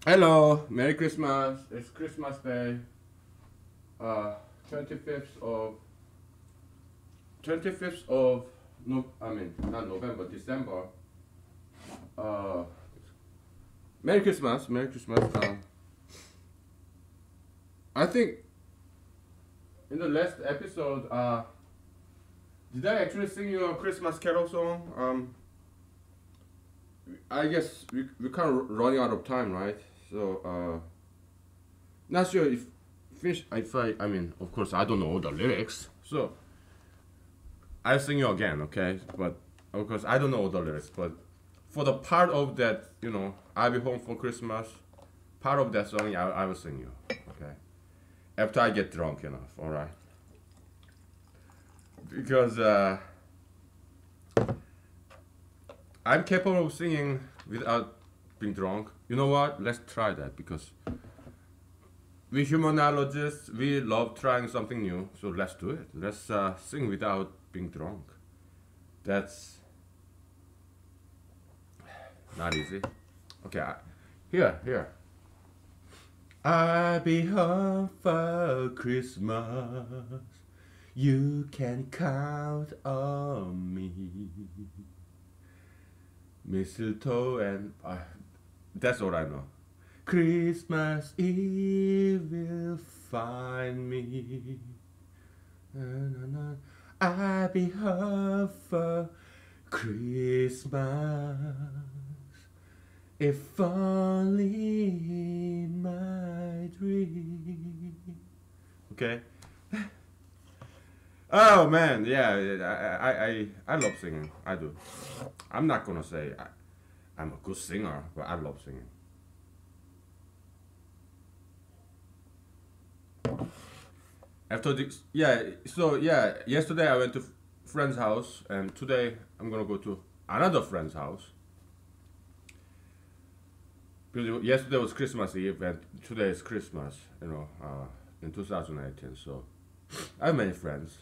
Hello, Merry Christmas. It's Christmas Day. 25th of 25th of no, I mean not November, December. Uh, Merry Christmas, Merry Christmas. I think in the last episode, did I actually sing you a Christmas Carol song? I guess we kind of running out of time, right? So not sure if finish if I mean of course I don't know all the lyrics, so I'll sing you again, okay? But of course I don't know all the lyrics, but for the part of that, I'll be home for Christmas, part of that song, I will sing you, okay? After I get drunk enough, all right? Because I'm capable of singing without being drunk. You know what? Let's try that because we humanologists, we love trying something new. So let's do it. Let's sing without being drunk. That's not easy. Okay, here. I'll be home for Christmas. You can count on me. Mistletoe and that's all I know. Christmas Eve will find me. I'll be home for Christmas. If only in my dream. Okay. Oh man, yeah, I love singing. I do. I'm not gonna say I'm a good singer, but I love singing. After this, yeah. So yeah, yesterday I went to friend's house, and today I'm gonna go to another friend's house. Because yesterday was Christmas Eve, and today is Christmas. In 2018. So I have many friends.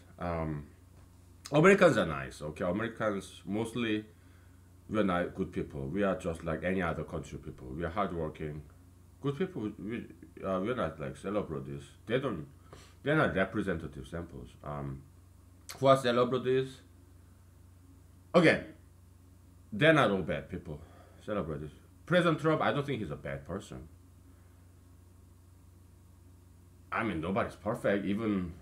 Americans are nice. Okay, Americans mostly we're not good people. We are just like any other country people. We are hardworking, good people. We're not like celebrities. They don't. They're not representative samples. Who are celebrities? Again, they're not all bad people. Celebrities. President Trump, I don't think he's a bad person. I mean, nobody's perfect. Even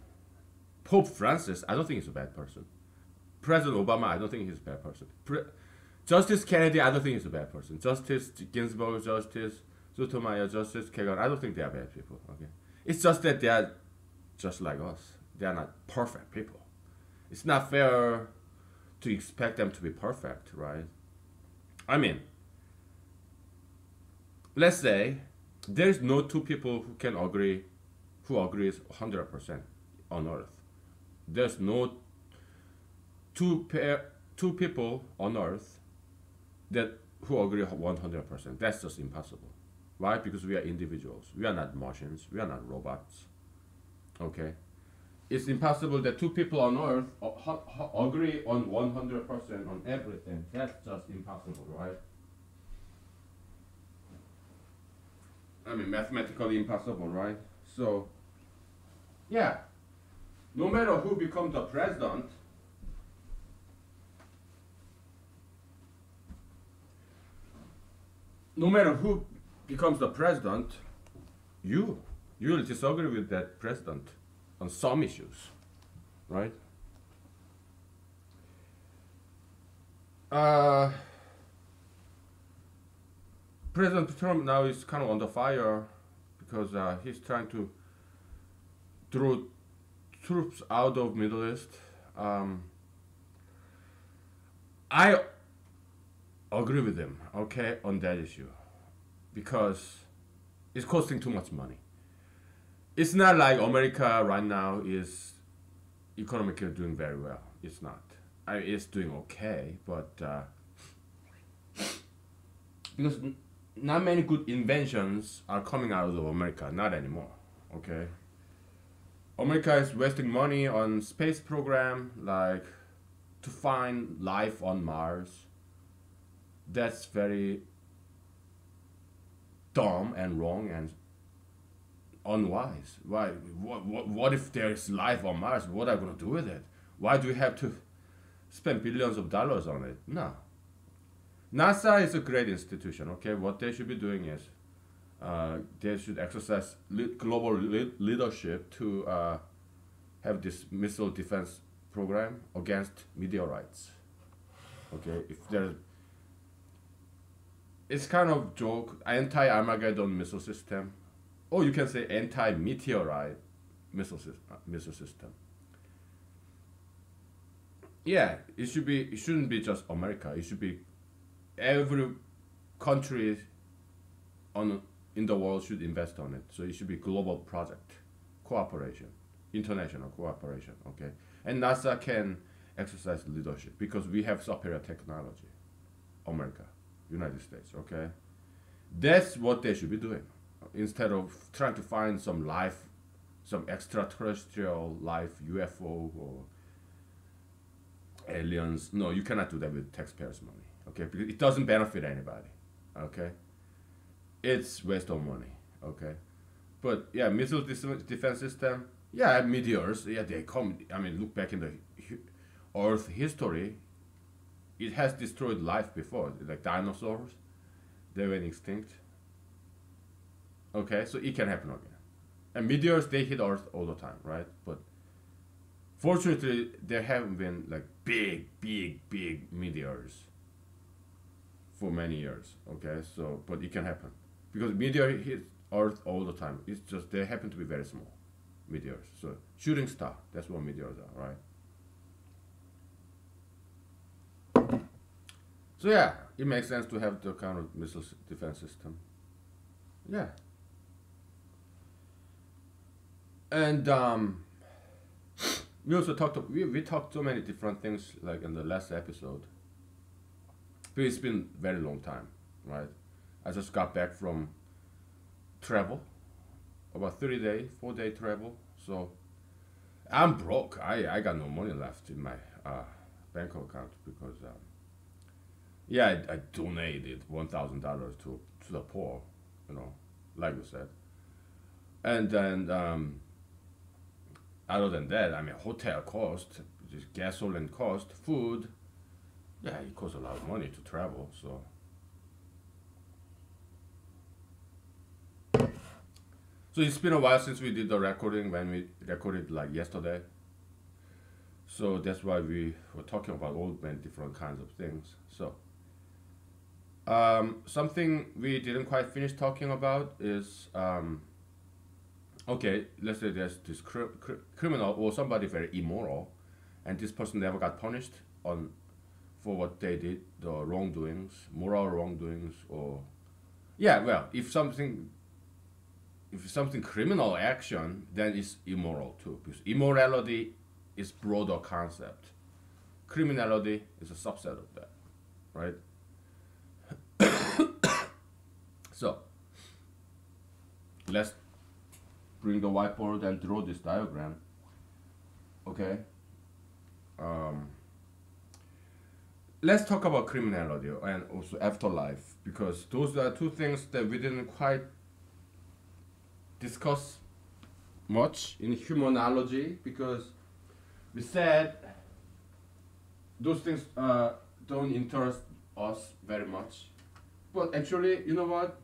Pope Francis, I don't think he's a bad person. President Obama, I don't think he's a bad person. Justice Kennedy, I don't think he's a bad person. Justice Ginsburg, Justice Sotomayor, Justice Kagan, I don't think they are bad people. Okay, it's just that they are just like us. They are not perfect people. It's not fair to expect them to be perfect, right? I mean, let's say there's no two people who can agree, who agrees 100% on Earth. There's no two people on Earth that who agree 100%. That's just impossible. Why? Because we are individuals. We are not machines. We are not robots. Okay? It's impossible that two people on Earth agree on 100% on everything. That's just impossible, right? I mean, mathematically impossible, right? So, yeah, no matter who becomes the president, no matter who becomes the president, you will disagree with that president on some issues, right? President Trump now is kind of under fire because he's trying to throw troops out of Middle East. I agree with him, okay, on that issue, because it's costing too much money. It's not like America right now is economically doing very well. It's not. It's doing okay, but because not many good inventions are coming out of America, not anymore. Okay, America is wasting money on space program, like to find life on Mars. That's very dumb and wrong and unwise. Why? What if there is life on Mars? What are you gonna do with it? Why do we have to spend billions of dollars on it? No. NASA is a great institution. Okay, what they should be doing is they should exercise global leadership to have this missile defense program against meteorites. Okay, if there, it's kind of joke anti-Armageddon missile system, or you can say anti-meteorite missile system. Yeah, it should be. It shouldn't be just America. It should be every country in the world should invest on it. So it should be global project, cooperation, international cooperation. Okay, and NASA can exercise leadership because we have superior technology. America, United States. Okay, that's what they should be doing instead of trying to find some life, some extraterrestrial life, UFO or aliens. No, you cannot do that with taxpayers' money. Okay, because it doesn't benefit anybody. Okay, it's waste of money. Okay, but yeah, missile defense system. Yeah, meteors. Yeah, they come. I mean, look back in the Earth history. It has destroyed life before, like dinosaurs. They went extinct. Okay, so it can happen again. And meteors, they hit Earth all the time, right? But fortunately, there haven't been like big meteors for many years. Okay, so but it can happen because meteor hits Earth all the time. It's just they happen to be very small meteors. So shooting star, that's what meteors are, right? So yeah, it makes sense to have the kind of missile defense system. Yeah. And we also talked. We talked so many different things like in the last episode. But it's been a very long time, right? I just got back from travel, about 30-day, 4-day travel. So I'm broke. I got no money left in my bank account because yeah, I donated $1,000 to the poor, you know, like you said, and then. Other than that, I mean, hotel cost, just gasoline cost, food, yeah, it costs a lot of money to travel. So it's been a while since we did the recording when we recorded like yesterday. So that's why we were talking about all many different kinds of things. So something we didn't quite finish talking about is okay, let's say there's this criminal or somebody very immoral, and this person never got punished for what they did, the wrongdoings, moral wrongdoings, or yeah, well, if something criminal action, then it's immoral too, because immorality is broader concept. Criminality is a subset of that, right? So let's bring the whiteboard and draw this diagram. Okay. Let's talk about criminality and also afterlife, because those are two things that we didn't quite discuss much in humanology, because we said those things don't interest us very much. But actually, you know what?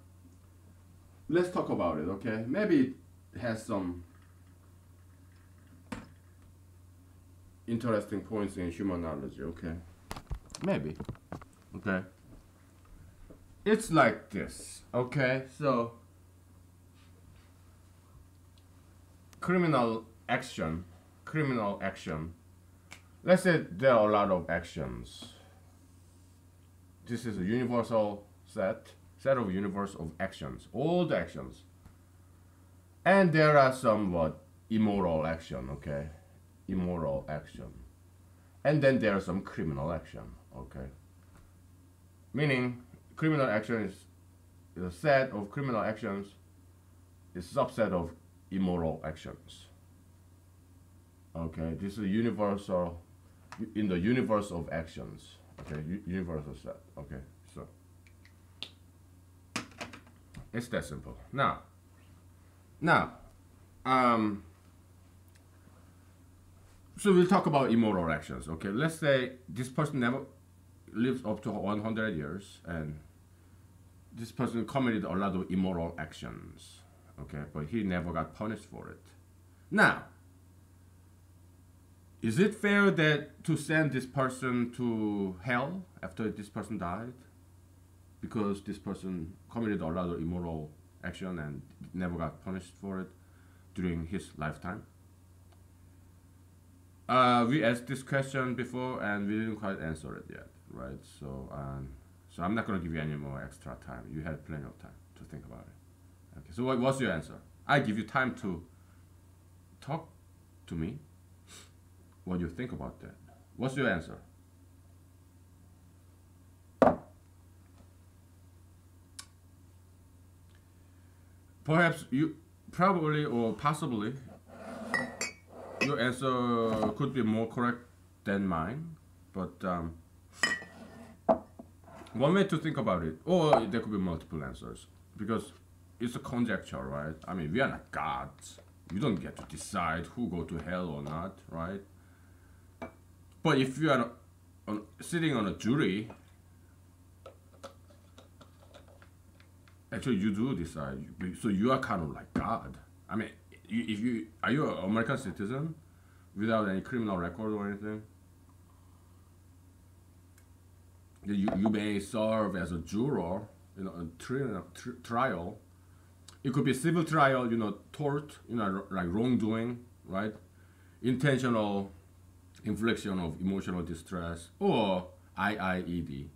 Let's talk about it, okay? Maybe it has some interesting points in humanology, okay? Maybe. Okay. It's like this, okay? So criminal action. Let's say there are a lot of actions. This is a universal set of universe of actions, all the actions. And there are somewhat immoral action, okay? Immoral action. And then there are some criminal action, okay? Meaning, criminal action is a set of criminal actions, is a subset of immoral actions. Okay, this is a universal, in the universe of actions, okay? Universal set, okay? So, It's that simple. Now, um, so we'll talk about immoral actions. Okay, let's say this person never lives up to 100 years, and this person committed a lot of immoral actions. Okay, but he never got punished for it. Now, is it fair that to send this person to hell after this person died because this person committed a lot of immoral action and never got punished for it during his lifetime? We asked this question before and we didn't quite answer it yet, right? So I'm not going to give you any more extra time. You had plenty of time to think about it. Okay, so what's your answer? I give you time to talk to me what you think about that. What's your answer? Perhaps you probably or possibly your answer could be more correct than mine, but one way to think about it, or there could be multiple answers, because it's a conjecture, right? I mean, we are not gods. We don't get to decide who go to hell or not, right? But if you are sitting on a jury, actually you do decide. So you are kind of like God. I mean, if you are you an American citizen without any criminal record or anything? You may serve as a juror, a trial. It could be civil trial, tort, like wrongdoing, right? Intentional infliction of emotional distress, or IIED,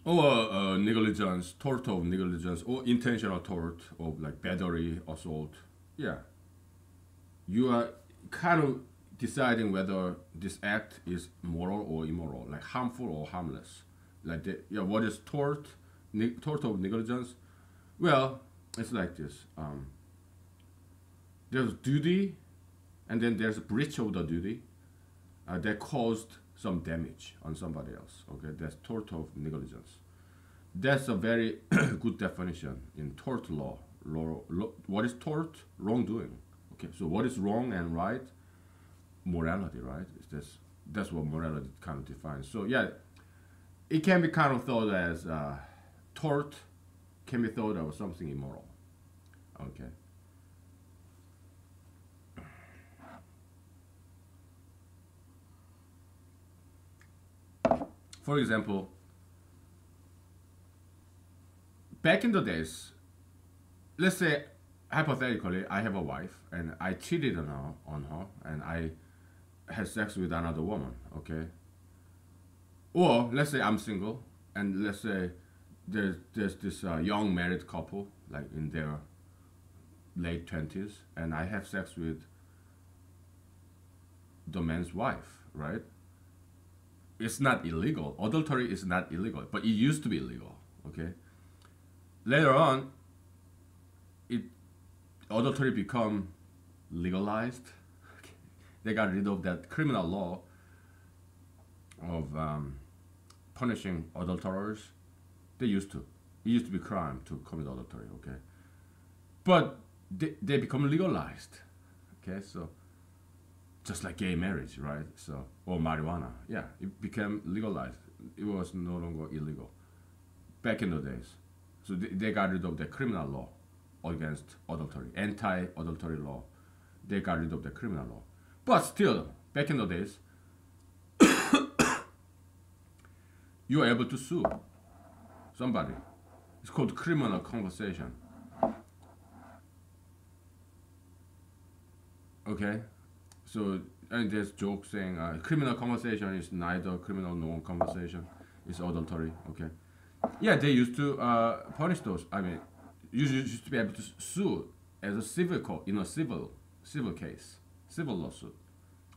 or negligence, tort of negligence, or intentional tort of like battery, assault. Yeah, you are kind of deciding whether this act is moral or immoral, like harmful or harmless. Like what is tort? Tort of negligence. Well, it's like this. There's duty, and then there's a breach of the duty that caused some damage on somebody else. Okay, that's tort of negligence. That's a very good definition in tort law. What is tort? Wrongdoing. Okay, so what is wrong and right? Morality, right? That's what morality kind of defines. So yeah, it can be kind of thought as tort can be thought of something immoral. Okay. For example, back in the days, let's say hypothetically, I have a wife and I cheated on her and I had sex with another woman, okay? Or let's say I'm single and let's say there's this young married couple, like in their late 20s, and I have sex with the man's wife, right? It's not illegal. Adultery is not illegal, but it used to be illegal, okay? Later on, adultery become legalized. They got rid of that criminal law of punishing adulterers. It used to be crime to commit adultery, okay? But they become legalized, okay? So just like gay marriage, right? So or marijuana, yeah, it became legalized. It was no longer illegal back in the days. So they got rid of the criminal law against adultery, anti-adultery law. They got rid of the criminal law. But still, back in the days, you are able to sue somebody. It's called criminal conversation. Okay? So, and there's jokes saying criminal conversation is neither criminal nor conversation. It's adultery, okay? Yeah, they used to punish those. I mean, you used to be able to sue as a civil court in a civil case, civil lawsuit.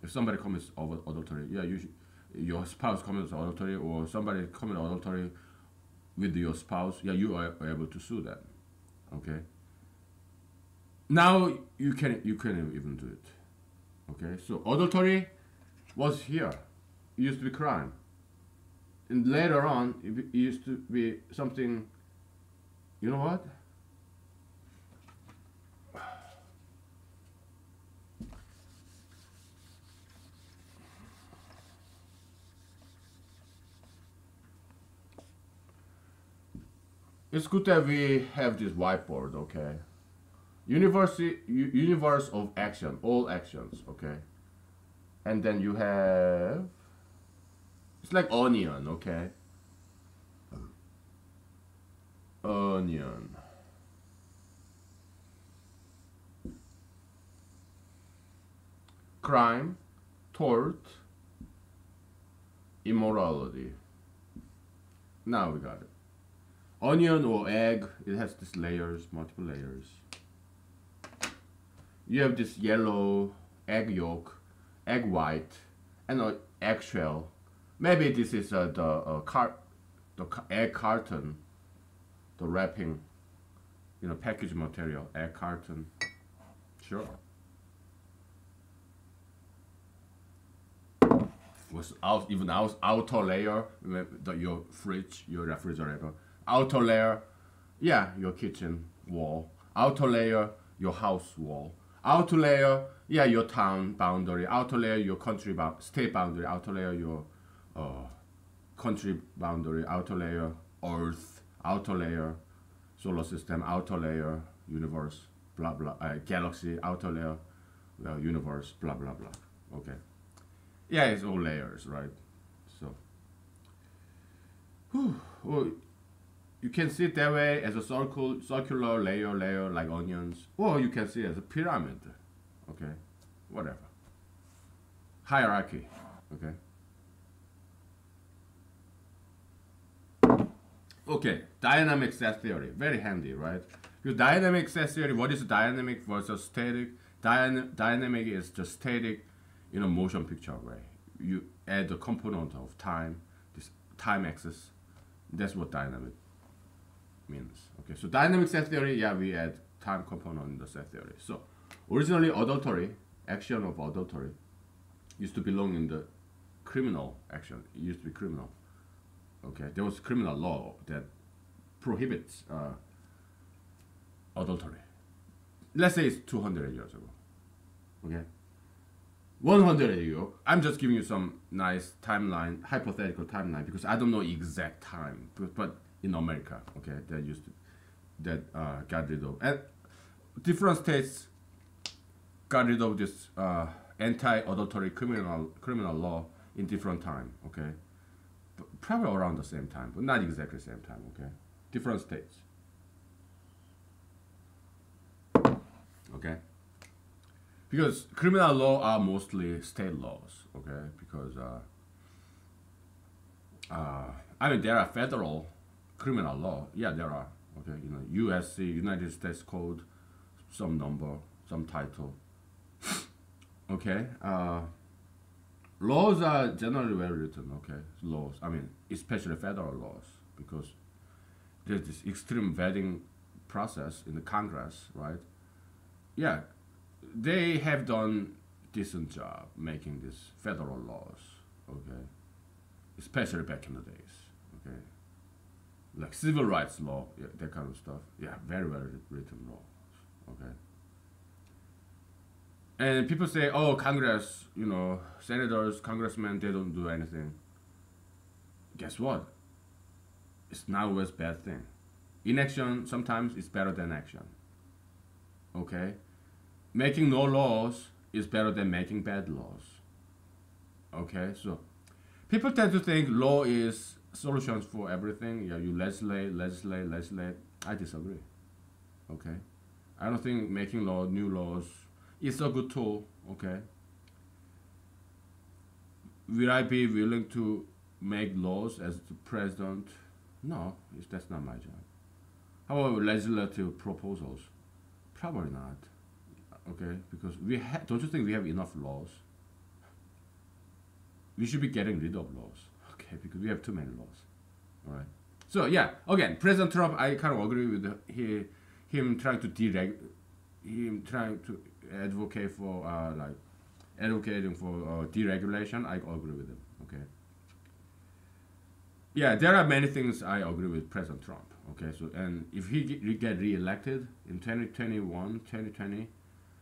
If somebody commits adultery, yeah, your spouse commits adultery, or somebody commits adultery with your spouse, yeah, you are able to sue them. Okay. Now you can't even do it. Okay, so adultery was here. It used to be crime. And later on, it used to be something You know what? It's good that we have this whiteboard, okay? Universe of action, all actions, okay? And then you have, it's like onion, okay? Onion. Crime, tort, immorality. Now we got it. Onion or egg, it has these layers, multiple layers. You have this yellow egg yolk, egg white, and an eggshell. Maybe this is the egg carton, the wrapping, package material, egg carton. Sure. Was out even outer layer, your fridge, your refrigerator. Outer layer, yeah, your kitchen wall. Outer layer, your house wall. Outer layer, yeah, your town boundary. Outer layer, your state boundary. Outer layer, your country boundary. Outer layer, Earth. Outer layer, solar system. Outer layer, universe. Blah blah. Galaxy. Outer layer, universe. Blah blah blah. Okay. Yeah, it's all layers, right? So, well, you can see it that way as a circular layer like onions, or you can see it as a pyramid. Okay, whatever. Hierarchy. Okay. Okay, dynamic set theory, very handy, right? Because dynamic set theory, what is dynamic versus static? Dynamic is just static in a motion picture way. You add the component of time, this time axis. That's what dynamic means. Okay, so dynamic set theory, yeah, we add time component in the set theory. So originally adultery, action of adultery, used to belong in the criminal action. It used to be criminal. Okay, there was criminal law that prohibits adultery. Let's say it's 200 years ago. Okay, 100 years ago. I'm just giving you some nice timeline, hypothetical timeline, because I don't know exact time, but in America, okay, got rid of, and different states got rid of this anti-adultery criminal law in different time. Okay, probably around the same time, but not exactly the same time. Okay, different states. Okay, because criminal law are mostly state laws. Okay, because I mean there are federal criminal law. Yeah, there are. Okay, USC, United States Code, some number, some title. Okay, laws are generally well written. Okay, laws. I mean, especially federal laws, because there's this extreme vetting process in the Congress, right? Yeah, they have done decent job making these federal laws. Okay, especially back in the days. Okay, like civil rights law, yeah, that kind of stuff. Yeah, very well written laws. Okay. And people say, oh, Congress, senators, congressmen, they don't do anything. Guess what? It's not always a bad thing. Inaction sometimes is better than action. Okay? Making no laws is better than making bad laws. Okay? So, people tend to think law is solutions for everything. Yeah, you legislate. I disagree. Okay? I don't think making new laws, it's a good tool, okay? Will I be willing to make laws as the president? No, that's not my job. How about legislative proposals? Probably not, okay? Because don't you think we have enough laws? We should be getting rid of laws, okay? Because we have too many laws, all right? So yeah, again, President Trump, I kind of agree with him trying to advocate for advocating for deregulation. I agree with him. Okay. Yeah, there are many things I agree with President Trump. Okay, so and if he get re-elected in 2021, 2020,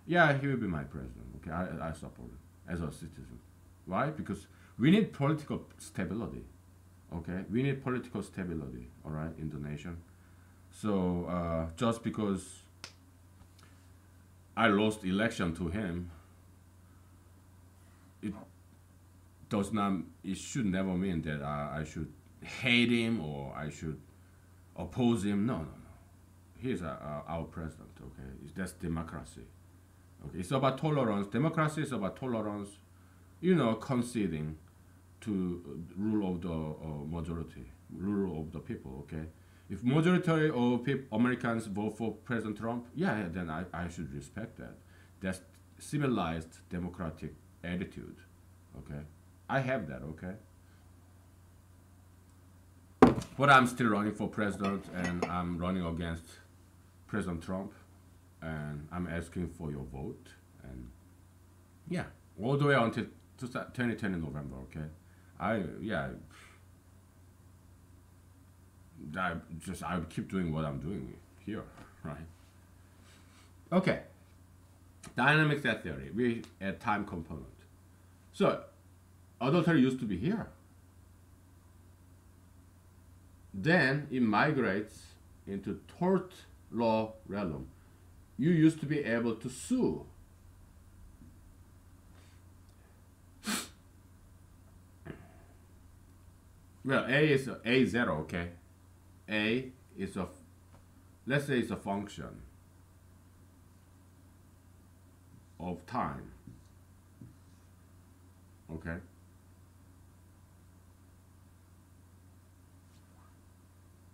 yeah, he will be my president. Okay, I support it as a citizen. Why? Because we need political stability. Okay, we need political stability. All right, in the nation. So just because I lost election to him, it does not. It should never mean that I should hate him or I should oppose him. No, no, no. He's our president. Okay, that's democracy. Okay, it's about tolerance. Democracy is about tolerance. Conceding to rule of the majority, rule of the people. Okay, if majority of Americans vote for President Trump, yeah, then I should respect that. That's civilized democratic attitude. Okay, I have that. Okay, but I'm still running for president, and I'm running against President Trump, and I'm asking for your vote, and yeah, all the way until 2020 November. Okay, I would keep doing what I'm doing here, right? Okay, dynamic set theory. We add time component. So adultery used to be here. Then it migrates into tort law realm. You used to be able to sue. Well, A is A0, okay? A is let's say it's a function of time. Okay?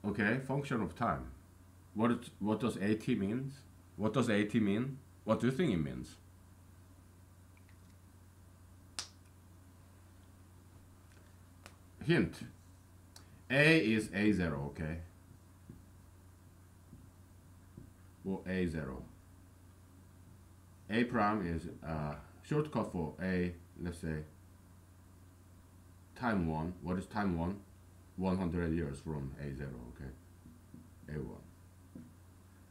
Okay, function of time. What does AT means? What does AT mean? What do you think it means? Hint. A is A0, okay? Well, A0. A prime is shortcut for A, let's say, time 1. What is time 1? 100 years from A0, okay? A1.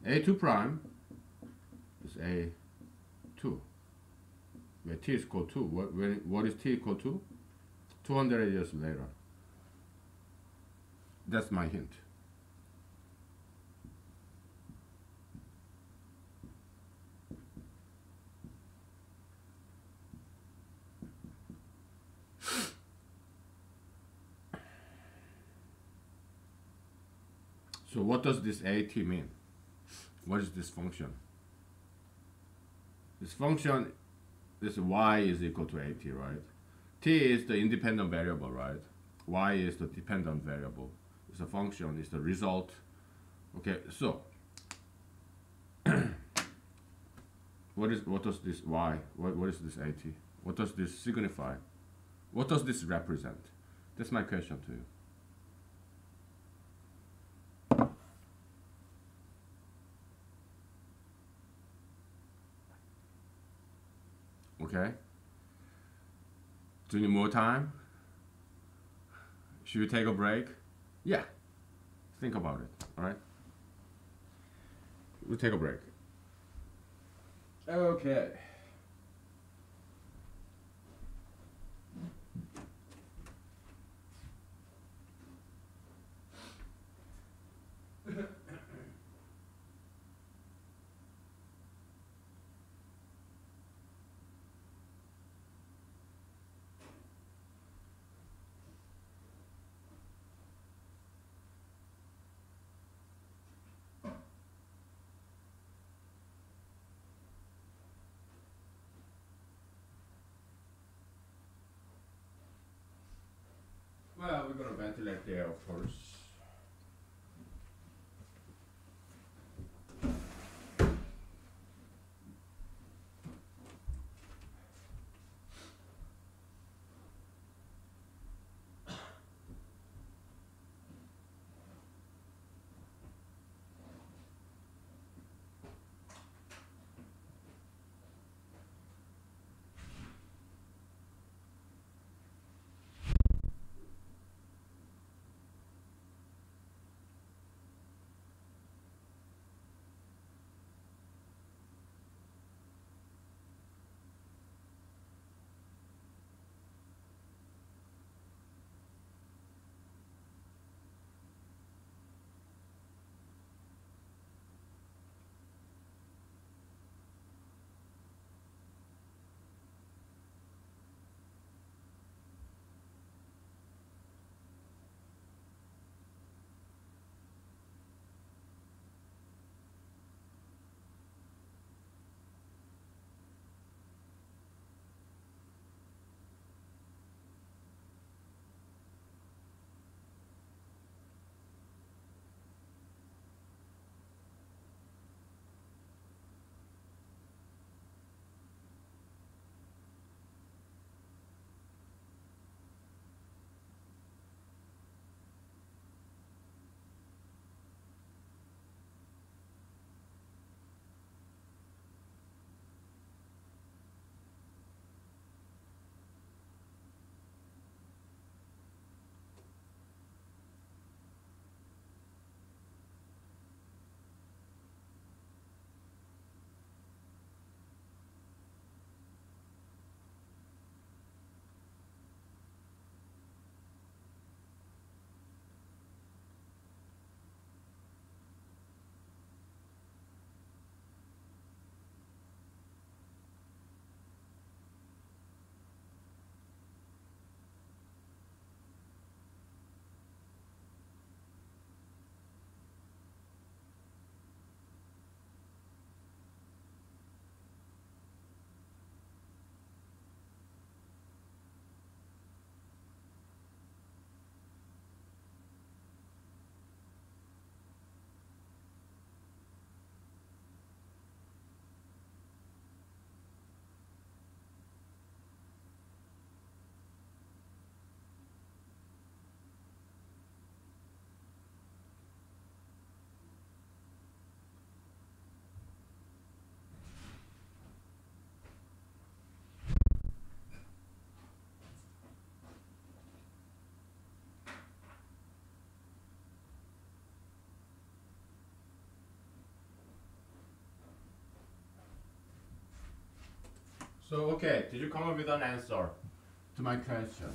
A2 prime is A2. Where T is equal to, what is T equal to? 200 years later. That's my hint. So what does this AT mean? What is this function? This function, this y is equal to AT, right? T is the independent variable, right? Y is the dependent variable. It's a function, it's the result. Okay, so what does this y? What is this AT? What does this signify? What does this represent? That's my question to you. Okay? Do you need more time? Should we take a break? Yeah. Think about it, alright? We'll take a break. Okay. Well, we're gonna ventilate the air, of course. So, okay, did you come up with an answer to my question?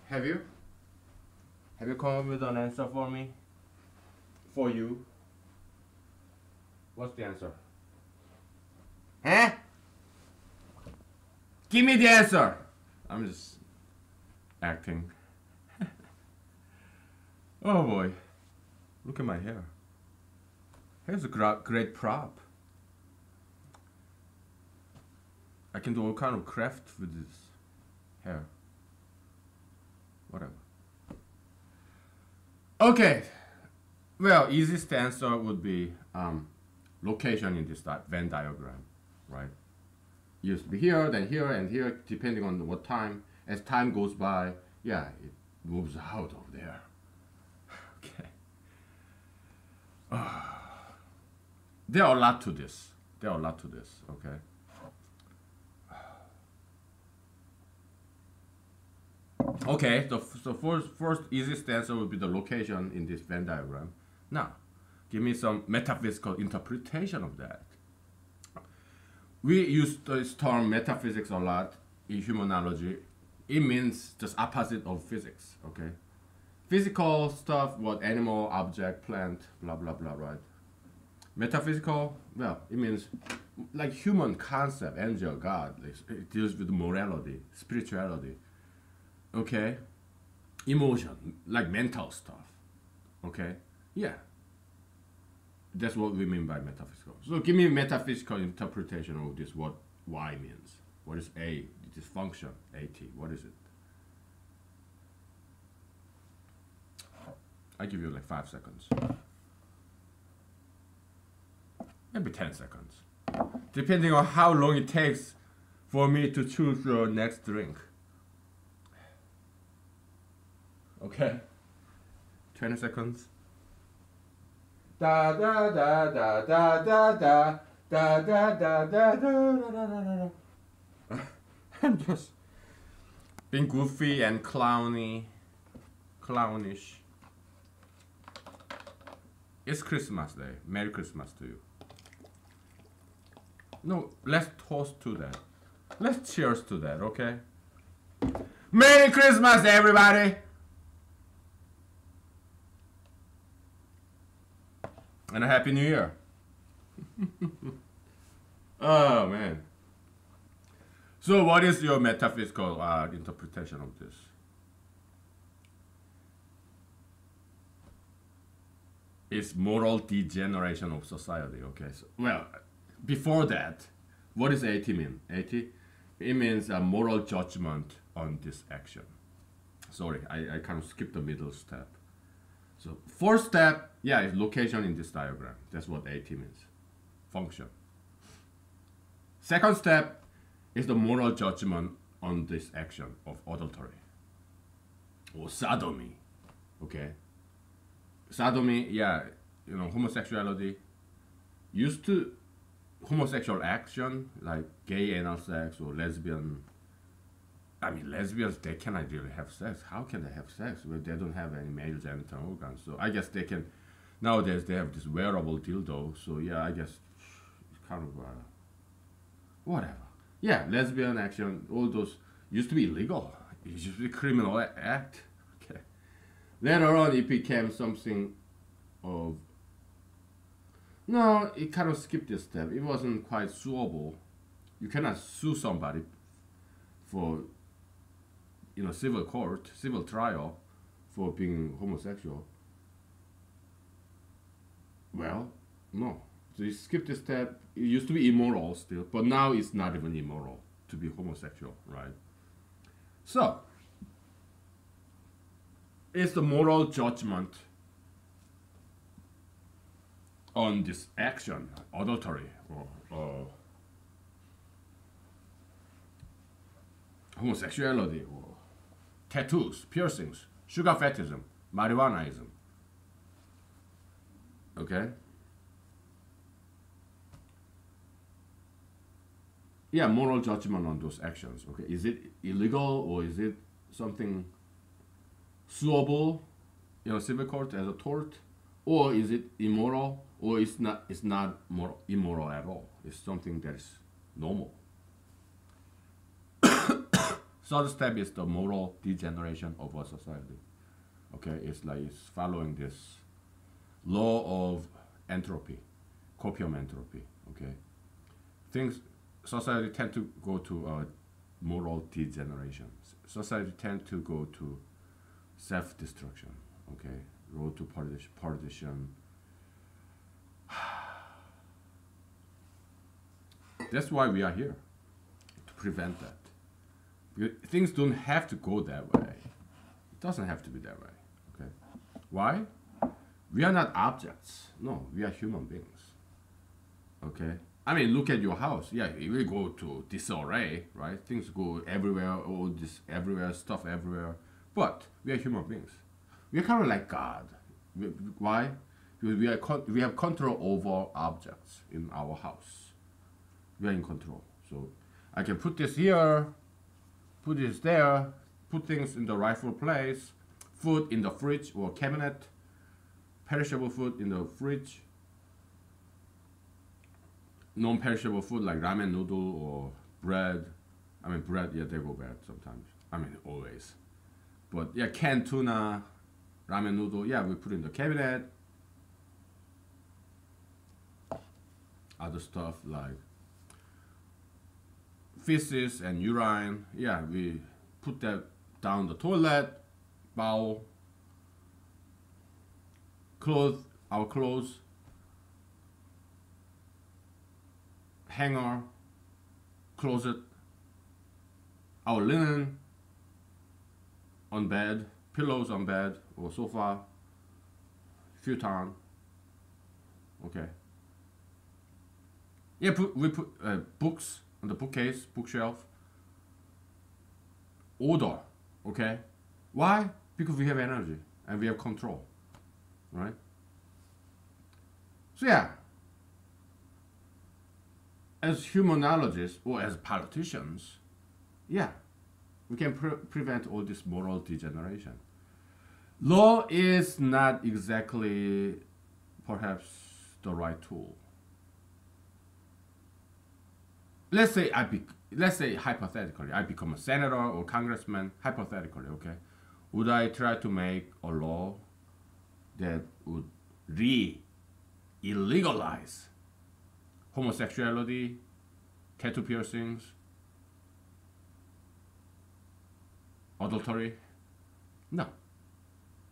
Have you? Have you come up with an answer for me? For you? What's the answer? Huh? Give me the answer! I'm just acting. Oh boy. Look at my hair. Here's a great prop. I can do all kind of craft with this hair. Whatever. Okay. Well, easiest answer would be location in this Venn diagram, right? Used to be here, then here, and here, depending on what time. As time goes by, yeah, it moves out of there. Okay. There are a lot to this. Okay. Okay, so first easiest answer would be the location in this Venn diagram. Now, give me some metaphysical interpretation of that. We use this term metaphysics a lot in humanology. It means just opposite of physics, okay? Physical stuff, what animal, object, plant, blah, blah, blah, right? Metaphysical, well, it means like human concept, angel, God. It deals with morality, spirituality, okay? Emotion, like mental stuff, okay? Yeah. That's what we mean by metaphysical. So give me a metaphysical interpretation of this, what Y means. What is A, this function, AT, what is it? I give you like 5 seconds. Maybe 10 seconds. Depending on how long it takes for me to choose the next drink. Okay? 20 seconds. Da da da da da da da da da da da da. I'm just being goofy and clownish. It's Christmas Day. Merry Christmas to you. No, let's toast to that. Let's cheers to that, okay? Merry Christmas, everybody! And a Happy New Year. Oh, man. So what is your metaphysical interpretation of this? It's moral degeneration of society, okay? So, well, before that, what does AT mean? AT? It means a moral judgment on this action. Sorry, I kind of skipped the middle step. So first step, yeah, is location in this diagram. That's what AT means. Function. Second step is the moral judgment on this action of adultery or sodomy. Okay. Sodomy, yeah, you know, homosexuality. Used to homosexual action like gay anal sex or lesbian. I mean, lesbians, they cannot really have sex. How can they have sex when they don't have any male genital organs? So I guess they can, nowadays they have this wearable dildo. So yeah, I guess it's kind of, whatever. Yeah, lesbian action, all those used to be illegal. It used to be a criminal act. Okay. Later on, it became something of, no, it kind of skipped this step. It wasn't quite suable. You cannot sue somebody for, you know, civil court, civil trial for being homosexual. Well, no. So you skip this step. It used to be immoral still, but now it's not even immoral to be homosexual, right? So, it's the moral judgment on this action, adultery, or homosexuality, or tattoos, piercings, sugar fetishism, marijuanaism. Okay? Yeah, moral judgment on those actions. Okay, is it illegal or is it something suable, you know, civil court as a tort, Or is it immoral? Or it's not immoral at all. It's something that is normal. Third step is the moral degeneration of a society. Okay, it's like it's following this law of entropy, copium entropy. Okay, things society tend to go to moral degeneration. Society tend to go to self-destruction. Okay, road to perdition. That's why we are here, to prevent that. Because things don't have to go that way. It doesn't have to be that way. Okay, why? We are not objects. No, we are human beings. Okay, I mean, look at your house. Yeah, it will go to disarray, right? Things go everywhere, all this everywhere, stuff everywhere. But we are human beings. We are kind of like God. Why? Because we have control over objects in our house. We are in control. So I can put this here, put this there, put things in the rightful place, food in the fridge or cabinet, perishable food in the fridge, non-perishable food like ramen noodle or bread. I mean, bread, yeah, they go bad sometimes. I mean, always. But yeah, canned tuna, ramen noodle, yeah, we put in the cabinet. Other stuff like feces and urine, yeah, we put that down the toilet, bowl, our clothes, hanger, closet, our linen on bed, pillows on bed or sofa, futon. Okay. Yeah, we put books on the bookcase, bookshelf. Order, okay? Why? Because we have energy and we have control, right? So yeah, as humanologists or as politicians, yeah, we can prevent all this moral degeneration. Law is not exactly perhaps the right tool. Let's say hypothetically, I become a senator or congressman, hypothetically, okay? Would I try to make a law that would illegalize homosexuality, tattoo piercings, adultery? No.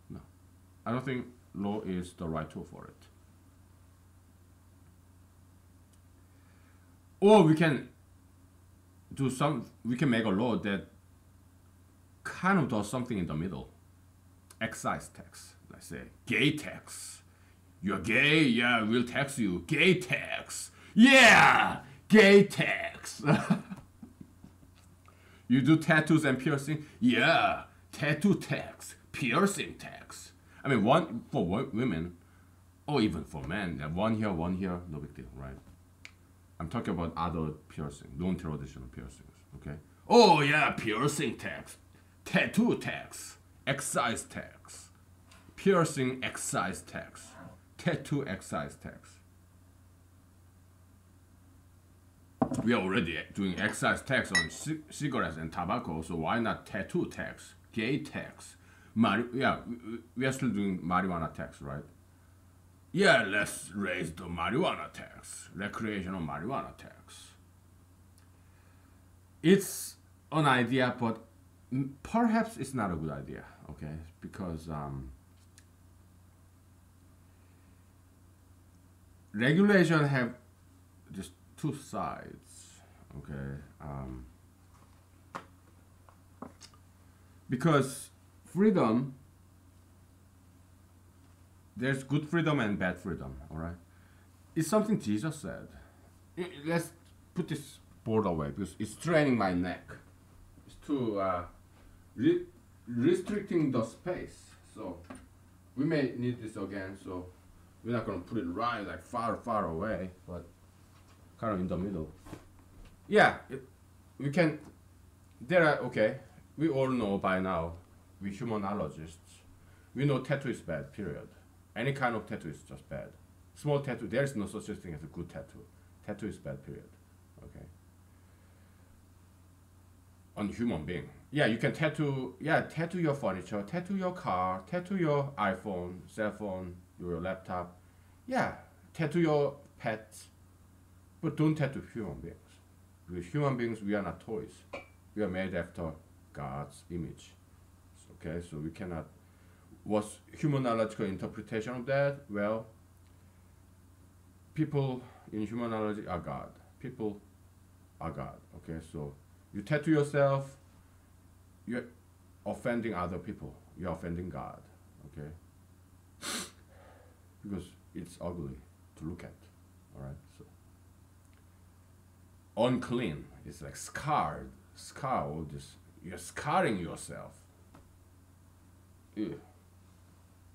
No. I don't think law is the right tool for it. Or we can make a law that kind of does something in the middle. Excise tax, let's say. Gay tax. You're gay? Yeah, we'll tax you. Gay tax. Yeah! Gay tax. You do tattoos and piercing? Yeah, tattoo tax, piercing tax. I mean, one for women, or even for men, one here, no big deal, right? I'm talking about other piercing, non-traditional piercings, okay? Oh yeah, piercing tax, tattoo tax, excise tax, piercing excise tax, tattoo excise tax. We are already doing excise tax on cigarettes and tobacco, so why not tattoo tax, gay tax? Yeah, we are still doing marijuana tax, right? Yeah, let's raise the marijuana tax, recreational marijuana tax. It's an idea, but perhaps it's not a good idea, okay? Because regulation have just two sides, okay? Because freedom, there's good freedom and bad freedom, all right? It's something Jesus said. Let's put this board away because it's straining my neck. It's too restricting the space. So we may need this again, so we're not gonna put it right like far away, but kind of in the middle. Yeah, we can, okay, we all know by now, we humanologists, we know tattoo is bad, period. Any kind of tattoo is just bad. Small tattoo, there is no such a thing as a good tattoo. Tattoo is bad, period. Okay. On human being. Yeah, you can tattoo, yeah, tattoo your furniture, tattoo your car, tattoo your iPhone, cell phone, your laptop. Yeah, tattoo your pets, but don't tattoo human beings. Because human beings, we are not toys. We are made after God's image. Okay, so we cannot. What's humanological interpretation of that? Well, people in humanology are God. People are God. Okay, so you tattoo yourself, you're offending other people. You're offending God. Okay, because it's ugly to look at. All right, so unclean. It's like scarred, all this. You're scarring yourself. Ew.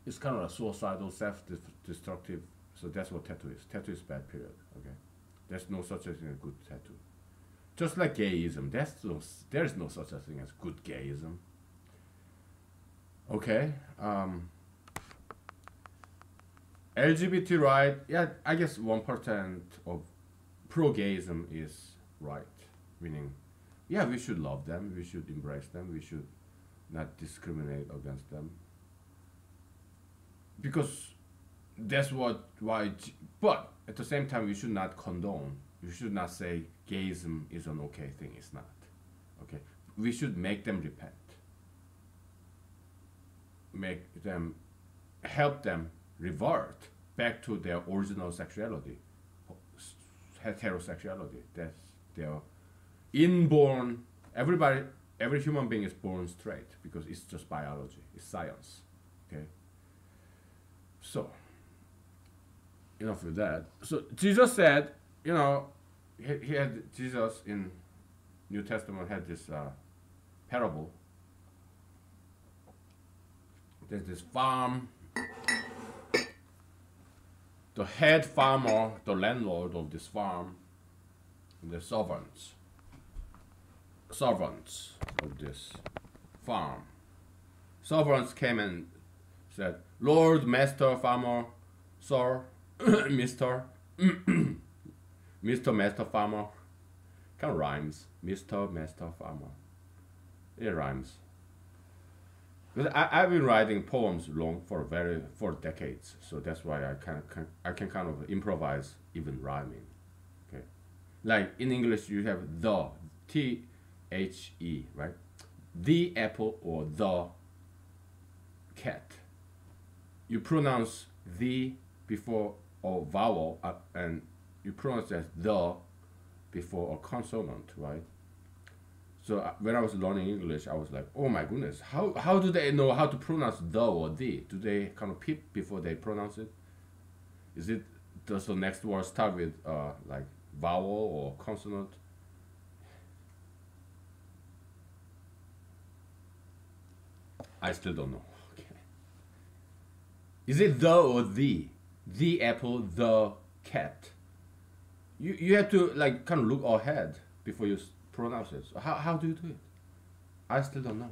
It's kind of a suicidal, self-destructive. So that's what tattoo is. Tattoo is bad, period. Okay, there's no such a thing as good tattoo. Just like gayism, there is no such a thing as good gayism. Okay, LGBT right? Yeah, I guess 1% of pro-gayism is right, meaning, yeah, we should love them, we should embrace them, we should not discriminate against them, because that's but at the same time, we should not condone. You should not say gayism is an okay thing. It's not. Okay, we should make them repent. Help them revert back to their original sexuality, heterosexuality. That's their inborn. Every human being is born straight because it's just biology. It's science. Okay. So, enough with that. So Jesus said, he had, Jesus in New Testament had this parable. There's this farm. The head farmer, the landlord of this farm, and the servants of this farm. Servants came and said, Lord, Master, Farmer, Sir, Mr. Mr. Master Farmer. Kind of rhymes. Mr. Master Farmer. It rhymes. Because I've been writing poems for decades, so that's why I can kind of improvise even rhyming. Okay, like in English you have the THE, right? The apple or the cat. You pronounce the before a vowel and you pronounce as the before a consonant, right? So when I was learning English, I was like, oh my goodness, how do they know how to pronounce the or the? Do they kind of peep before they pronounce it? Does the next word start with like vowel or consonant? I still don't know. Okay. Is it the or the? The apple, the cat. You have to like kind of look ahead before you pronounce it. So how do you do it? I still don't know.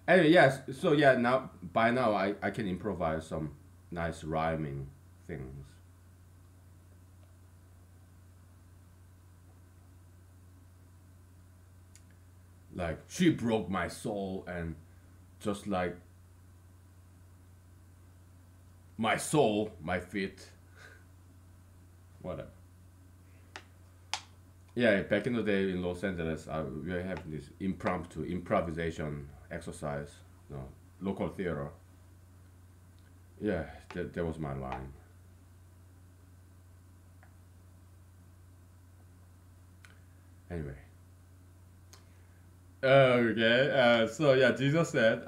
Anyway, yes. So yeah, by now I can improvise some nice rhyming things. Like she broke my soul, and just like my soul, my feet, whatever. Yeah, back in the day in Los Angeles, we were having this improvisation exercise, local theater. Yeah, that was my line. Anyway. Okay, so yeah, Jesus said,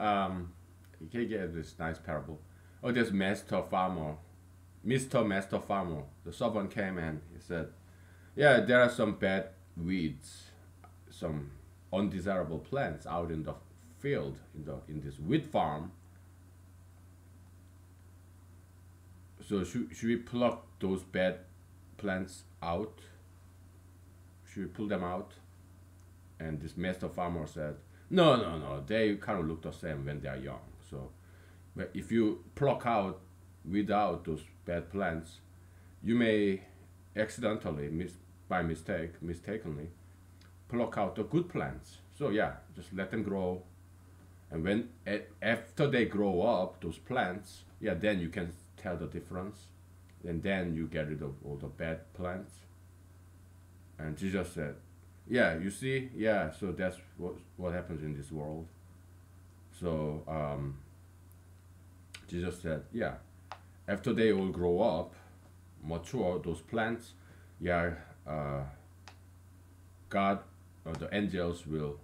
he gave this nice parable. Oh, this Mr. Master Farmer, the servant came and he said, yeah, there are some bad weeds, some undesirable plants out in the field, in this wheat farm. So should we pluck those bad plants out? Should we pull them out? And this master farmer said, no, they kind of look the same when they are young. So But if you pluck out without those bad plants, you may accidentally, by mistakenly, pluck out the good plants. So yeah, just let them grow, and when after they grow up, those plants, yeah, then you can tell the difference, and then you get rid of all the bad plants. And Jesus said, yeah, you see, yeah, so that's what happens in this world. So Jesus said, yeah, after they all grow up, mature, those plants, yeah, God or the angels will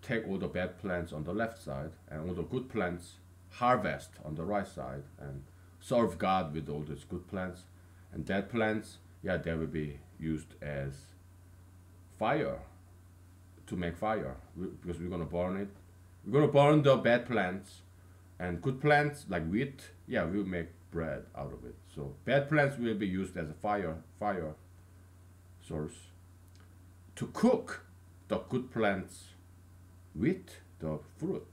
take all the bad plants on the left side and all the good plants harvest on the right side and serve God with all these good plants. And that plants, yeah, they will be used as fire, to make fire, because we're gonna burn it. We're gonna burn the bad plants, and good plants like wheat, yeah, we'll make bread out of it. So bad plants will be used as a fire source to cook the good plants with the fruit.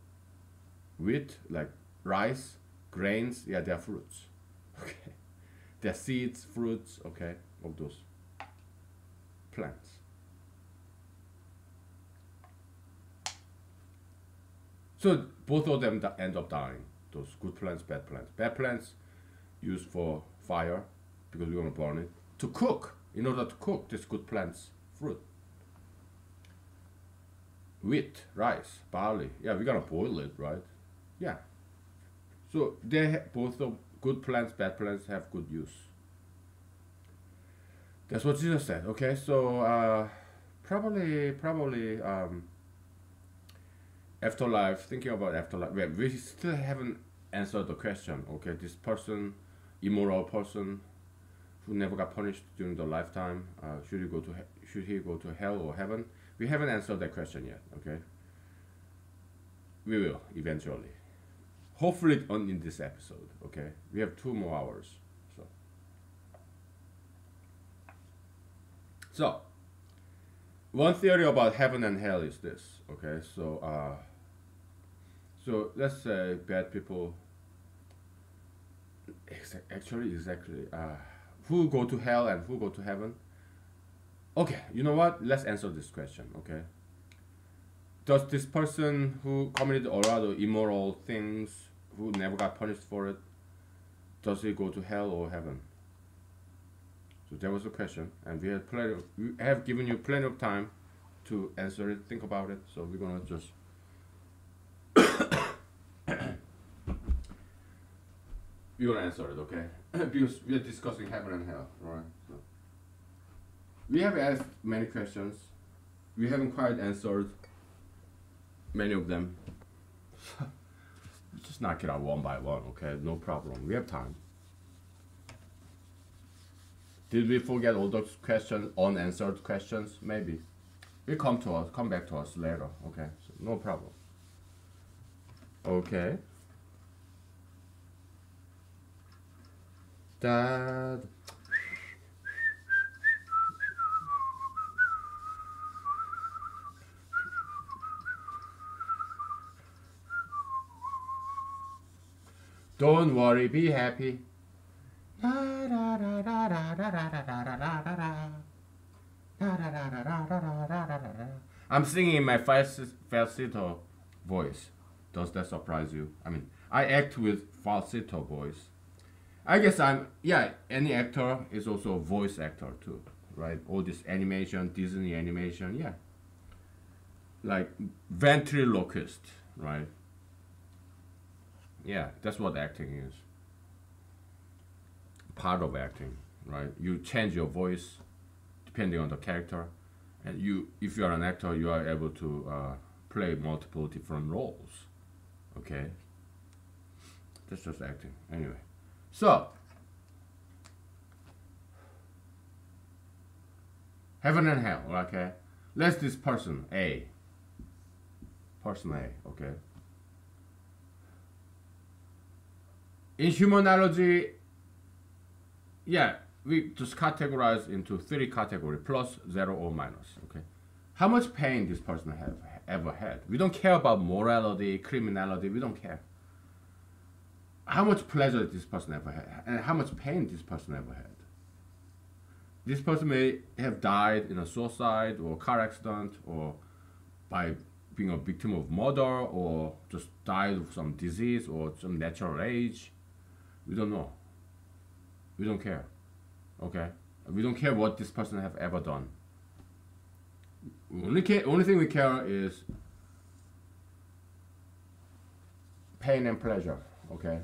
Wheat, like rice, grains, yeah, they're fruits. Okay, they're seeds, fruits, okay, of those plants. So both of them end up dying. Those good plants, bad plants. Bad plants used for fire, because we're gonna burn it. To cook, in order to cook this good plants, fruit. Wheat, rice, barley. Yeah, we're gonna boil it, right? Yeah. So they both the good plants, bad plants have good use. That's what Jesus said. Okay, so probably afterlife. Thinking about afterlife. We still haven't answered the question. Okay, this person, immoral person, who never got punished during the lifetime, should he go to hell or heaven? We haven't answered that question yet. Okay, we will eventually. Hopefully in this episode. Okay, we have 2 more hours. So one theory about heaven and hell is this. Okay, so let's say bad people. Exactly. Who go to hell and who go to heaven? Okay, you know what? Let's answer this question. Okay. Does this person who committed all other immoral things, who never got punished for it, does he go to hell or heaven? So that was the question, and we have given you plenty of time to answer it. Think about it. So we're gonna just we're gonna answer it, okay? Because we are discussing heaven and hell, right? So we have asked many questions. We haven't quite answered many of them. Just knock it out one by one, okay? No problem. We have time. Did we forget all those questions, unanswered questions? Maybe. Will come back to us later, okay? So no problem. Okay. Dad. Don't worry, be happy. I'm singing in my falsetto voice. Does that surprise you? I mean, I act with falsetto voice. I guess any actor is also a voice actor too, right? All this animation, Disney animation, yeah. Like ventriloquist, right? Yeah, that's what acting is. Part of acting, right? You change your voice depending on the character, and if you are an actor, you are able to play multiple different roles. Okay, that's just acting. Anyway, so heaven and hell. Okay, let's this person A. Okay. In humanology, yeah, we just categorize into 3 categories: plus, 0, or minus. Okay, how much pain this person have ever had? We don't care about morality, criminality. We don't care. how much pleasure this person ever had, and how much pain this person ever had. This person may have died in a suicide or car accident or by being a victim of murder or just died of some disease or some natural age. We don't know. We don't care. Okay? We don't care what this person have ever done. Only thing we care is pain and pleasure. Okay?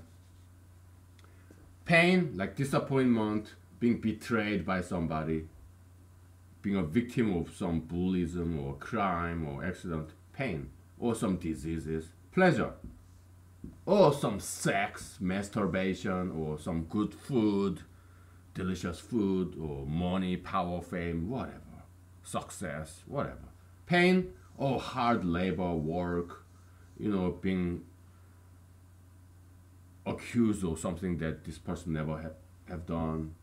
Pain, like disappointment, being betrayed by somebody, being a victim of some bullyism or crime or accident, pain, or some diseases. Pleasure, or some sex, masturbation, or some good food, delicious food, or money, power, fame, whatever. Success, whatever. Pain, or hard labor, work, being accused of something that this person never have done.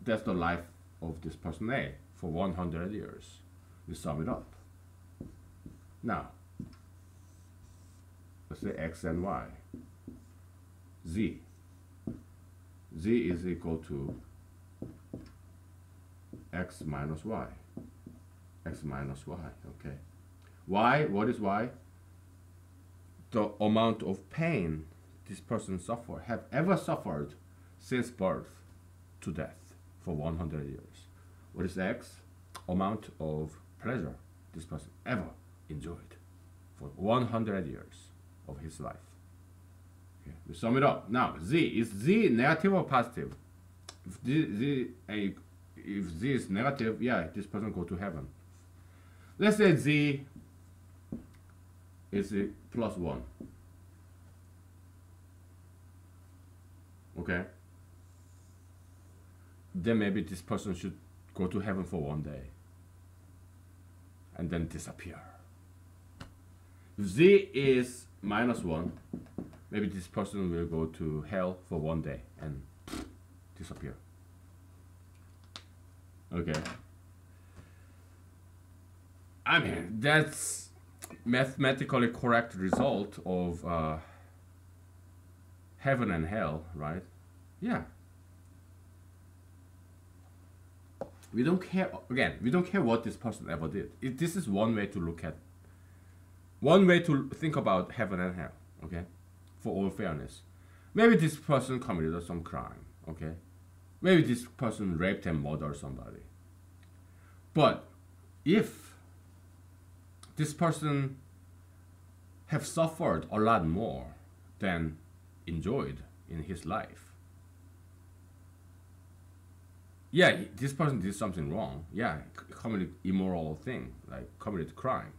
That's the life of this person A for 100 years. We sum it up. Now, let's say X and Y. Z. Z is equal to X minus Y. X minus Y, okay. Y, what is Y? The amount of pain this person have ever suffered since birth to death for 100 years. What is X? Amount of pleasure this person ever enjoyed for 100 years of his life. Okay, we sum it up. Now, Z. Is Z negative or positive? If Z is negative, yeah, this person go to heaven. Let's say Z is plus 1. Okay? Then maybe this person should go to heaven for one day and then disappear. If Z is minus 1, maybe this person will go to hell for one day and disappear. Okay. I mean, that's mathematically correct result of heaven and hell, right? Yeah. We don't care, again, we don't care what this person ever did. This is one way to look at, one way to think about heaven and hell, okay? For all fairness. Maybe this person committed some crime, okay? Maybe this person raped and murdered somebody. But if this person have suffered a lot more than enjoyed in his life, yeah, this person did something wrong. Yeah, committed immoral thing, like committed crime.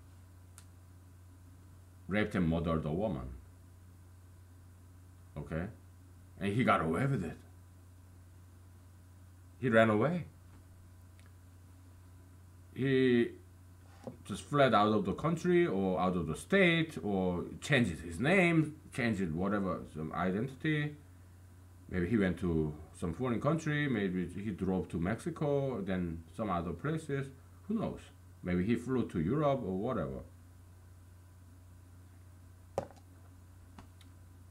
Raped and murdered a woman. Okay? And he got away with it. He ran away. He just fled out of the country or out of the state or changed his name, changed whatever, some identity. Maybe he went to some foreign country, maybe he drove to Mexico, then some other places. Who knows? Maybe he flew to Europe or whatever.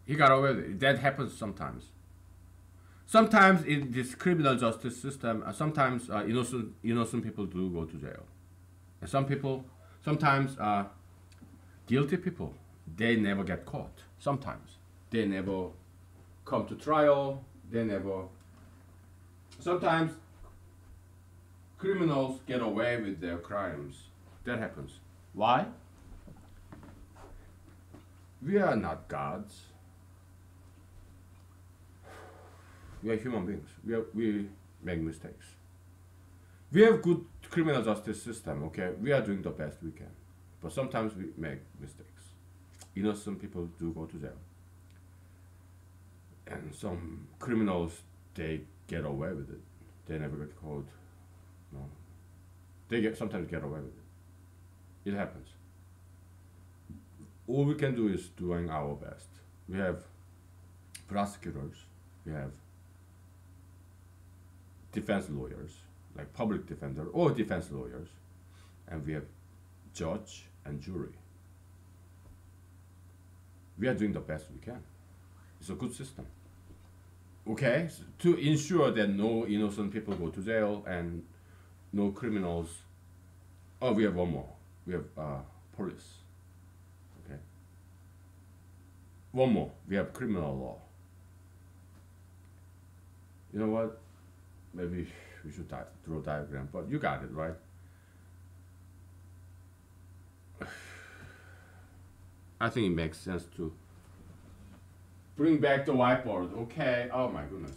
He got away with it. That happens sometimes. Sometimes in this criminal justice system, sometimes innocent people do go to jail. And some people, sometimes guilty people, they never get caught. Sometimes. They never come to trial. They never. Sometimes criminals get away with their crimes. That happens. Why? We are not gods. We are human beings. We make mistakes. We have good criminal justice system, okay? We are doing the best we can. But sometimes we make mistakes. Innocent people do go to jail. And some criminals, they get away with it. They never get caught. No. They sometimes get away with it. It happens. All we can do is doing our best. We have prosecutors. We have defense lawyers, like public defender or defense lawyers, and we have judge and jury. We are doing the best we can. It's a good system. Okay, to ensure that no innocent people go to jail and no criminals. Oh, we have one more. We have police. Okay. One more. We have criminal law. You know what? Maybe we should draw a diagram, but you got it, right? I think it makes sense to bring back the whiteboard. Okay. Oh my goodness.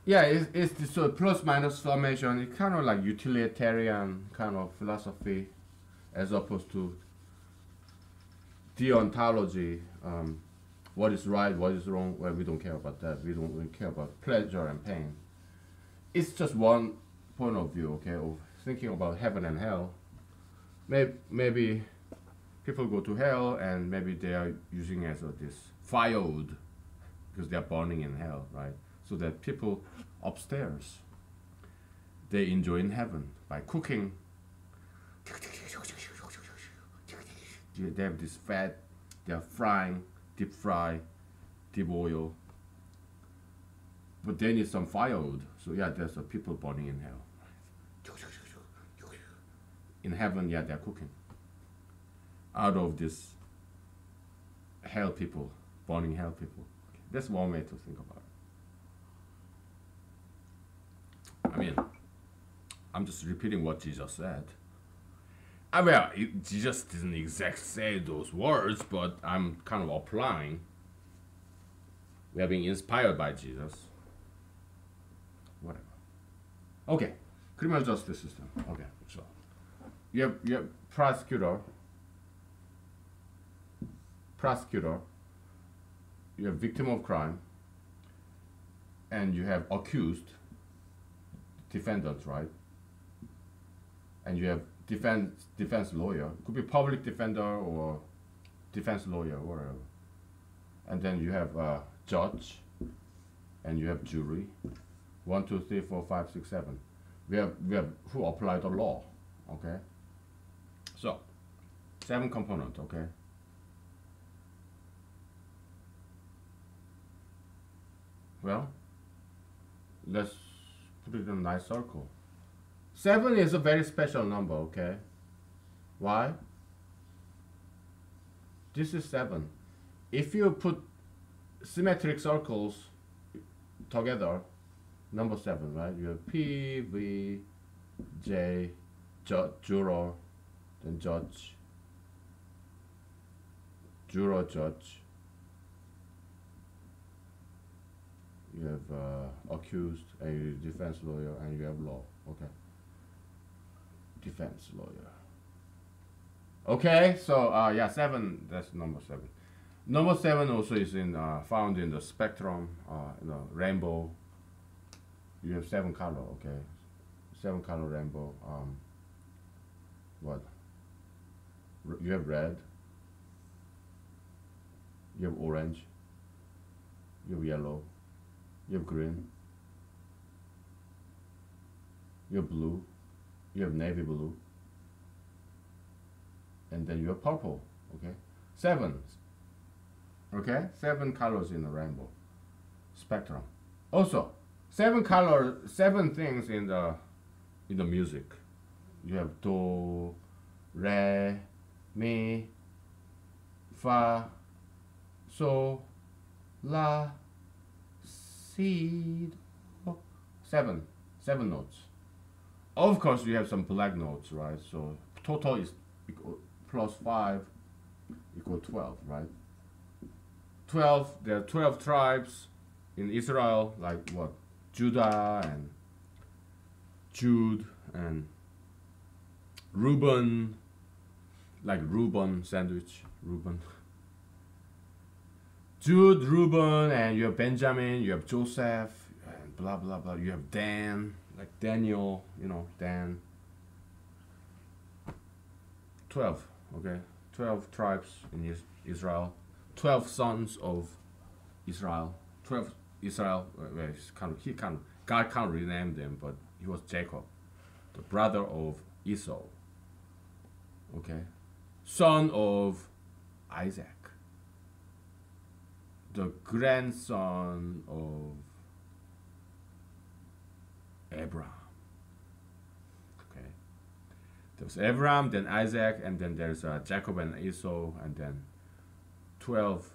Yeah, it's this plus minus formation. It's kind of like utilitarian kind of philosophy, as opposed to deontology. What is right, what is wrong? Well, we don't care about that. We don't really care about pleasure and pain. It's just one point of view, okay, of thinking about heaven and hell. Maybe people go to hell, and maybe they are using as this firewood because they are burning in hell, right? So that people upstairs, they enjoy in heaven by cooking. They have this fat, they are frying, deep fry, deep oil. But they need some firewood. So yeah, there's people burning in hell. In heaven, yeah, they're cooking. Out of this hell people, burning hell people. Okay. That's one way to think about it. I mean, I'm just repeating what Jesus said. Well, Jesus didn't exactly say those words, but I'm kind of applying. We are being inspired by Jesus. Whatever. Okay, criminal justice system. Okay, so you have prosecutor, you have victim of crime, and you have accused, defendant, right? And you have defense lawyer. It could be public defender or defense lawyer, whatever. And then you have judge, and you have jury. 1, 2, 3, 4, 5, 6, 7. We have who apply the law. Okay. So 7 components. Okay. Well, let's put it in a nice circle. 7 is a very special number, okay? Why? This is 7. If you put symmetric circles together, number 7, right? You have P, V, J, juror, then judge, juror, judge. You have accused, a defense lawyer, and you have law. Okay. Defense lawyer. Okay, so yeah, 7. That's number 7. Number 7 also is found in the spectrum, in the rainbow. You have 7 color. Okay, 7 color rainbow. What? You have red. You have orange. You have yellow. You have green. You have blue. You have navy blue. And then you have purple. Okay, 7. Okay, 7 colors in the rainbow spectrum. Also, 7 things in the music. You have do, re, mi, fa, so, la, si, do. 7 notes. Of course, you have some black notes, right? So total is plus 5 equal 12, right? 12. There are 12 tribes in Israel, like what? Judah and Jude and Reuben, like Reuben sandwich, Reuben. Jude, Reuben, and you have Benjamin, you have Joseph, and blah blah blah. You have Dan, like Daniel, Dan. 12, okay? 12 tribes in Israel, 12 sons of Israel, 12 Israel. God can't rename them, but he was Jacob, the brother of Esau. Okay, son of Isaac, the grandson of Abraham. Okay, there's Abraham, then Isaac, and then there's Jacob and Esau, and then 12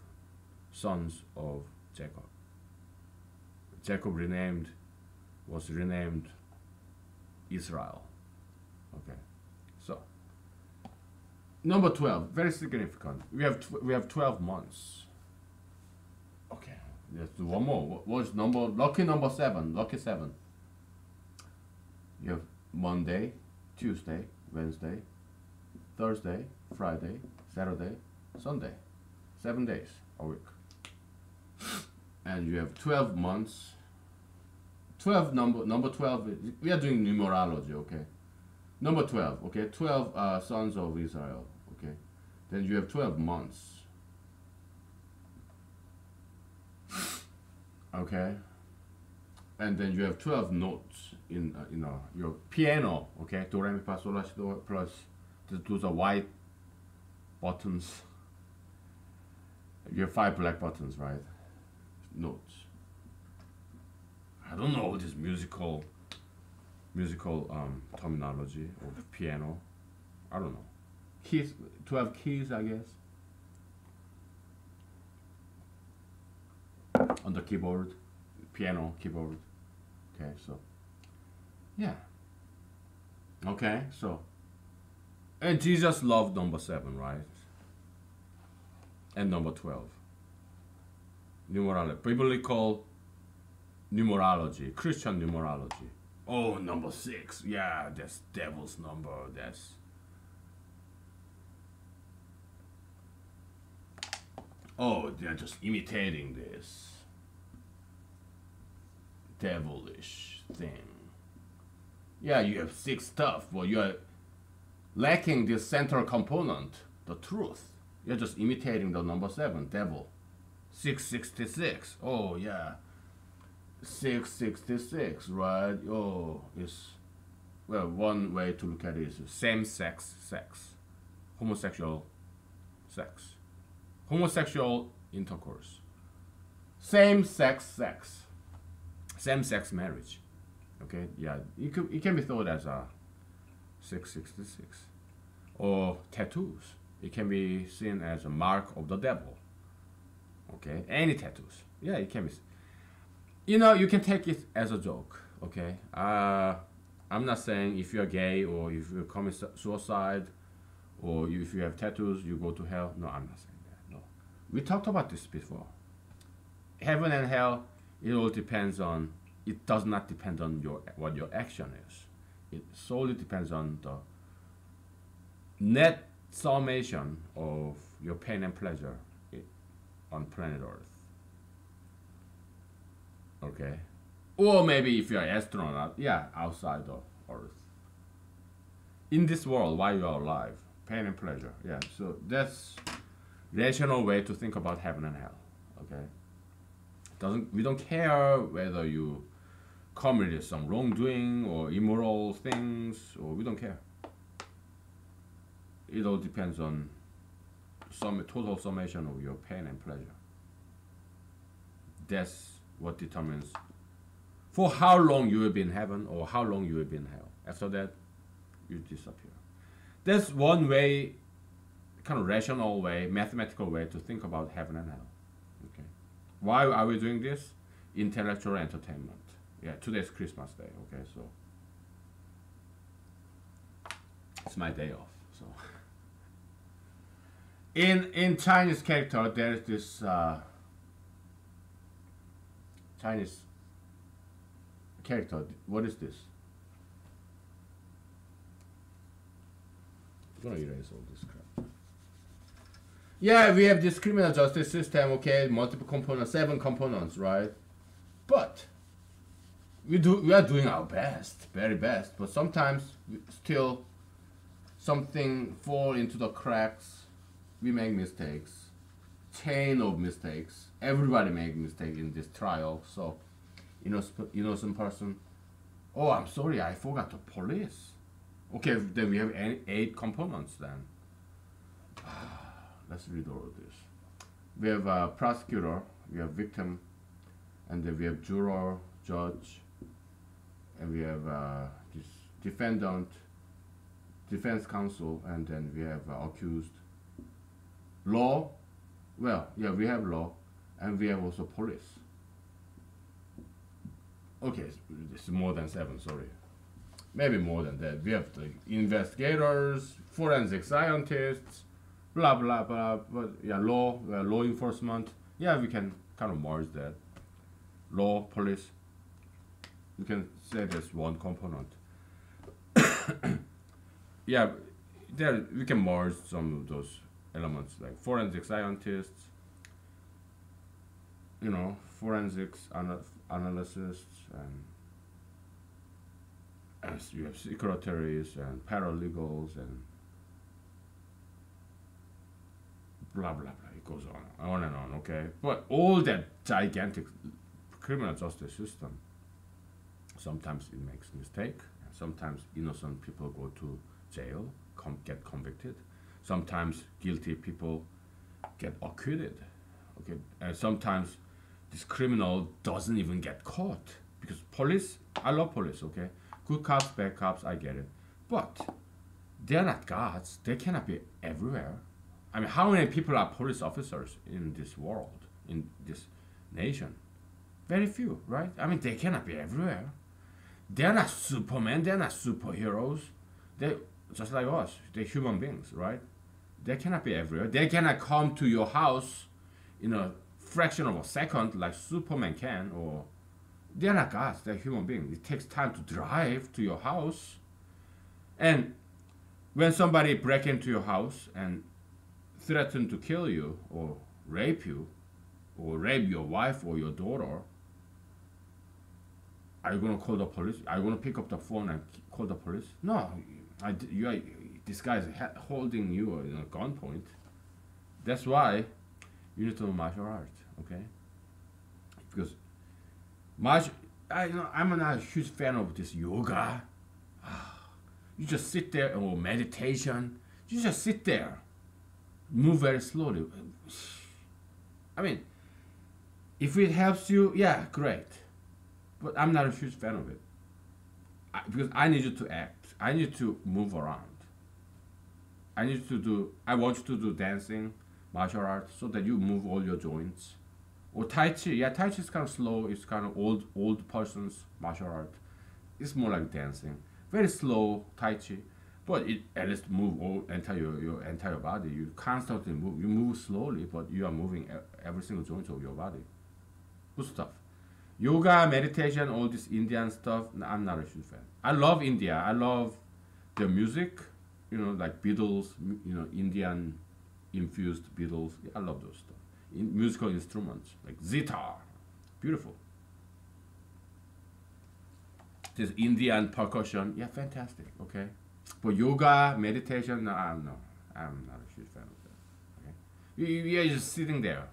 sons of Jacob. Jacob was renamed Israel. Okay, so number 12, very significant. We have 12 months. Okay, let's do one more. What's lucky number 7? Lucky 7. You have Monday, Tuesday, Wednesday, Thursday, Friday, Saturday, Sunday. 7 days a week. And you have 12 months. 12 number 12, we are doing numerology, okay? Number 12, okay? 12 sons of Israel, okay? Then you have 12 months. Okay? And then you have 12 notes in your piano, okay? Do, re, mi, fa, sol, la, si, do, plus those are white buttons. You have 5 black buttons, right? Notes. I don't know this musical terminology of piano. I don't know. Keys, 12 keys, I guess. On the keyboard, piano keyboard. Okay, so yeah. Okay, so and Jesus loved number 7, right? And number 12. Numerology, biblical numerology, Christian numerology. Oh, number 6. Yeah, that's devil's number. That's they're just imitating this devilish thing. Yeah, you have 6 stuff, but you are lacking this central component, the truth. You're just imitating the number 7, devil. 666. Oh yeah, 666, right? Oh, it's one way to look at it is same-sex sex, homosexual sex, homosexual intercourse, same-sex sex, same-sex marriage. Okay, yeah, it can be thought as a 666, or tattoos. It can be seen as a mark of the devil. Okay, any tattoos. Yeah, it can be. You can take it as a joke. Okay, I'm not saying if you're gay or if you commit suicide or if you have tattoos you go to hell. No, I'm not saying that. No, we talked about this before. Heaven and hell, it all depends on. It does not depend on what your action is. It solely depends on the net summation of your pain and pleasure on planet Earth. Okay, or maybe if you're an astronaut, yeah, outside of Earth. In this world, while you are alive, pain and pleasure, yeah. So that's rational way to think about heaven and hell. Okay, we don't care whether you committed some wrongdoing or immoral things, or we don't care. It all depends on some total summation of your pain and pleasure. That's what determines for how long you will be in heaven or how long you will be in hell. After that, you disappear. That's one way, kind of rational way, mathematical way to think about heaven and hell. Okay, why are we doing this? Intellectual entertainment. Yeah, today's Christmas Day. Okay, so it's my day off. So in Chinese character, there is this Chinese character. What is this? I'm gonna erase all this crap. Yeah, we have this criminal justice system. Okay, multiple components, 7 components, right? But we are doing our best, very best. But sometimes still something fall into the cracks. we make mistakes, chain of mistakes. Everybody make mistake in this trial. So, innocent person. Oh, I'm sorry, I forgot the police. Okay, then we have 8 components then. Let's read all of this. We have a prosecutor, we have victim, and then we have juror, judge, and we have this defendant, defense counsel, and then we have accused. Law, well, yeah, we have law, and we have also police. Okay, it's more than 7, sorry. Maybe more than that. We have the investigators, forensic scientists, blah blah blah. But yeah, law enforcement. Yeah, we can kind of merge that. Law, police. We can say there's one component. Yeah, there we can merge some of those elements like forensic scientists. Forensics analysts and you have secretaries and paralegals and blah blah blah. It goes on and on. Okay, but all that gigantic criminal justice system, sometimes it makes mistake. Sometimes innocent people go to jail, get convicted. Sometimes guilty people get acquitted. Okay, and sometimes this criminal doesn't even get caught because police. I love police. Okay, good cops, bad cops. I get it, but they're not gods. They cannot be everywhere. I mean, how many people are police officers in this world, in this nation? Very few, right? I mean, they cannot be everywhere. They're not Superman. They're not superheroes. They just like us. They're human beings, right? They cannot be everywhere. They cannot come to your house in a fraction of a second like Superman can. Or they're not gods. They're human beings. It takes time to drive to your house. And when somebody break into your house and threaten to kill you or rape you or rape your wife or your daughter, are you going to call the police? Are you going to pick up the phone and call the police? No. This guy is holding you in a gunpoint. That's why you need to know martial arts, okay? Because I'm not a huge fan of this yoga. You just sit there, or meditation. You just sit there, move very slowly. I mean, if it helps you, yeah, great. But I'm not a huge fan of it. Because I need you to act. I need to move around. I want you to do dancing, martial arts, so that you move all your joints. Or Tai Chi. Yeah, Tai Chi is kind of slow. It's kind of old person's martial art. It's more like dancing. Very slow Tai Chi. But it at least move your entire body. You constantly move. You move slowly, but you are moving every single joint of your body. Good stuff. Yoga, meditation, all this Indian stuff, I'm not a huge fan. I love India. I love their music, like Beatles, Indian infused Beatles. Yeah, I love those stuff. Musical instruments, like sitar, beautiful. This Indian percussion, yeah, fantastic, okay? But yoga, meditation, no, I'm not a huge fan of that, okay? You're just sitting there.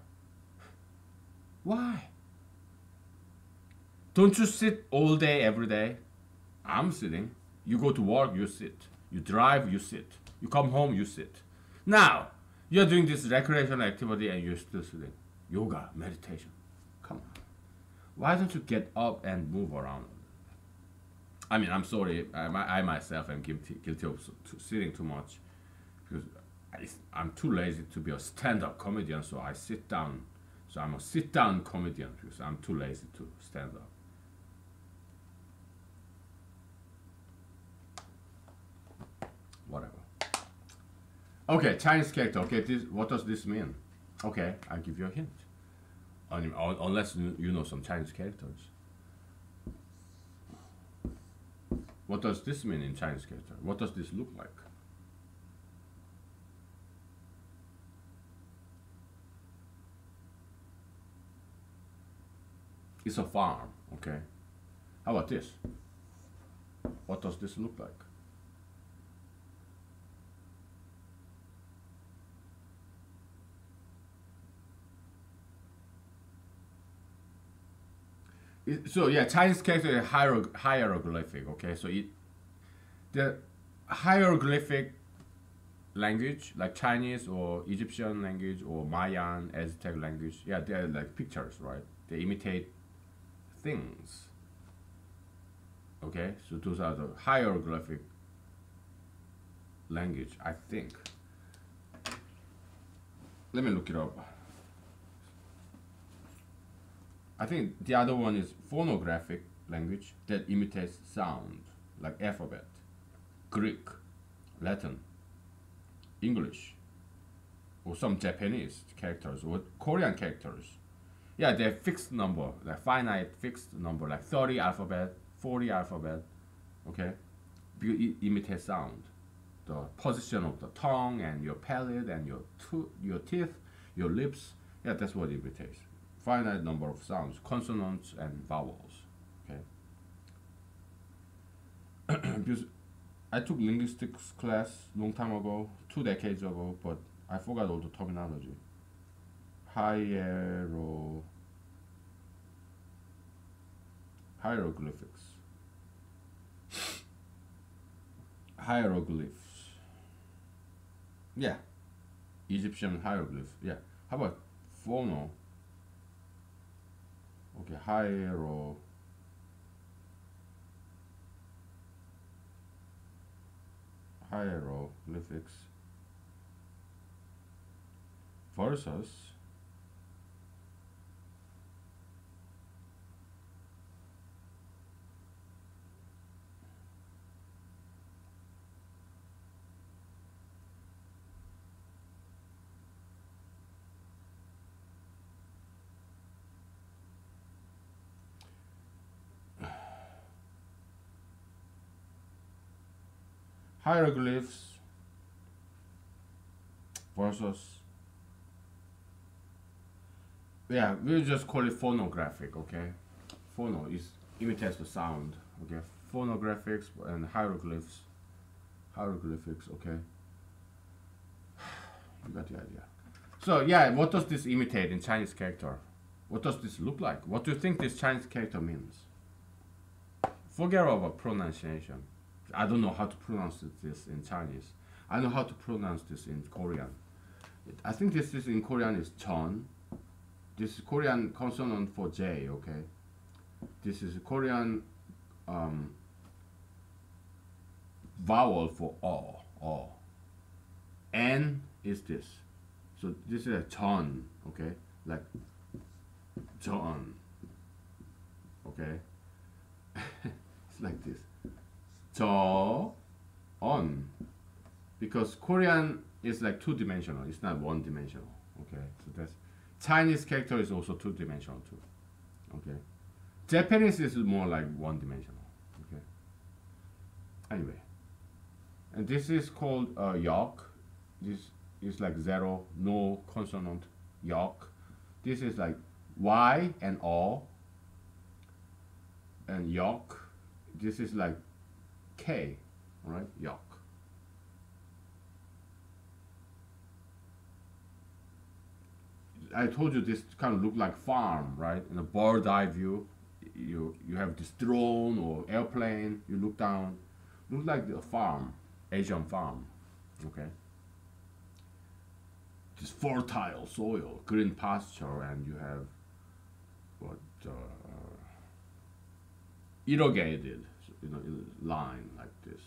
Why? Don't you sit all day, every day? I'm sitting. You go to work, you sit. You drive, you sit. You come home, you sit. Now, you're doing this recreational activity and you're still sitting. Yoga, meditation. Come on. Why don't you get up and move around? I mean, I'm sorry. I myself am guilty of sitting too much. Because I'm too lazy to be a stand-up comedian, so I sit down. So I'm a sit-down comedian because I'm too lazy to stand up. Whatever. Okay, Chinese character. Okay, what does this mean? Okay, I'll give you a hint. Unless you know some Chinese characters. What does this mean in Chinese character? What does this look like? It's a farm, okay? How about this? What does this look like? So yeah, Chinese character is hieroglyphic. Okay, so the hieroglyphic language like Chinese or Egyptian language or Mayan, Aztec language. Yeah, they're like pictures, right? They imitate things. Okay, so those are the hieroglyphic language, I think. Let me look it up. I think the other one is phonographic language that imitates sound, like alphabet, Greek, Latin, English, or some Japanese characters or Korean characters. Yeah, they're fixed number, like finite fixed number, like 30 alphabet, 40 alphabet, okay? Because it imitates sound. The position of the tongue and your palate and your teeth, your lips, yeah, that's what it imitates. Finite number of sounds, consonants and vowels, okay? Because I took linguistics class long time ago, 2 decades ago, but I forgot all the terminology. Hieroglyphics. Hieroglyphs. Yeah. Egyptian hieroglyph. Yeah. How about phono? Okay, hieroglyphics versus hieroglyphs versus, yeah, we'll just call it phonographic, okay? Phono is imitates the sound, okay? Phonographics and hieroglyphics, okay? You got the idea. So yeah, what does this imitate in Chinese character? What does this look like? What do you think this Chinese character means? Forget about pronunciation. I don't know how to pronounce this in Chinese. I know how to pronounce this in Korean. I think this is in Korean is Chon. This is Korean consonant for J, okay? This is Korean vowel for O. N is this. So this is a Chon, okay? Like John, okay? It's like this. On, because Korean is like two-dimensional. It's not one-dimensional. Okay, so that's Chinese character is also two-dimensional too. Okay, Japanese is more like one-dimensional. Okay. Anyway, and this is called yok. This is like zero, no consonant. Yok. This is like Y and O. And yok. This is like K, right? Yok. I told you this kind of look like farm, right? In a bird eye view, you have this drone or airplane. You look down, look like a farm, Asian farm, okay? This fertile soil, green pasture, and you have what irrigated, line like this,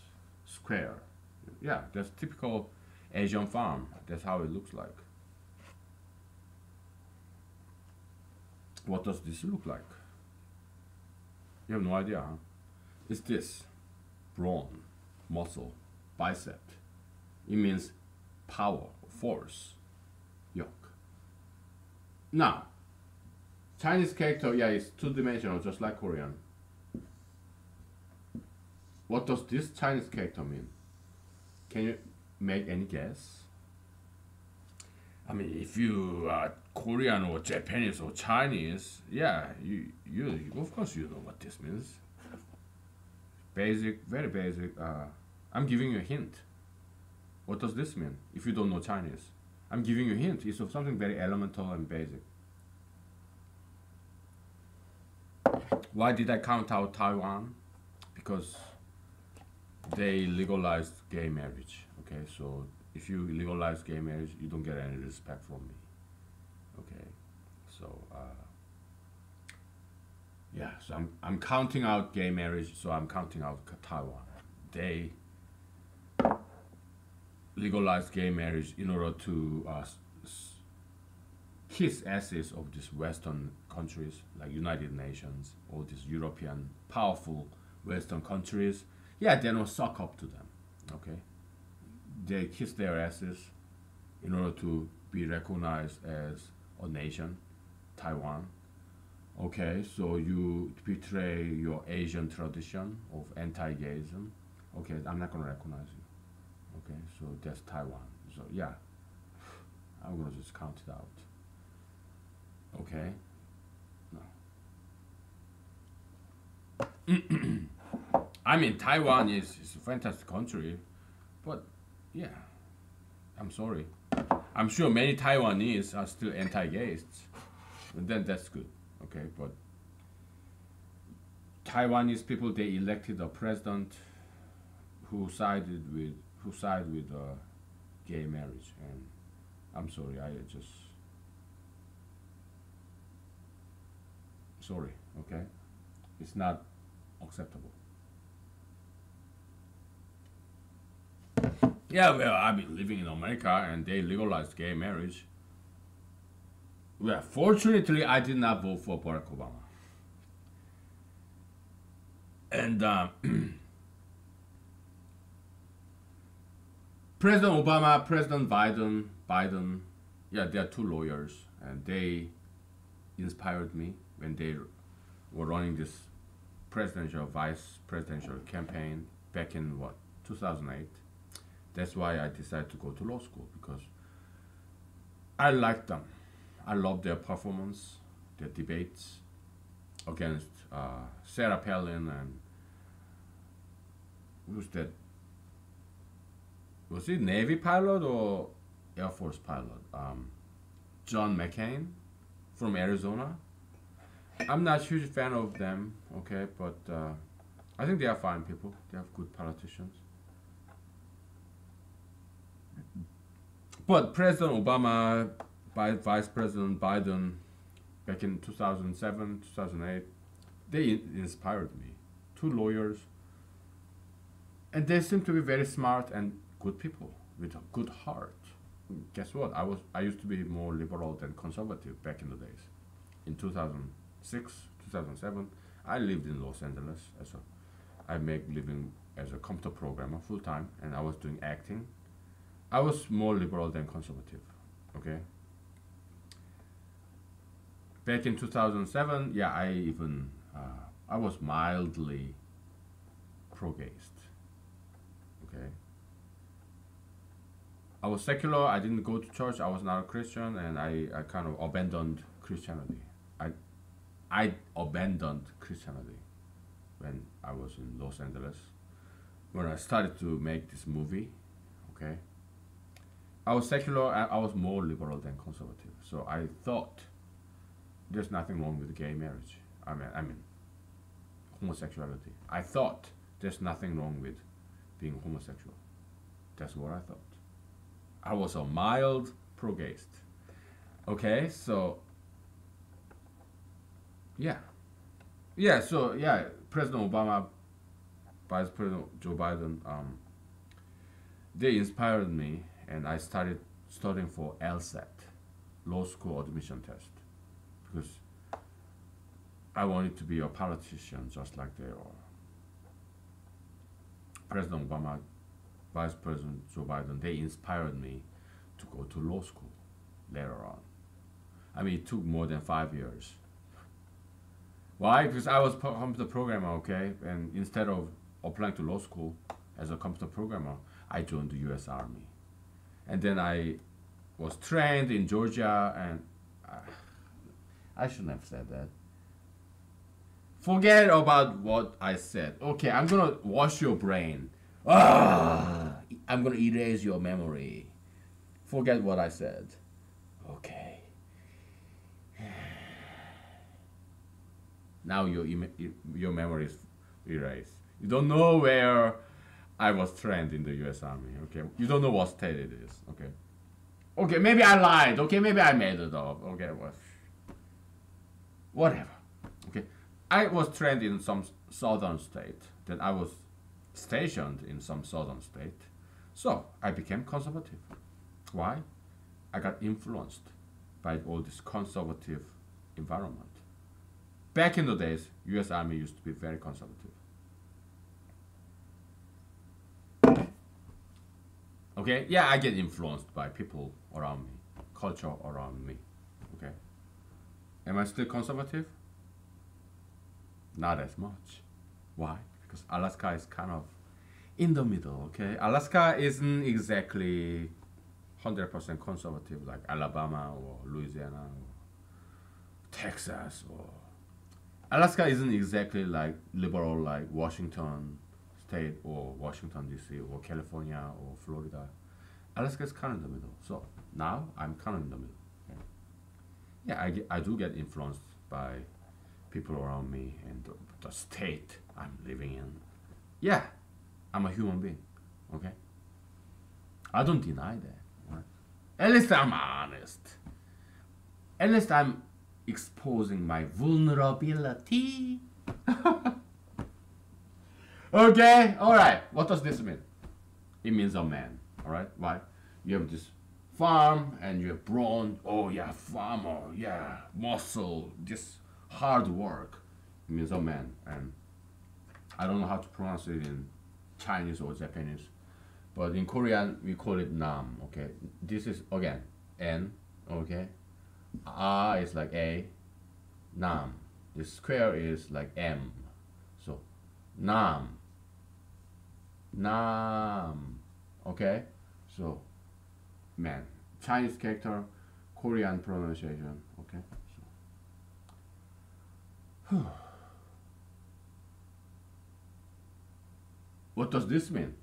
square. Yeah, that's typical Asian farm. That's how it looks like. What does this look like? You have no idea, huh? It's this brawn, muscle, bicep. It means power, force, yoke. Now, Chinese character, yeah, it's two-dimensional, just like Korean. What does this Chinese character mean? Can you make any guess? I mean, if you are Korean or Japanese or Chinese, yeah, you of course you know what this means. Basic, very basic. I'm giving you a hint. What does this mean? If you don't know Chinese, I'm giving you a hint. It's of something very elemental and basic. Why did I count out Taiwan? Because they legalized gay marriage. Okay, so if you legalize gay marriage, you don't get any respect from me. Okay, so yeah, so I'm counting out gay marriage. So I'm counting out Taiwan. They legalized gay marriage in order to kiss asses of these Western countries like United Nations, all these European powerful Western countries. Yeah, they don't suck up to them. Okay, they kiss their asses in order to be recognized as a nation, Taiwan. Okay, so you betray your Asian tradition of anti-gayism. Okay, I'm not gonna recognize you. Okay, so that's Taiwan. So yeah, I'm gonna just count it out. Okay, no. I mean, Taiwan is a fantastic country, but yeah, I'm sorry. I'm sure many Taiwanese are still anti-gayists, and then that's good. Okay, but Taiwanese people, they elected a president who sided with gay marriage, and I'm sorry, I just sorry. Okay, it's not acceptable. Yeah, well, I've been living in America and they legalized gay marriage. Well, fortunately, I did not vote for Barack Obama. And President Obama, President Biden, yeah, they are two lawyers, and they inspired me when they were running this presidential, vice presidential campaign back in what 2008. That's why I decided to go to law school because I liked them. I loved their performance, their debates against Sarah Palin and who's that? Was he Navy pilot or Air Force pilot? John McCain from Arizona. I'm not a huge fan of them, okay, but I think they are fine people. They have good politicians. But President Obama, Vice President Biden, back in 2007, 2008, they inspired me. Two lawyers, and they seem to be very smart and good people with a good heart. Guess what? I used to be more liberal than conservative back in the days. In 2006, 2007, I lived in Los Angeles I make living as a computer programmer full time, and I was doing acting. I was more liberal than conservative. Okay. Back in 2007, yeah, I was mildly pro-gayist. Okay. I was secular. I didn't go to church. I was not a Christian, and I kind of abandoned Christianity. I abandoned Christianity when I was in Los Angeles. When I started to make this movie, okay, I was secular. I was more liberal than conservative. So I thought there's nothing wrong with gay marriage. I mean, homosexuality. I thought there's nothing wrong with being homosexual. That's what I thought. I was a mild pro-gayist. Okay, so yeah, President Obama, Vice President Joe Biden, they inspired me, and I started studying for LSAT, law school admission test, because I wanted to be a politician just like they are. President Obama, Vice President Joe Biden, they inspired me to go to law school later on. I mean, it took more than 5 years. Why? Because I was a computer programmer, okay? And instead of applying to law school as a computer programmer, I joined the US Army. And then I was trained in Georgia, and I shouldn't have said that. Forget about what I said. Okay, I'm gonna wash your brain. I'm gonna erase your memory. Forget what I said. Okay. Now your memory is erased. You don't know where I was trained in the U.S. Army. Okay, you don't know what state it is. Okay, okay, maybe I lied. Okay, maybe I made it up. Okay, well, whatever. Okay, I was trained in some southern state. Then I was stationed in some southern state. So I became conservative. Why? I got influenced by all this conservative environment. Back in the days, U.S. Army used to be very conservative. Okay, yeah, I get influenced by people around me, culture around me. Okay, am I still conservative? Not as much. Why? Because Alaska is kind of in the middle. Okay, Alaska isn't exactly 100% conservative like Alabama or Louisiana or Texas, or Alaska isn't exactly like liberal like Washington State or Washington D.C. or California or Florida. Alaska is kind of in the middle. So now I'm kind of in the middle. Okay? Yeah, I do get influenced by people around me and the state I'm living in. Yeah, I'm a human being. Okay, I don't deny that. Right? At least I'm honest. At least I'm exposing my vulnerability. Okay, alright. What does this mean? It means a man. Alright? Why? You have this farm and you have brawn. Oh yeah, farmer. Yeah, muscle. Just hard work. It means a man. And I don't know how to pronounce it in Chinese or Japanese. But in Korean, we call it nam. Okay? This is, again, N. Okay? A is like A. Nam. The square is like M. So, nam. Nam. Okay? So, man. Chinese character, Korean pronunciation. Okay? So. What does this mean?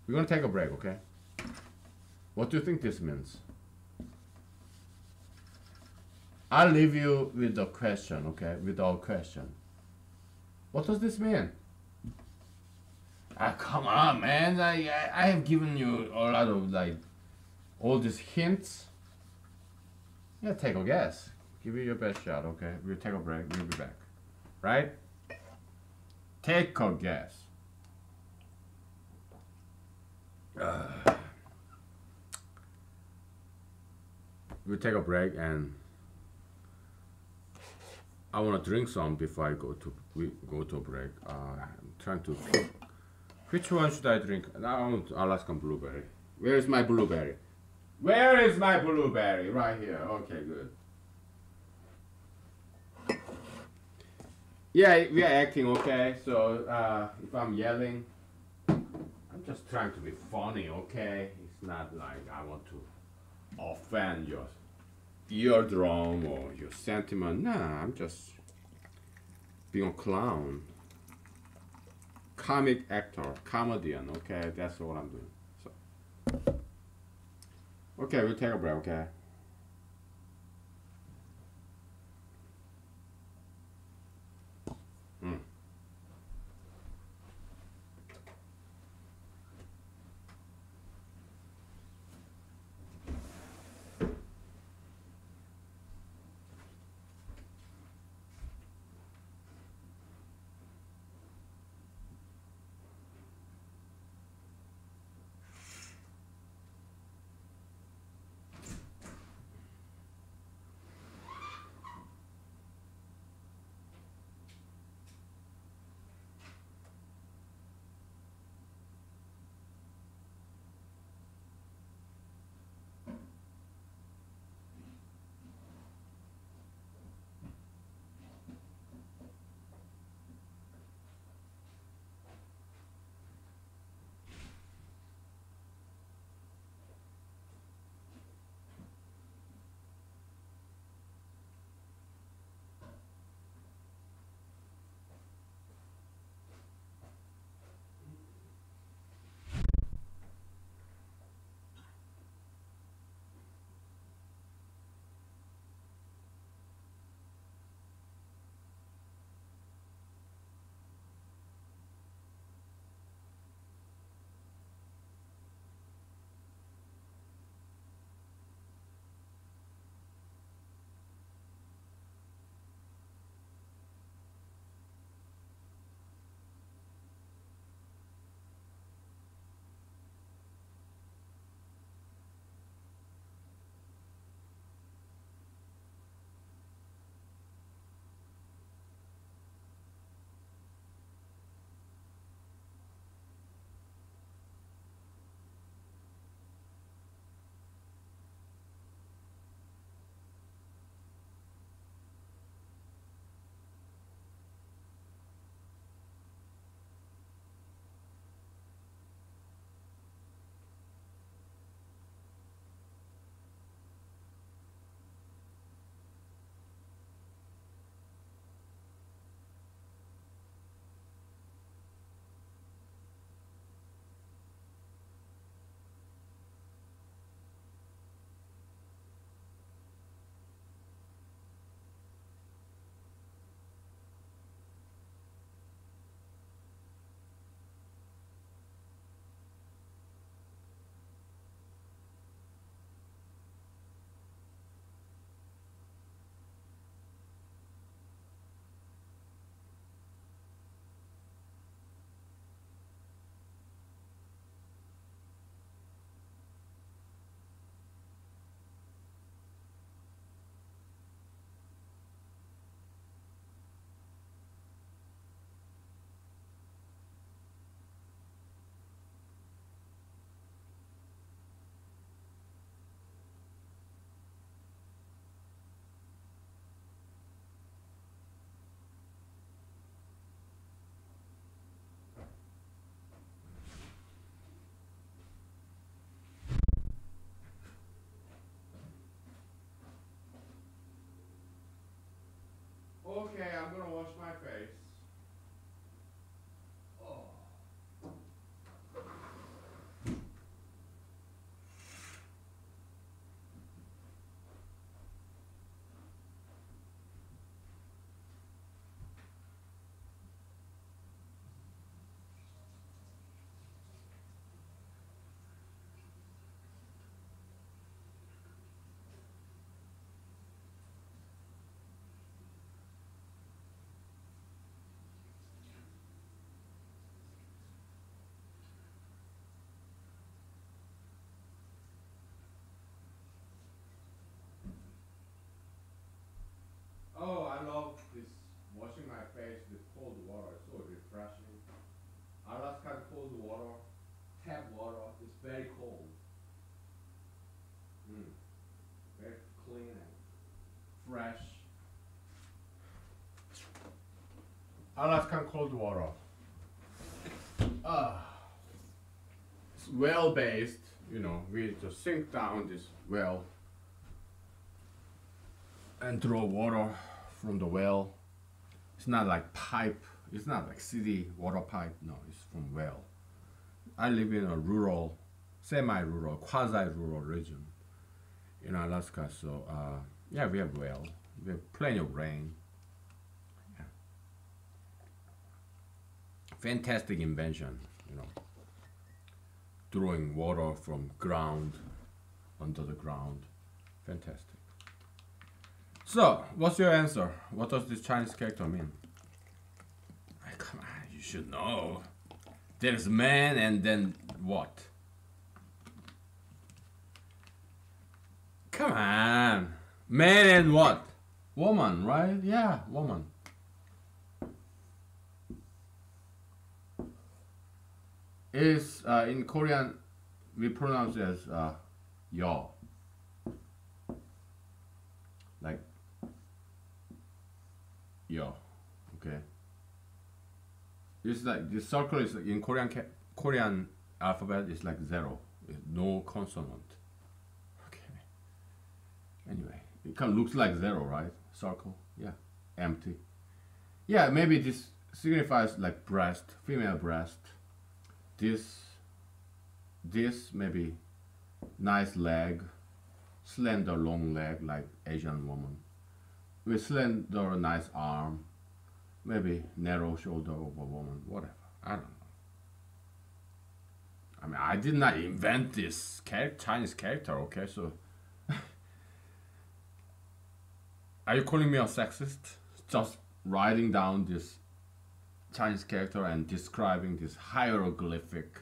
We're gonna take a break, okay? What do you think this means? I'll leave you with a question, okay? With our question. What does this mean? Ah, come on, man. I have given you a lot of like all these hints. Yeah, take a guess. Give it your best shot, okay? We'll take a break. We'll be back. Right? Take a guess. We'll take a break, and I want to drink some before we go to a break. I'm trying to pick which one should I drink. I want Alaskan blueberry. Where is my blueberry? Where is my blueberry? Right here. Okay, good. Yeah, we are acting, okay. So if I'm yelling, I'm just trying to be funny, okay. It's not like I want to offend your eardrum or your sentiment. Nah, I'm just being a clown, comic actor, comedian. Okay, that's what I'm doing. So, okay, we'll take a break. Okay. Alaskan cold water. Uh, it's well based, you know, we just sink down this well and draw water from the well. It's not like pipe, it's not like city water pipe, no, it's from well. I live in a rural, semi-rural, quasi-rural region in Alaska, so yeah, we have well, we have plenty of rain. Yeah. Fantastic invention, you know, drawing water from ground, under the ground, fantastic. So, what's your answer? What does this Chinese character mean? Come on, you should know. There's man and then what? Come on. Man and what? Woman, right? Yeah, woman. Is in Korean we pronounce it as yo. Like yo. Okay. It's like the circle is in Korean alphabet is like zero, no consonant. Okay. Anyway, it kind of looks like zero, right? Circle, yeah, empty. Yeah, maybe this signifies like breast, female breast. This maybe nice leg, slender long leg like Asian woman, with slender nice arm. Maybe narrow shoulder of a woman, whatever. I don't know. I mean, I did not invent this Chinese character, okay? So, are you calling me a sexist? Just writing down this Chinese character and describing this hieroglyphic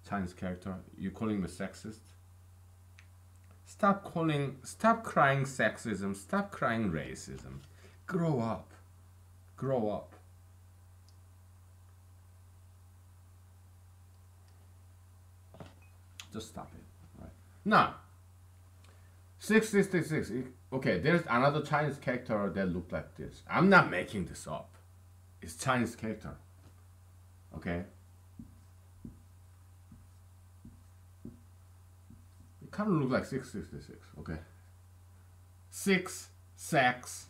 Chinese character. You calling me sexist? Stop crying sexism. Stop crying racism. Grow up. Grow up. Just stop it. Right. Now, 666. Okay, there's another Chinese character that looked like this. I'm not making this up. It's Chinese character. Okay? It kind of looks like 666. Okay? 6, sex.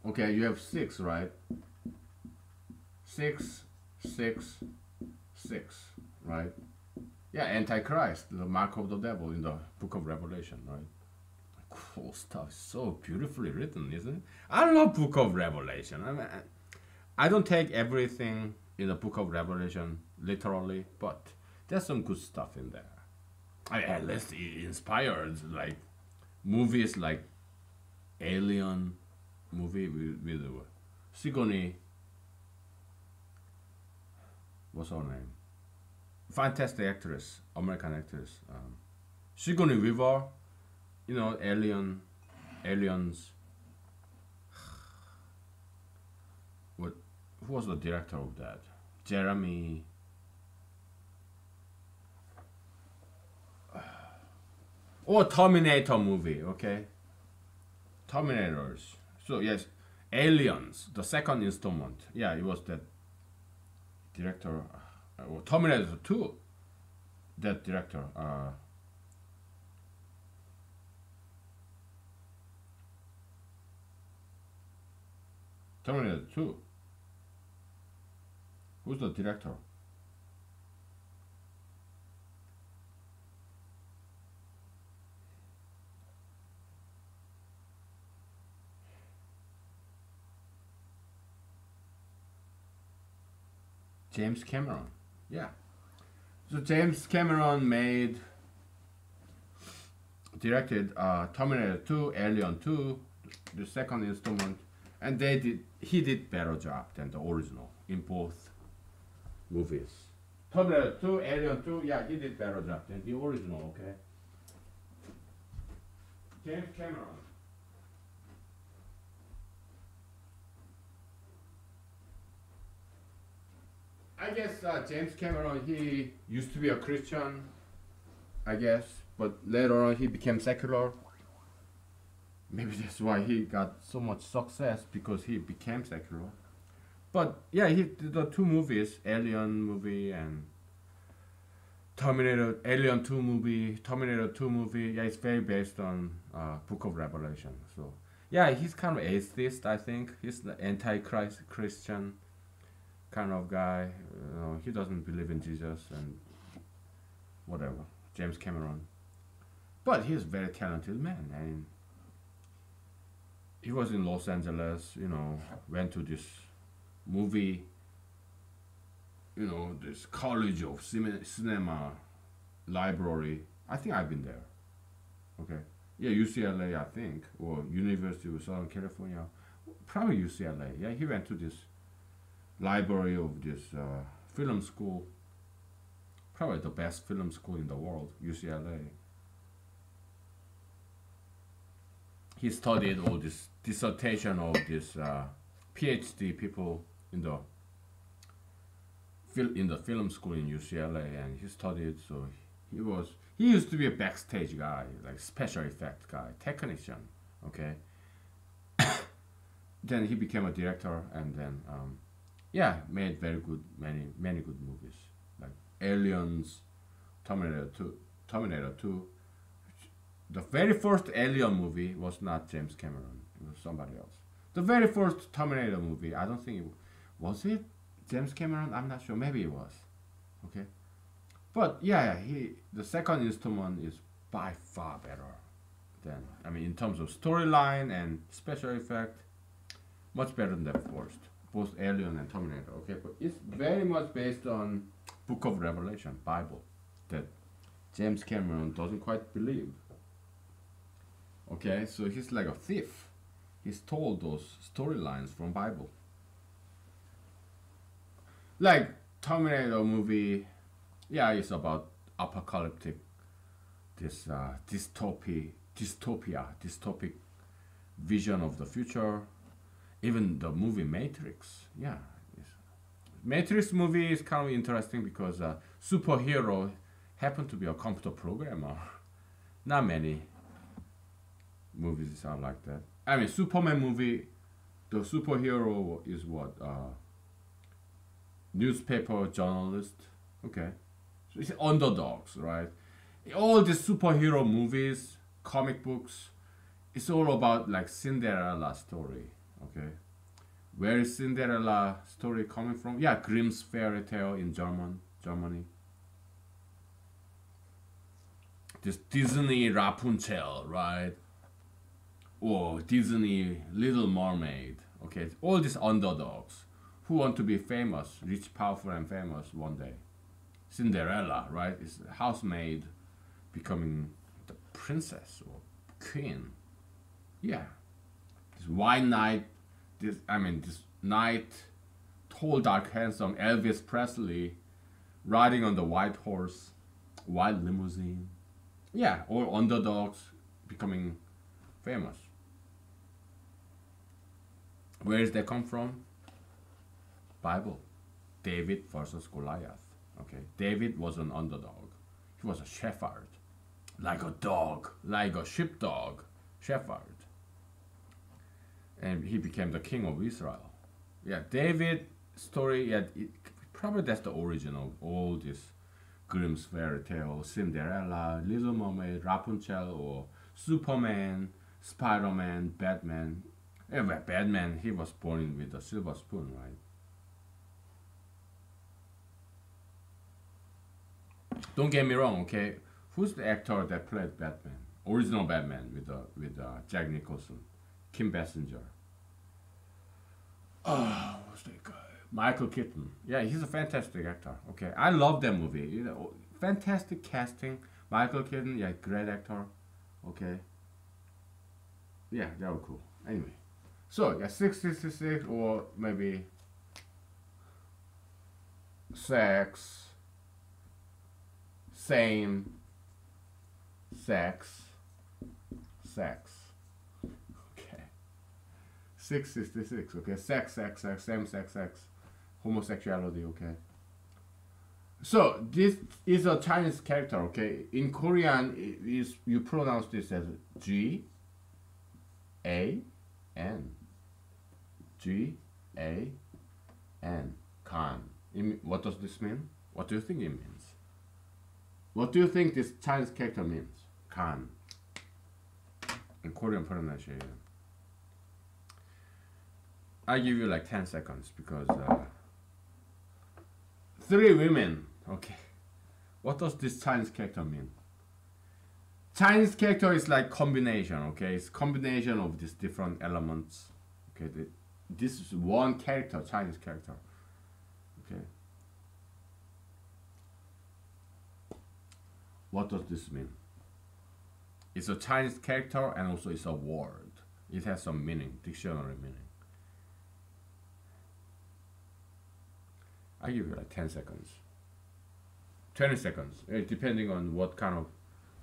Okay, you have 6, right? 6, 6, 6, right? Yeah, Antichrist, the mark of the devil in the book of Revelation, right? Cool stuff. So beautifully written, isn't it? I love book of Revelation. I mean, I don't take everything in the book of Revelation literally, but there's some good stuff in there. I mean, at least it inspired like movies like Alien movie with Sigourney. What's her name? Fantastic actress, American actress. Sigourney Weaver. You know, Aliens. What? Who was the director of that? Jeremy. Or Terminator movie. Okay. Terminators. So yes, Aliens, the second installment. Yeah, it was that director. Terminator 2. That director. Terminator 2. Who's the director? James Cameron. Yeah. So James Cameron directed Terminator 2, Alien 2, the second installment, and he did better job than the original in both movies. Terminator 2, Alien 2, yeah, he did better job than the original, okay? James Cameron. I guess James Cameron, he used to be a Christian, I guess, but later on he became secular. Maybe that's why he got so much success, because he became secular. But yeah, he did the two movies, Alien movie and Terminator, Alien 2 movie, Terminator 2 movie. Yeah, it's very based on Book of Revelation. So yeah, he's kind of atheist. I think he's the anti-Christ Christian kind of guy. He doesn't believe in Jesus and whatever. James Cameron, but he's a very talented man. I mean, he was in Los Angeles. Went to this movie. This College of Cinema library. I think I've been there. Okay. Yeah, UCLA, I think, or University of Southern California. Probably UCLA. Yeah, he went to this library of this film school. Probably the best film school in the world, UCLA. He studied all this dissertation of this PhD people in the film school in UCLA, and he studied. So he used to be a backstage guy, like special effect guy, technician. Okay. Then he became a director, and then made many good movies like Aliens, Terminator 2. The very first Alien movie was not James Cameron; it was somebody else. The very first Terminator movie, I don't think was it James Cameron. I'm not sure. Maybe it was. Okay, but yeah, the second installment is by far better than, in terms of storyline and special effect, much better than the first. Both Alien and Terminator. Okay, but it's very much based on Book of Revelation, Bible, that James Cameron doesn't quite believe. Okay, so he's like a thief. He's told those storylines from Bible. Like Terminator movie, yeah, it's about apocalyptic, this dystopic vision of the future. Even the movie Matrix, yeah, Matrix movie is kind of interesting because superhero happened to be a computer programmer. Not many movies are like that. Superman movie, the superhero is what? Newspaper journalist. Okay. So it's underdogs, right? All the superhero movies, comic books, it's all about like Cinderella story. Okay. Where is Cinderella story coming from? Yeah, Grimm's fairy tale in Germany. This Disney Rapunzel, right? Or Disney Little Mermaid. Okay, all these underdogs who want to be famous, rich, powerful, and famous one day. Cinderella, right? Is a housemaid becoming the princess or queen. Yeah. This white knight, this knight, tall, dark, handsome Elvis Presley riding on the white horse, white limousine. Yeah, all underdogs becoming famous. Where does that come from? Bible. David versus Goliath. Okay, David was an underdog. He was a shepherd, like a dog, like a sheepdog, shepherd, and he became the king of Israel. Yeah, David story. Yeah, probably that's the origin of all this Grimm's fairy tale, Cinderella, Little Mermaid, Rapunzel, or Superman, Spider-Man, Batman. Anyway, Batman, he was born with a silver spoon, right? Don't get me wrong, okay? Who's the actor that played Batman? Original Batman with Jack Nicholson, Kim Basinger. Oh, what's that guy? Michael Keaton. Yeah, he's a fantastic actor. Okay, I love that movie. Fantastic casting. Michael Keaton, yeah, great actor. Okay. Yeah, they were cool. Anyway, so yeah, 666 or maybe sex. Same sex. Okay. 666. Okay. Sex. Same sex. Homosexuality. Okay. So this is a Chinese character. Okay. In Korean, you pronounce this as G-A-N. G-A-N. and can. What does this mean? What do you think it means? What do you think this Chinese character means? Can. In Korean pronunciation. I give you like 10 seconds because 3 women. Okay. What does this Chinese character mean? Chinese character is like combination, okay? It's combination of these different elements. Okay, this is one character, Chinese character. Okay. What does this mean? It's a Chinese character and also it's a word. It has some meaning, dictionary meaning. I give you like 10 seconds. 20 seconds, depending on what kind of,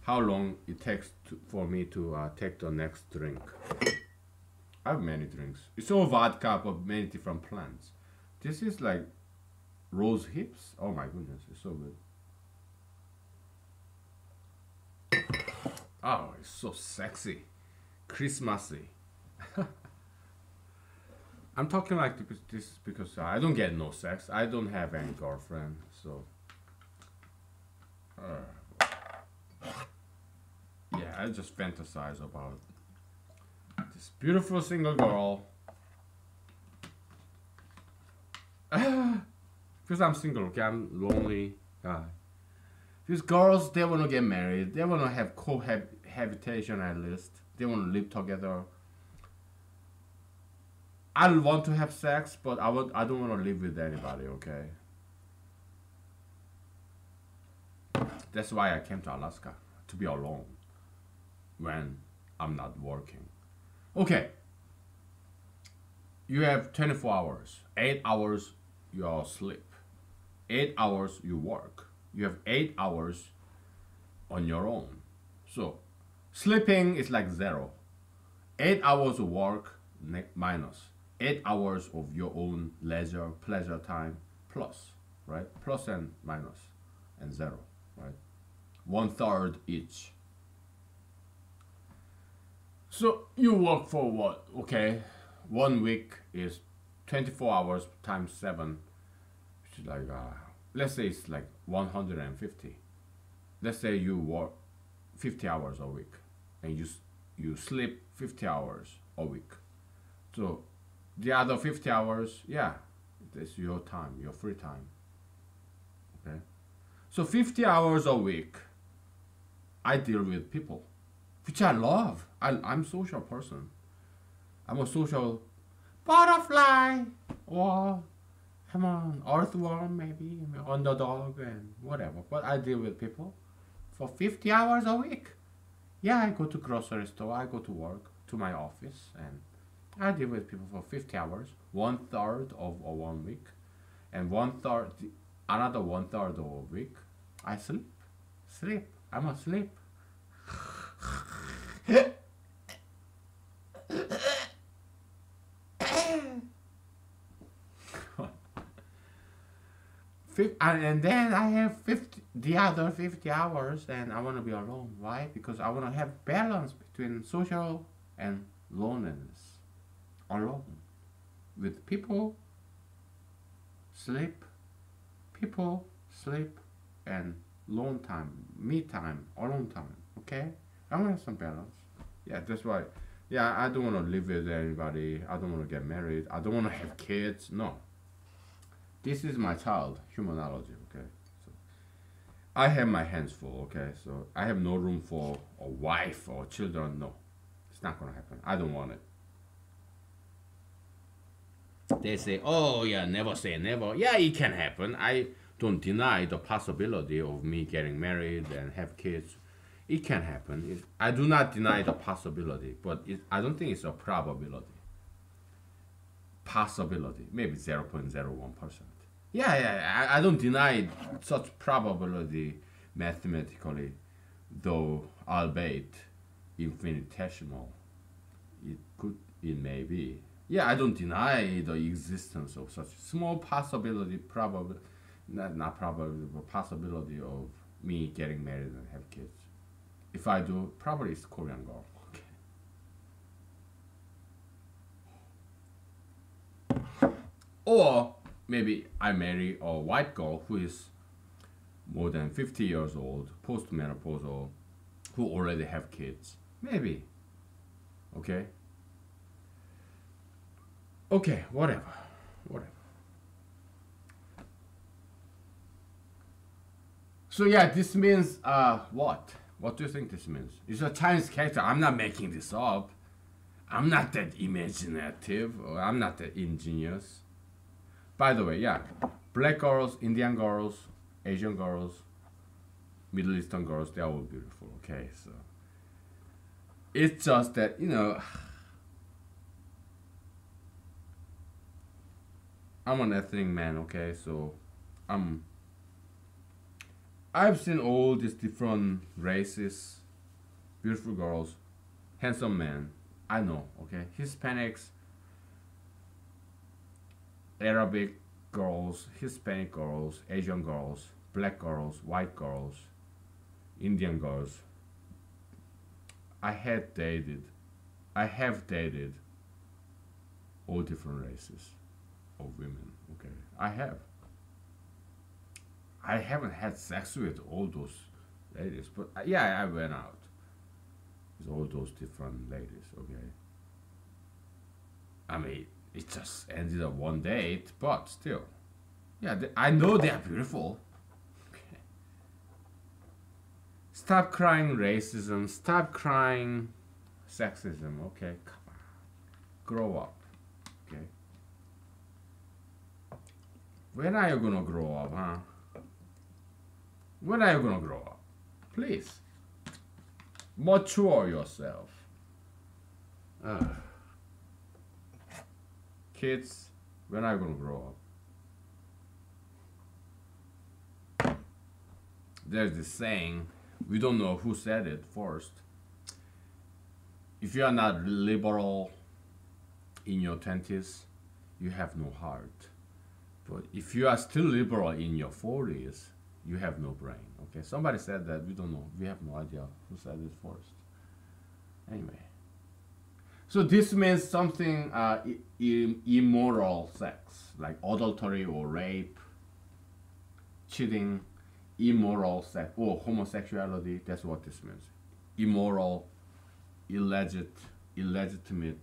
how long it takes for me to take the next drink. I have many drinks. It's all vodka, but many different plants. This is like rose hips. Oh my goodness, it's so good. Oh, it's so sexy, Christmassy. I'm talking like this because I don't get no sex. I don't have any girlfriend, so. Yeah, I just fantasize about this beautiful single girl. Because I'm single, okay? I'm lonely guy. These girls, they want to get married. They want to have cohabitation at least. They want to live together. I want to have sex, but I don't want to live with anybody, okay? That's why I came to Alaska, to be alone when I'm not working. Okay. You have 24 hours. 8 hours you are asleep. 8 hours you work. You have 8 hours on your own. So sleeping is like 0. 8 hours of work minus 8 hours of your own leisure, pleasure time plus, right? Plus and minus and 0, right? 1/3 each. So you work for what? Okay, 1 week is 24 hours times 7, which is like let's say it's like 150. Let's say you work 50 hours a week, and you sleep 50 hours a week. So the other 50 hours, yeah, it's your time, your free time. Okay, so 50 hours a week, I deal with people, which I love. I'm a social person. I'm a social butterfly, or I'm an earthworm, maybe underdog and whatever. But I deal with people for 50 hours a week. Yeah, I go to grocery store, I go to work, to my office, and I deal with people for 50 hours, 1/3 of 1 week, and 1/3, another 1/3 of a week, I sleep. I'm asleep. And then I have the other 50 hours, and I want to be alone. Why? Because I want to have balance between social and loneliness. Alone. With people, sleep, and alone time, me time, alone time. Okay? I want to have some balance. Yeah, that's why. Yeah, I don't want to live with anybody. I don't want to get married. I don't want to have kids. No. This is my child, humanology, okay? So I have my hands full, okay? So I have no room for a wife or children. No, it's not gonna happen. I don't want it. They say, oh yeah, never say never. Yeah, it can happen. I don't deny the possibility of me getting married and have kids. It can happen. I do not deny the possibility, but I don't think it's a probability. Possibility, maybe 0.01%. Yeah, I don't deny such probability mathematically, though albeit infinitesimal. It may be. Yeah, I don't deny the existence of such small possibility, not probability, but possibility of me getting married and have kids. If I do, probably it's Korean girl. Okay. Or maybe I marry a white girl who is more than 50 years old, postmenopausal, who already have kids. Maybe. Okay? Okay, whatever. Whatever. So yeah, this means what? What do you think this means? It's a Chinese character. I'm not making this up. I'm not that imaginative, or I'm not that ingenious. By the way, yeah, black girls, Indian girls, Asian girls, Middle Eastern girls, they're all beautiful, okay? So it's just that, you know, I'm an ethnic man, okay? So I've seen all these different races, beautiful girls, handsome men. I know, okay? Hispanics, Arabic girls, Hispanic girls, Asian girls, black girls, white girls, Indian girls. I have dated all different races of women, okay? I haven't had sex with all those ladies, but yeah, I went out with all those different ladies, okay? I mean, it just ended up one date, but still. Yeah, I know they're beautiful. Okay. Stop crying racism, stop crying sexism, okay? Come on. Grow up, okay? When are you gonna grow up, huh? When are you gonna grow up? Please. Mature yourself. Kids, when are you gonna grow up? There's this saying, we don't know who said it first. If you are not liberal in your 20s, you have no heart. But if you are still liberal in your 40s, you have no brain. Okay, somebody said that. We don't know. We have no idea who said it first. Anyway, so this means something immoral sex, like adultery or rape, cheating, immoral sex, or homosexuality. That's what this means. Immoral, illegitimate,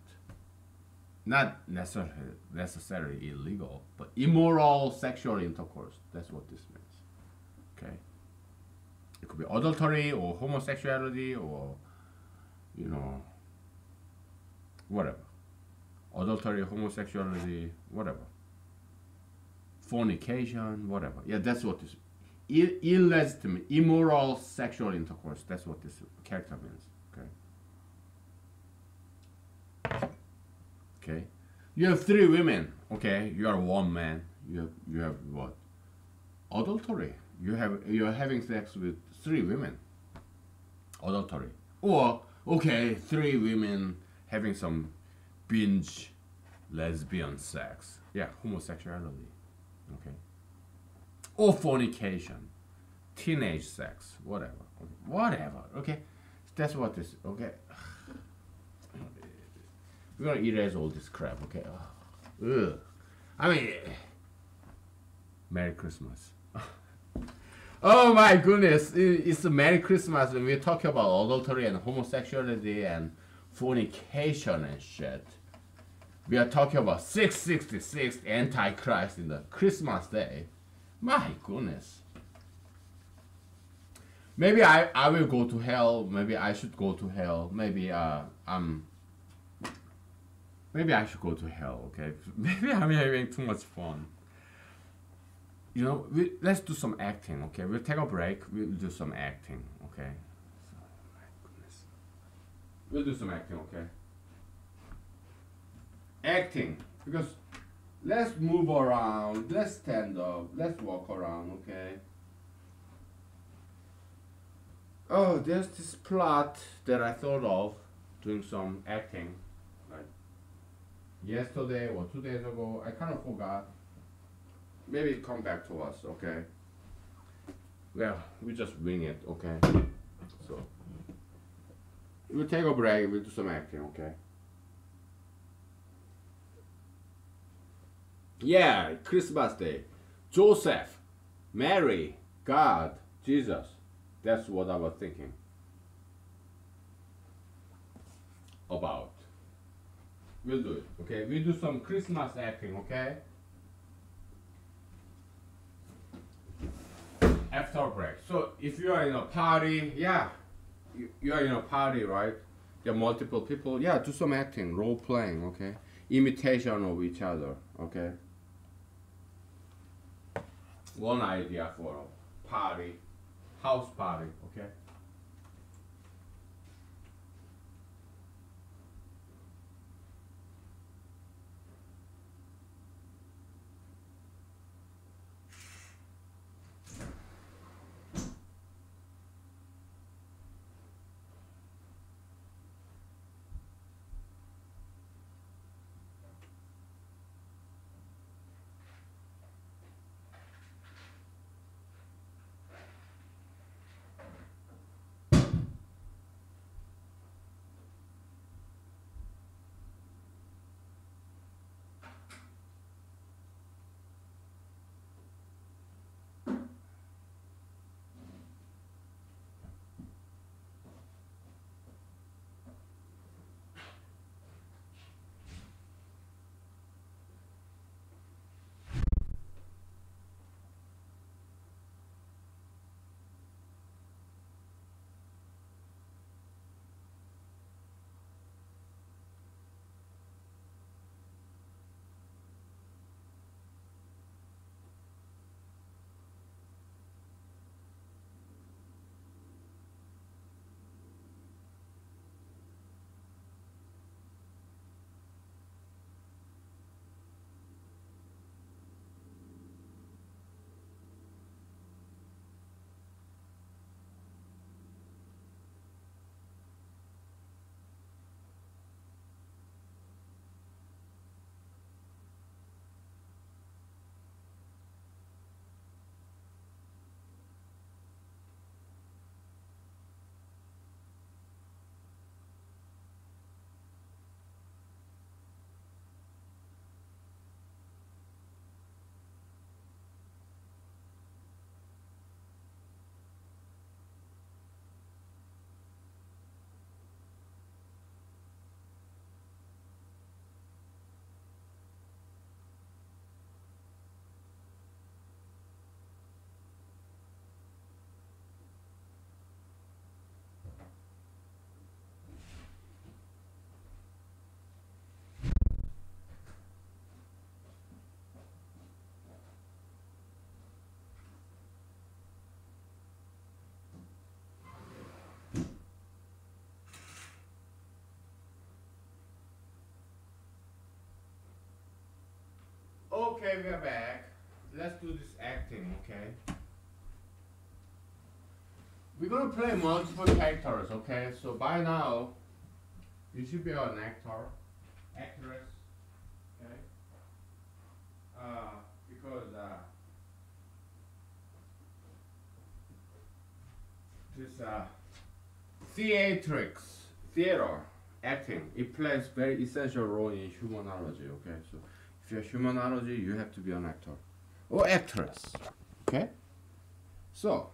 not necessarily illegal, but immoral sexual intercourse. That's what this means. Okay, it could be adultery or homosexuality or, you know, whatever. Adultery, homosexuality, whatever. Fornication, whatever. Yeah, that's what this illegitimate, immoral sexual intercourse. That's what this character means. Okay. Okay. You have 3 women. Okay. You are 1 man. You have what? Adultery. You're having sex with 3 women. Adultery. Or okay, 3 women having some binge lesbian sex. Yeah, homosexuality. Okay. Or fornication. Teenage sex. Whatever. Okay. Whatever. Okay. That's what this. Okay. We're gonna erase all this crap. Okay. Ugh. I mean, Merry Christmas. Oh my goodness, it's a Merry Christmas and we're talking about adultery and homosexuality and fornication and shit. We are talking about 666 Antichrist in the Christmas day. My goodness. Maybe I will go to hell. Maybe I should go to hell. Maybe maybe I should go to hell, okay? Maybe I'm having too much fun. You know, let's do some acting, okay? We'll take a break. We'll do some acting, okay? So, my goodness. We'll do some acting, okay? Acting, because let's move around. Let's stand up. Let's walk around, okay? Oh, there's this plot that I thought of doing some acting, like yesterday or 2 days ago. I kind of forgot. Maybe it come back to us, okay? Well, we just wing it, okay? So, we'll take a break, we'll do some acting, okay? Yeah, Christmas Day. Joseph, Mary, God, Jesus. That's what I was thinking about. We'll do it, okay? We'll do some Christmas acting, okay? After break. So if you are in a party, yeah, you are in a party, right? There are multiple people. Yeah, do some acting, role playing, okay? Imitation of each other, okay? One idea for a party, house party, okay? Okay, we're back. Let's do this acting, okay? We're gonna play multiple characters, okay? So by now, you should be an actor, actress, okay? Because this theatrics, theater, acting, it plays very essential role in humanology, okay? So if you're humanology, you have to be an actor or actress, okay? So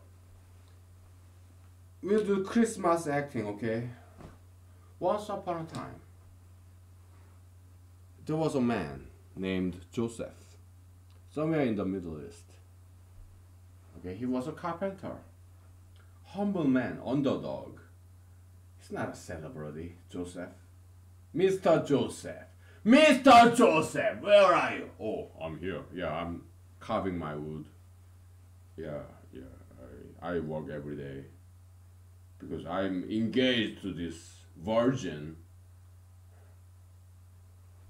we'll do Christmas acting, okay? Once upon a time, there was a man named Joseph, somewhere in the Middle East. Okay, he was a carpenter, humble man, underdog. He's not a celebrity, Joseph. Mr. Joseph. Mr. Joseph, where are you? Oh, I'm here. Yeah, I'm carving my wood. Yeah, yeah. I work every day because I'm engaged to this virgin.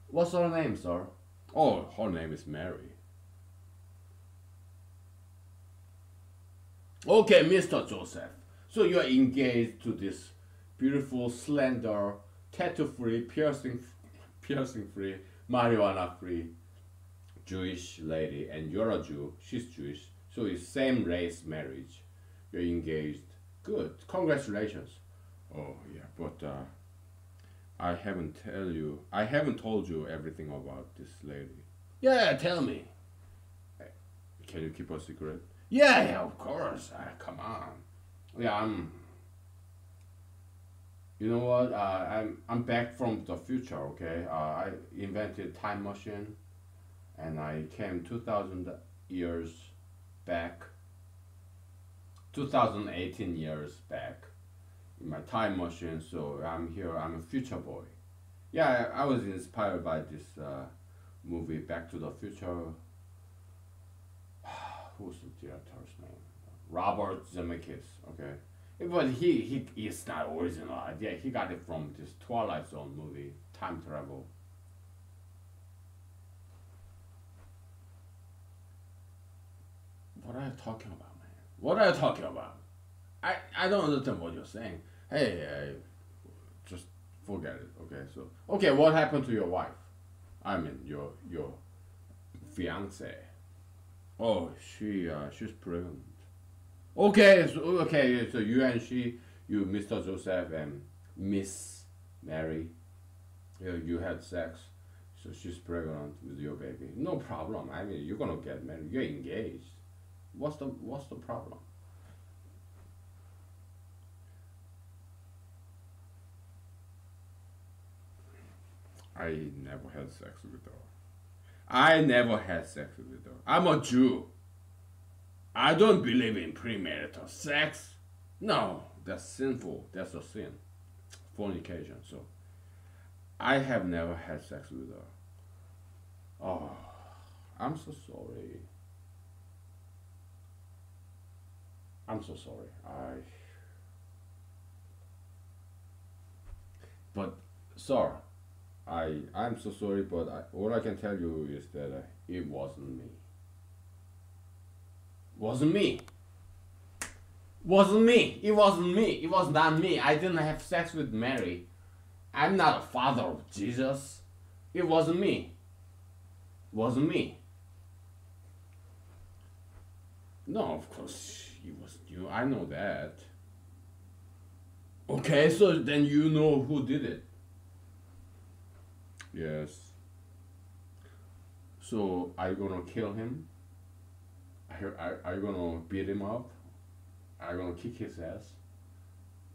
What's her name, sir? Oh, her name is Mary. Okay, Mr. Joseph. So you are engaged to this beautiful, slender, tattoo-free, piercing-free, marijuana-free Jewish lady, and you're a Jew. She's Jewish. So it's same race marriage. You're engaged. Good. Congratulations. Oh yeah, but I haven't told you everything about this lady. Yeah, tell me. Can you keep a secret? Yeah, yeah, of course. Come on. Yeah, You know what? I'm back from the future. Okay. I invented time machine, and I came 2,000 years back. 2018 years back in my time machine. So I'm here. I'm a future boy. Yeah, I was inspired by this movie Back to the Future. Who's the director's name? Robert Zemeckis. Okay, but he is not original idea. He got it from this Twilight Zone movie, time travel. What are you talking about, man? What are you talking about? I don't understand what you're saying. Hey, just forget it. Okay, so okay, what happened to your wife? I mean, your fiance. Oh, she's pregnant. Okay, so you and she, you, Mr. Joseph and Miss Mary, you had sex. So she's pregnant with your baby. No problem. I mean, you're gonna get married. You're engaged. What's the problem? I never had sex with her. I never had sex with her. I'm a Jew. I don't believe in premarital sex. No, that's sinful. That's a sin. Fornication. So I have never had sex with her. Oh, I'm so sorry. I'm so sorry. But sir, I'm so sorry, but all I can tell you is that it wasn't me. Wasn't me. Wasn't me. It wasn't me. It was not me. I didn't have sex with Mary. I'm not a father of Jesus. It wasn't me. Wasn't me. No, of course it wasn't you. I know that. Okay, so then you know who did it. Yes. So are you gonna kill him? Are you gonna beat him up? Are you gonna kick his ass?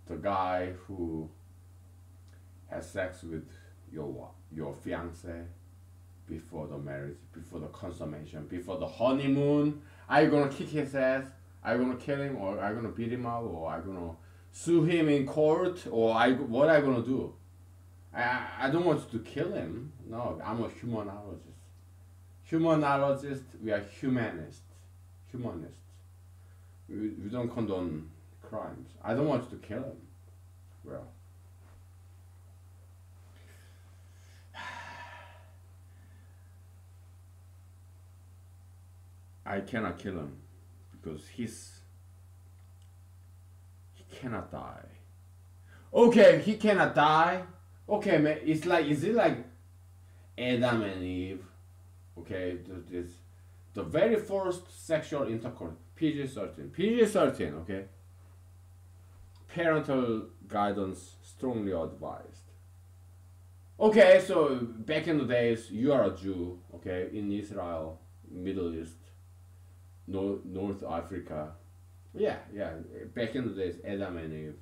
The guy who has sex with your fiance before the marriage, before the consummation, before the honeymoon. Are you gonna kick his ass? Are you gonna kill him, or are you gonna beat him up, or are you gonna sue him in court, or what are you gonna do? I don't want you to kill him. No, I'm a humanologist. Humanologist, we are humanists. Humanists. We don't condone crimes. I don't want you to kill him. Well, I cannot kill him because he cannot die. Okay, he cannot die. Okay, man, is it like Adam and Eve? Okay, the very first sexual intercourse, PG-13. PG-13, okay? Parental guidance strongly advised. Okay, so back in the days, you are a Jew, okay, in Israel, Middle East, North Africa. Yeah, back in the days, Adam and Eve.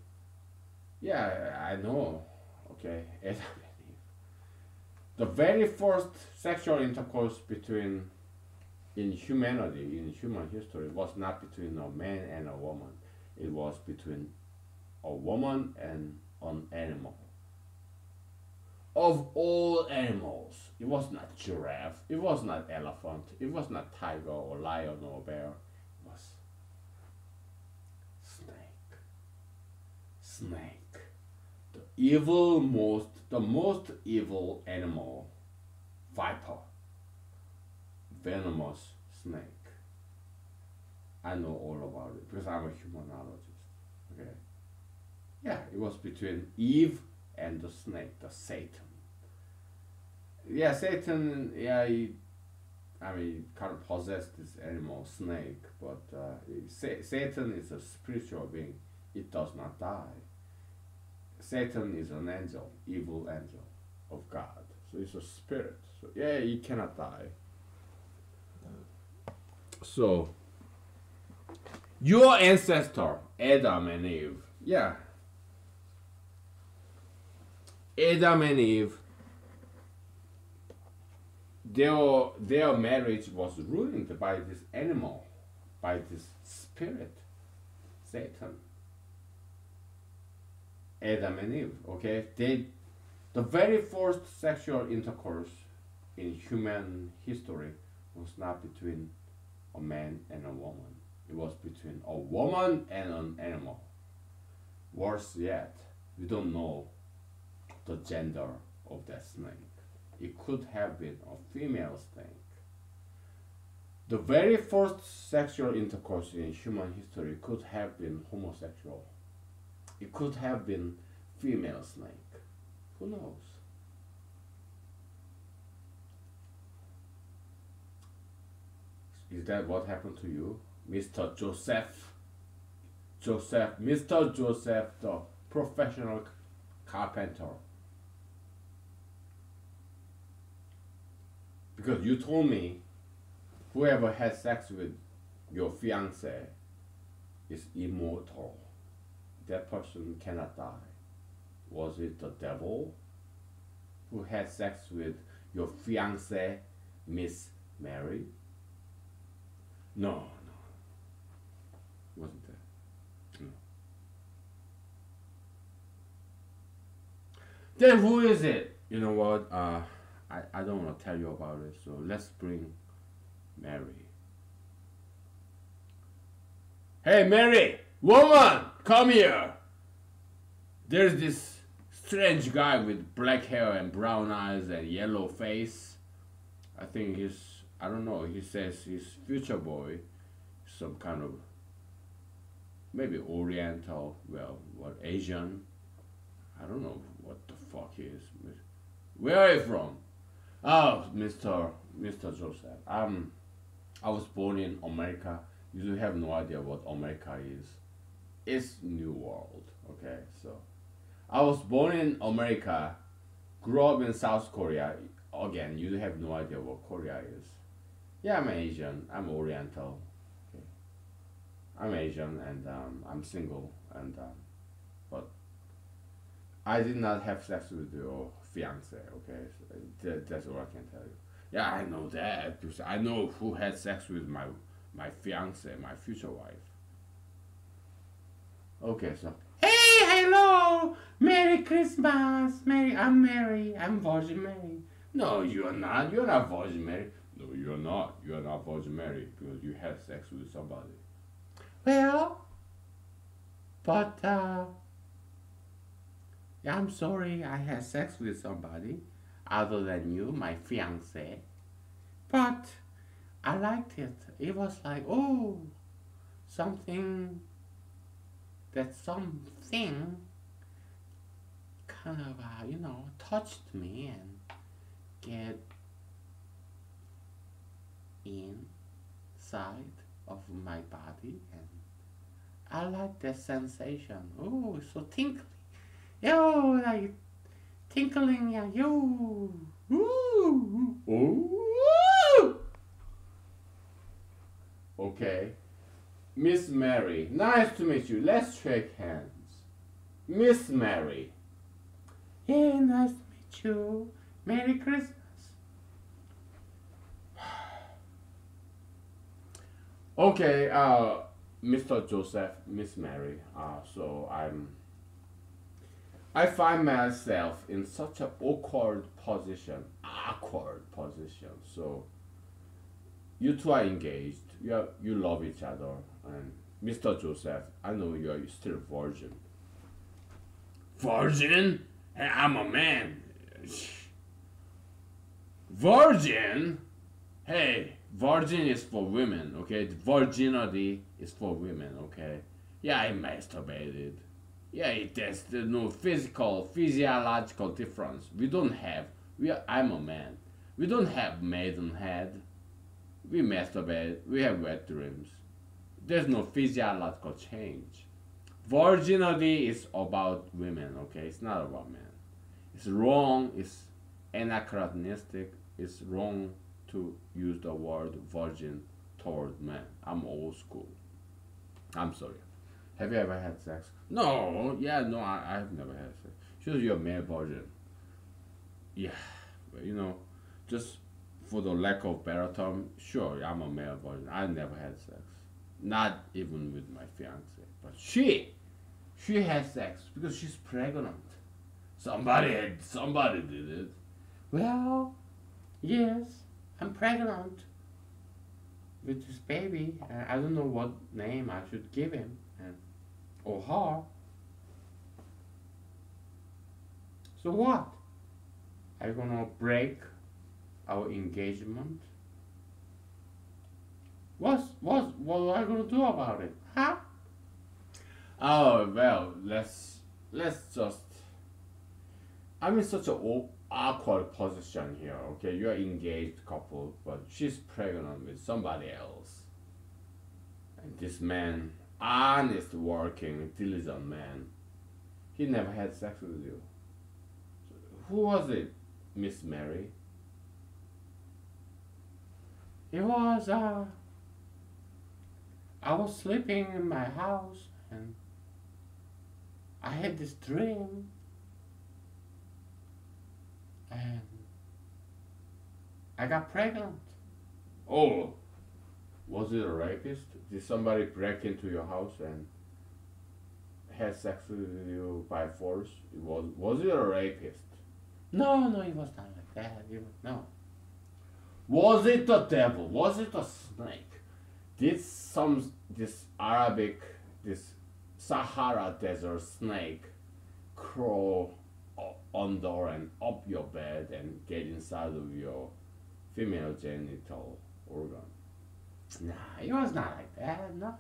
Yeah, I know, okay, Adam and Eve. The very first sexual intercourse between in humanity, in human history, was not between a man and a woman. It was between a woman and an animal. Of all animals, it was not giraffe, it was not elephant, it was not tiger or lion or bear. It was snake. Snake. The most evil animal, viper. Venomous snake. I know all about it because I'm a humanologist. Okay. Yeah, it was between Eve and the snake, the Satan. Yeah, Satan. Yeah, I mean, kind of possessed this animal snake, but Satan is a spiritual being. It does not die. Satan is an angel, evil angel of God. So it's a spirit. So yeah, he cannot die. So your ancestor, Adam and Eve, yeah, Adam and Eve, their marriage was ruined by this animal, by this spirit, Satan. Adam and Eve, okay? The very first sexual intercourse in human history was not between a man and a woman. It was between a woman and an animal. Worse yet, we don't know the gender of that snake. It could have been a female snake. The very first sexual intercourse in human history could have been homosexual. It could have been female snake. Who knows? Is that what happened to you, Mr. Joseph? Mr. Joseph, the professional carpenter. Because you told me whoever has sex with your fiance is immortal. That person cannot die. Was it the devil who had sex with your fiance, Miss Mary? No. Wasn't that? No. Then who is it? You know what? I don't want to tell you about it, so let's bring Mary. Hey, Mary! Woman! Come here! There's this strange guy with black hair and brown eyes and yellow face. I think I don't know, he says his future boy, some kind of, maybe Oriental, well, what, Asian? I don't know what the fuck he is. Where are you from? Oh, Mr. Joseph. I was born in America. You do have no idea what America is. It's New World, okay? So, I was born in America, grew up in South Korea. Again, you have no idea what Korea is. Yeah, I'm Asian. I'm Oriental. Okay. I'm Asian and I'm single and but I did not have sex with your fiance. Okay, so that's all I can tell you. Yeah, I know that because I know who had sex with my fiance, my future wife. Okay, so hey, hello, Merry Christmas, I'm Mary. I'm Virgin Mary. No, you are not. You're not Virgin Mary. No, you're not. You're not Virgin Mary because you had sex with somebody. Well, but yeah, I'm sorry. I had sex with somebody other than you, my fiance. But I liked it. It was like, oh, something kind of, touched me and get inside of my body, and I like that sensation. Oh, it's so tinkly. Yo, like tinkling, yeah, yo. Ooh. Ooh. Okay. Miss Mary, nice to meet you. Let's shake hands. Miss Mary. Yeah, nice to meet you. Merry Christmas. Okay, Mr. Joseph, Miss Mary. So I find myself in such an awkward position. So you two are engaged. You love each other, and Mr. Joseph, I know you are still virgin. Virgin? Hey, I'm a man. Virgin? Hey, virgin is for women, okay? Virginity is for women, okay? Yeah, I masturbated. Yeah, there's no physiological difference. I'm a man. We don't have maiden head. We masturbate. We have wet dreams. There's no physiological change. Virginity is about women, okay? It's not about men. It's wrong. It's anachronistic. It's wrong to use the word virgin toward men. I'm old school. I'm sorry. Have you ever had sex? No. Yeah, no, I've never had sex. Sure, you're a male version. Yeah, but just for the lack of better term, sure, I'm a male version. I never had sex. Not even with my fiance. But she had sex because she's pregnant. Somebody did it. Well, yes, I'm pregnant with this baby. I don't know what name I should give him or her. So what? Are you gonna break our engagement? What are you gonna do about it? Huh? Oh well, let's just. I'm in such an awkward position here. Okay, you're engaged couple, but she's pregnant with somebody else, and this man, honest, working, diligent man, he never had sex with you. So who was it, Miss Mary? It was I was sleeping in my house and I had this dream and I got pregnant. Oh, was it a rapist? Did somebody break into your house and had sex with you by force? Was it a rapist? No, it was not like that. No. Was it the devil? Was it a snake? Did this Arabic, this Sahara desert snake crawl under and up your bed and get inside of your female genital organ? Nah, it was not like that. No.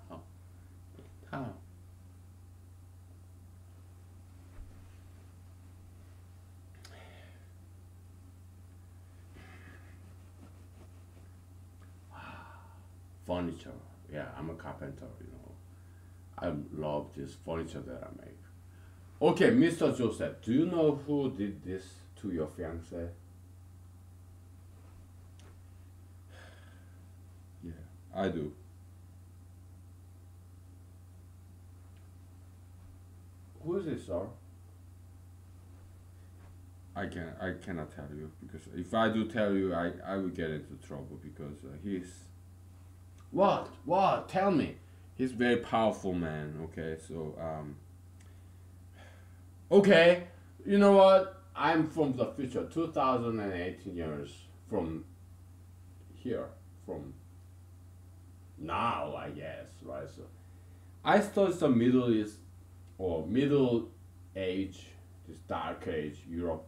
Furniture. Yeah, I'm a carpenter, I love this furniture that I make. Okay, Mr. Joseph, do you know who did this to your fiance? Yeah, I do. Who is it, sir? I cannot tell you because if I do tell you, I will get into trouble because he's. What? Tell me. He's very powerful man. Okay, so okay, you know what? I'm from the future, 2018 years from here, from now, I guess, right? So I studied the Middle East or Middle Age, this Dark Age Europe.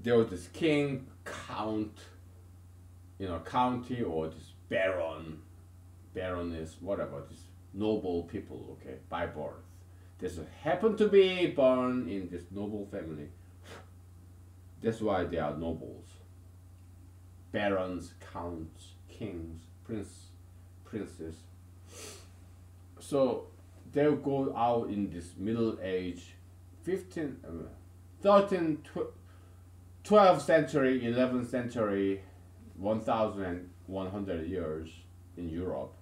There was this king, count, county, or this baroness, whatever, these noble people, okay, by birth. They happen to be born in this noble family. That's why they are nobles. Barons, counts, kings, princes. So they'll go out in this middle age, 12th century, 11th century, 1100 years in Europe.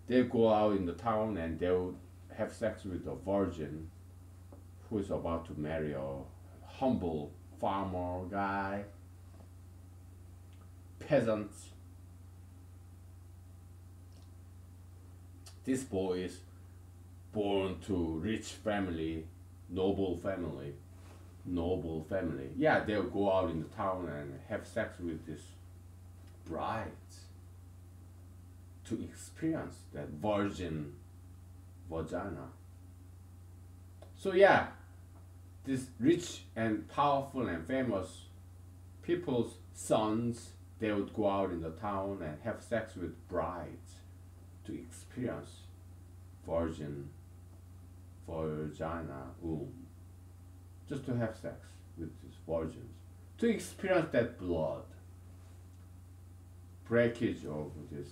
They go out in the town and they'll have sex with a virgin who is about to marry a humble farmer guy, peasants. This boy is born to rich family, noble family. Yeah, they'll go out in the town and have sex with this brides to experience that virgin vagina. So yeah, these rich and powerful and famous people's sons, they would go out in the town and have sex with brides to experience vagina womb, just to have sex with these virgins, to experience that blood breakage of this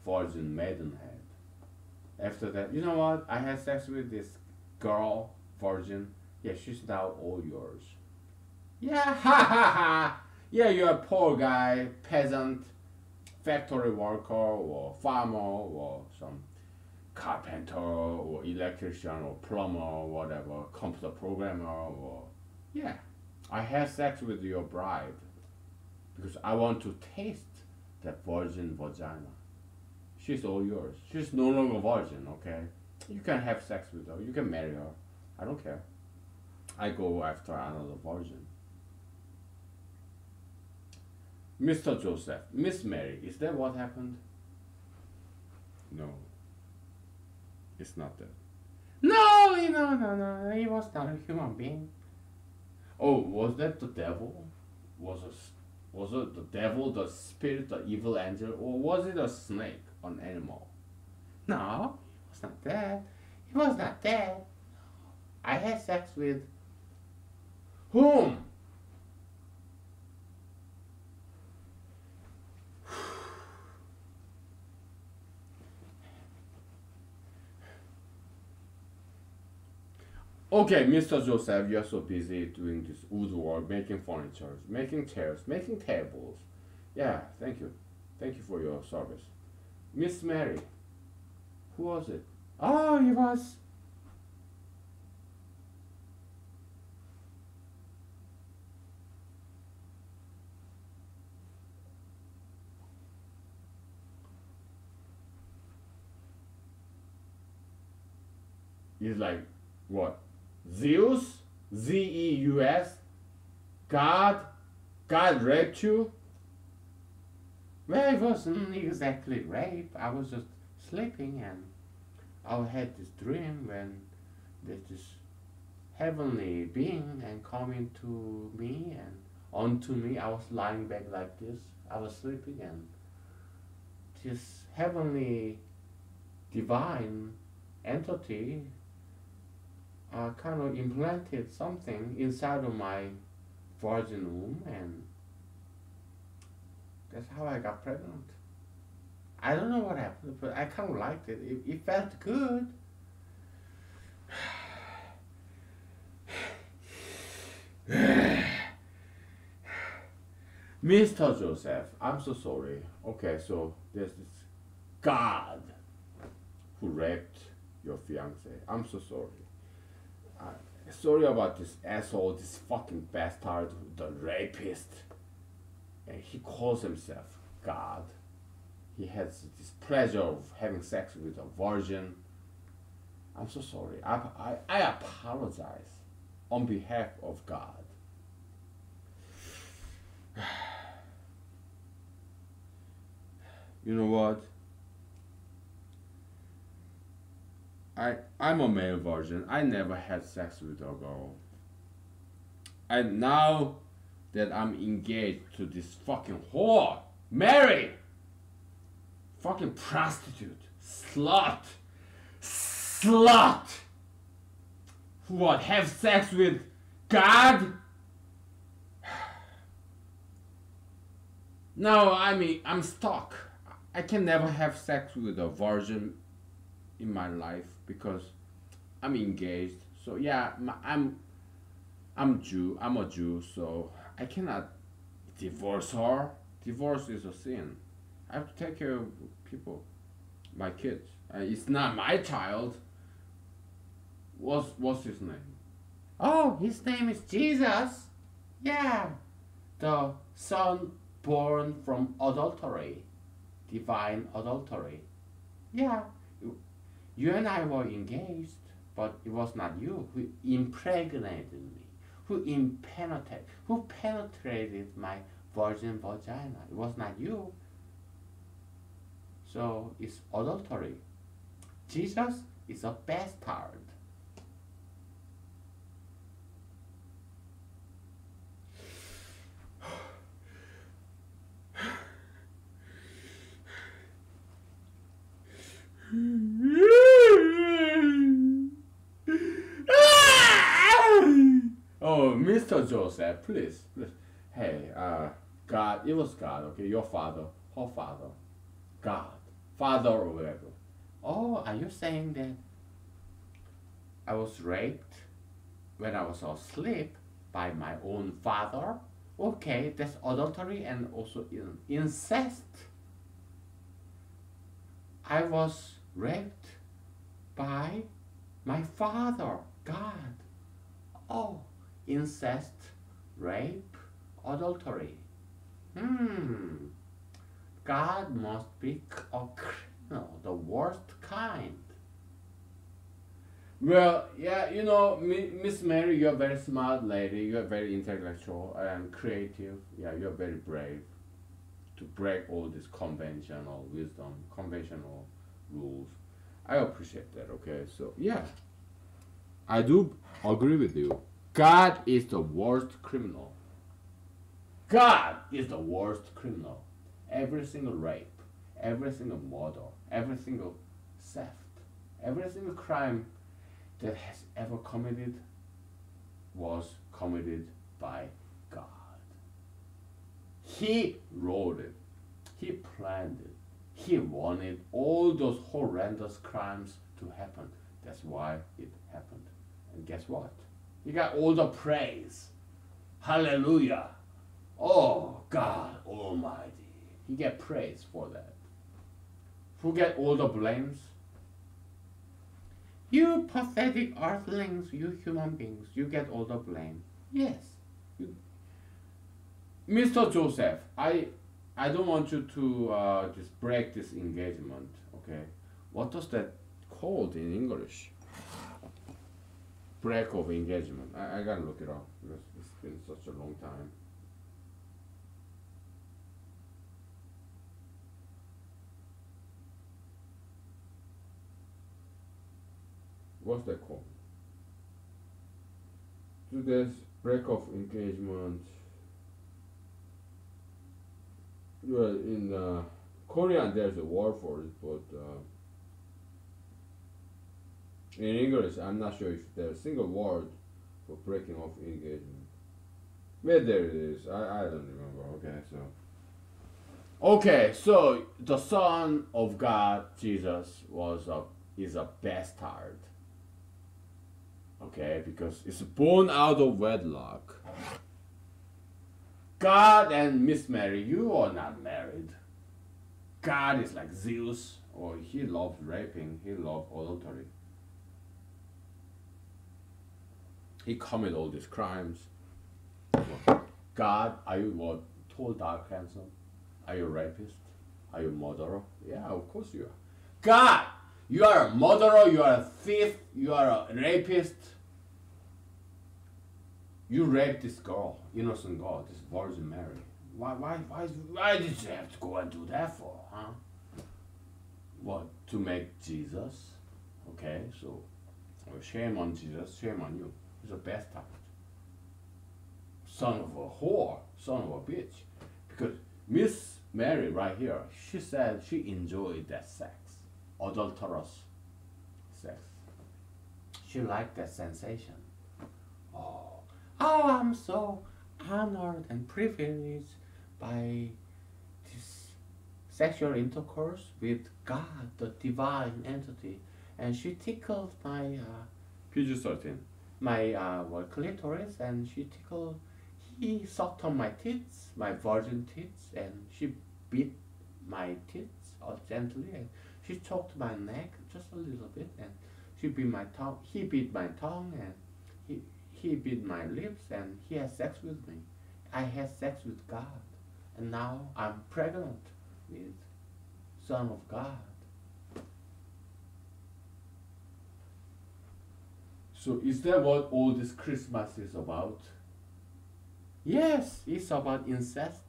virgin maidenhead. After that, you know what? I had sex with this girl, virgin. Yeah, she's now all yours. Yeah, ha ha ha. Yeah, you're a poor guy, peasant, factory worker or farmer or some carpenter or electrician or plumber or whatever, computer programmer or yeah. I had sex with your bride because I want to taste that virgin vagina. She's all yours. She's no longer virgin, okay? You can have sex with her. You can marry her. I don't care. I go after another virgin. Mr. Joseph, Miss Mary, is that what happened? No. It's not that. No, no. He was not a human being. Oh, was that the devil? Was it the devil, the spirit, the evil angel, or was it a snake, an animal? No, it was not that. It was not that. I had sex with whom? Okay, Mr. Joseph, you're so busy doing this woodwork, making furniture, making chairs, making tables. Yeah, thank you. Thank you for your service. Miss Mary, who was it? Oh, it was. It's like, what? Zeus? Zeus? God? God raped you? Well, it wasn't exactly rape. I was just sleeping and I had this dream when there's this heavenly being and coming to me and onto me. I was lying back like this. I was sleeping and this heavenly divine entity kind of implanted something inside of my virgin womb, and that's how I got pregnant. I don't know what happened, but I kind of liked it. It felt good. Mr. Joseph, I'm so sorry. Okay, so there's this God who raped your fiance. I'm so sorry. Sorry about this asshole, this fucking bastard, the rapist. And he calls himself God. He has this pleasure of having sex with a virgin. I'm so sorry. I apologize on behalf of God. You know what? I'm a male virgin. I never had sex with a girl. And now that I'm engaged to this fucking whore, Mary, fucking prostitute, slut, who would have sex with God? No, I mean, I'm stuck. I can never have sex with a virgin in my life because I'm engaged. So yeah, I'm a Jew, so I cannot divorce her. Divorce is a sin. I have to take care of people, my kids. It's not my child. What's his name? Oh, his name is Jesus. Yeah, the son born from adultery, divine adultery. Yeah, you and I were engaged, but it was not you who impregnated me, who penetrated my virgin vagina. It was not you. So it's adultery. Jesus is a bastard. Oh, Mr. Joseph, please. Hey, God, it was God, okay? Your father, her father, God, father or whatever. Oh, are you saying that I was raped when I was asleep by my own father? Okay, that's adultery and also incest. I was raped by my father, God. Oh, incest, rape, adultery. God must be a criminal, the worst kind. Well, yeah, you know, Miss Mary, you're a very smart lady. You're very intellectual and creative. Yeah, you're very brave to break all this conventional wisdom, conventional rules. I appreciate that. Okay, so yeah, I do agree with you. God is the worst criminal. God is the worst criminal. Every single rape, every single murder, every single theft, every single crime that has ever committed was committed by God. He wrote it. He planned it. He wanted all those horrendous crimes to happen. That's why it happened. And guess what? He got all the praise. Hallelujah. Oh, God Almighty. He get praise for that. Who get all the blames? You pathetic earthlings, you human beings, you get all the blame. Yes. Mr. Joseph, I don't want you to just break this engagement, okay? What does that called in English? Break of engagement. I gotta look it up because it's been such a long time. What's that called? Today's break of engagement. Well, in Korean there's a word for it, but in English I'm not sure if there's a single word for breaking off engagement. But there it is. I don't remember. Okay, so the Son of God, Jesus, is a bastard. Okay, because it's born out of wedlock. God and Miss Mary, you are not married. God is like Zeus, or he loves raping, he loves adultery. He commit all these crimes. God, are you what? Tall, dark, handsome? Are you a rapist? Are you a murderer? Yeah, of course you are. God, you are a murderer, you are a thief, you are a rapist. You raped this girl, innocent girl, this Virgin Mary. Why did you have to go and do that for, huh? What, to make Jesus? Okay, so shame on Jesus, shame on you. He's a bastard. Son of a whore, son of a bitch. Because Miss Mary right here, she said she enjoyed that sex, adulterous sex. She liked that sensation. Oh, I'm so honored and privileged by this sexual intercourse with God, the divine entity. And she tickled my PG-13, my clitoris, and he sucked on my tits, my virgin tits, and she beat my tits gently, and she choked my neck just a little bit, and she beat my tongue. He beat my tongue, and he beat my lips, and he had sex with me. I had sex with God, and now I'm pregnant with Son of God. So is that what all this Christmas is about? Yes, it's about incest.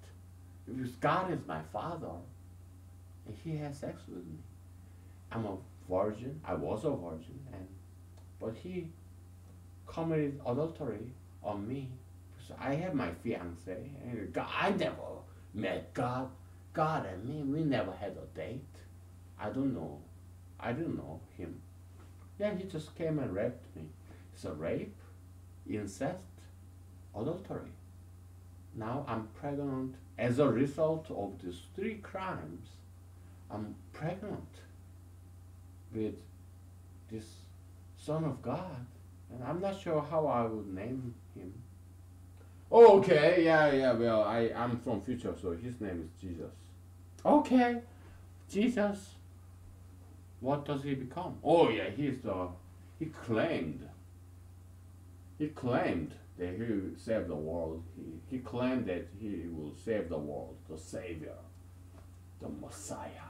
Because God is my father, and he has sex with me. I'm a virgin. I was a virgin, but he committed adultery on me. So I have my fiance, and I never met God. God and me, we never had a date. I don't know. I didn't know him. Yeah, he just came and raped me. It's a rape, incest, adultery. Now I'm pregnant as a result of these 3 crimes. I'm pregnant with this Son of God. And I'm not sure how I would name him. Okay, yeah, well, I'm from future, so his name is Jesus. Okay, Jesus, What does he become? Oh yeah, he claimed that he will save the world. He claimed that he will save the world, the savior, the Messiah.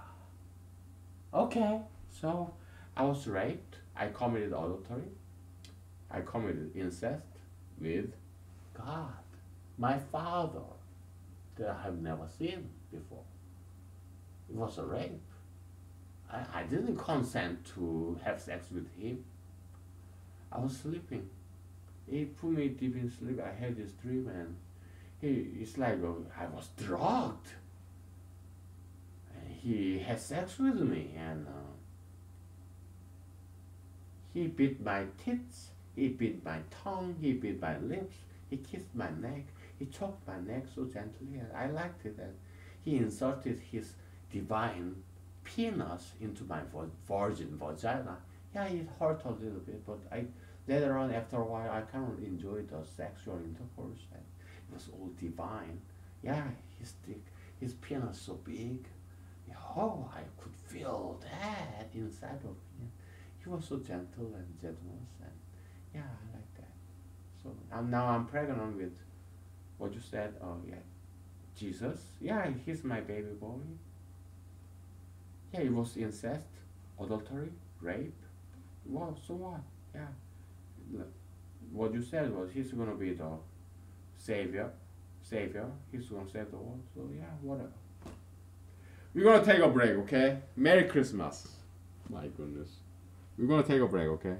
Okay, so I was raped, I committed adultery, I committed incest with God, my father, that I have never seen before. It was a rape. I didn't consent to have sex with him. I was sleeping. He put me deep in sleep. I had this dream, and it's like I was drugged. And he had sex with me, and he bit my teeth, he bit my tongue, he bit my lips, he kissed my neck, he choked my neck so gently, and I liked it. And he inserted his divine penis into my virgin vagina. Yeah, it hurt a little bit, but later on, after a while, I kind of enjoyed the sexual intercourse. And it was all divine. Yeah, his penis so big. Oh, I could feel that inside of me. He was so gentle and generous, and yeah, I like that. So now I'm pregnant with what you said. Oh yeah, Jesus. Yeah, he's my baby boy. Yeah, it was incest, adultery, rape. Well, so what? Yeah. What you said was he's gonna be the savior. He's gonna save the world. So yeah, whatever. We're gonna take a break, okay? Merry Christmas. My goodness. We're gonna take a break, okay?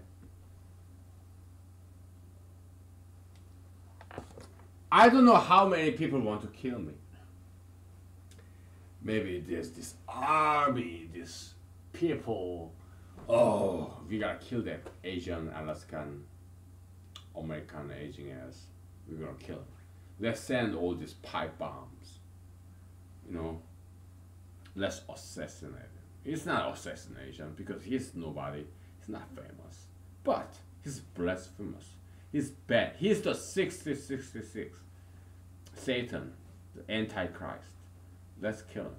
I don't know how many people want to kill me. Maybe there's this army, this people. Oh, we gotta kill that Asian, Alaskan, American aging ass. We're gonna kill him. Let's send all these pipe bombs. You know, let's assassinate him. It's not assassination because he's nobody. He's not famous. But he's blasphemous. He's bad. He's the 666. Satan, the Antichrist. Let's kill him.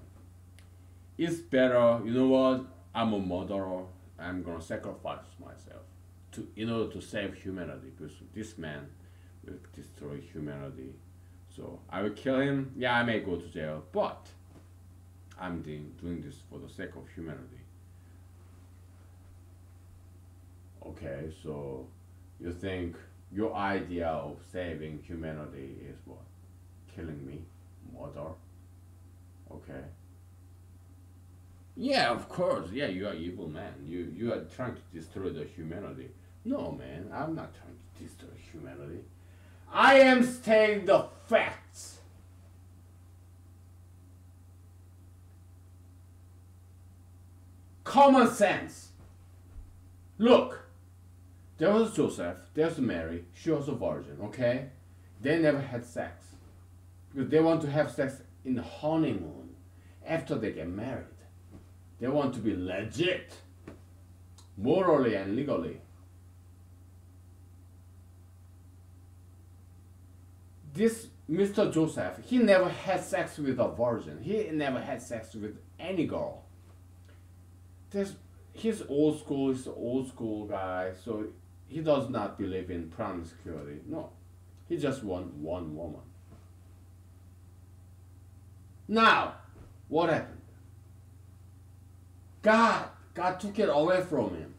It's better, you know what? I'm a murderer. I'm gonna sacrifice myself in order to save humanity, because this man will destroy humanity. So I will kill him. Yeah, I may go to jail, but I'm doing this for the sake of humanity. Okay, so you think your idea of saving humanity is what? Killing me? Murder? Okay. Yeah, of course. Yeah, you are evil man. You are trying to destroy the humanity. No, man, I'm not trying to destroy humanity. I am stating the facts. Common sense. Look, there was Joseph, there's Mary, she was a virgin, okay? They never had sex. Because they want to have sex in the honeymoon after they get married. They want to be legit, morally and legally. This Mr. Joseph, he never had sex with a virgin. He never had sex with any girl. He's old school guy, so he does not believe in promiscuity. No, he just wants one woman. Now, what happened? God took it away from him.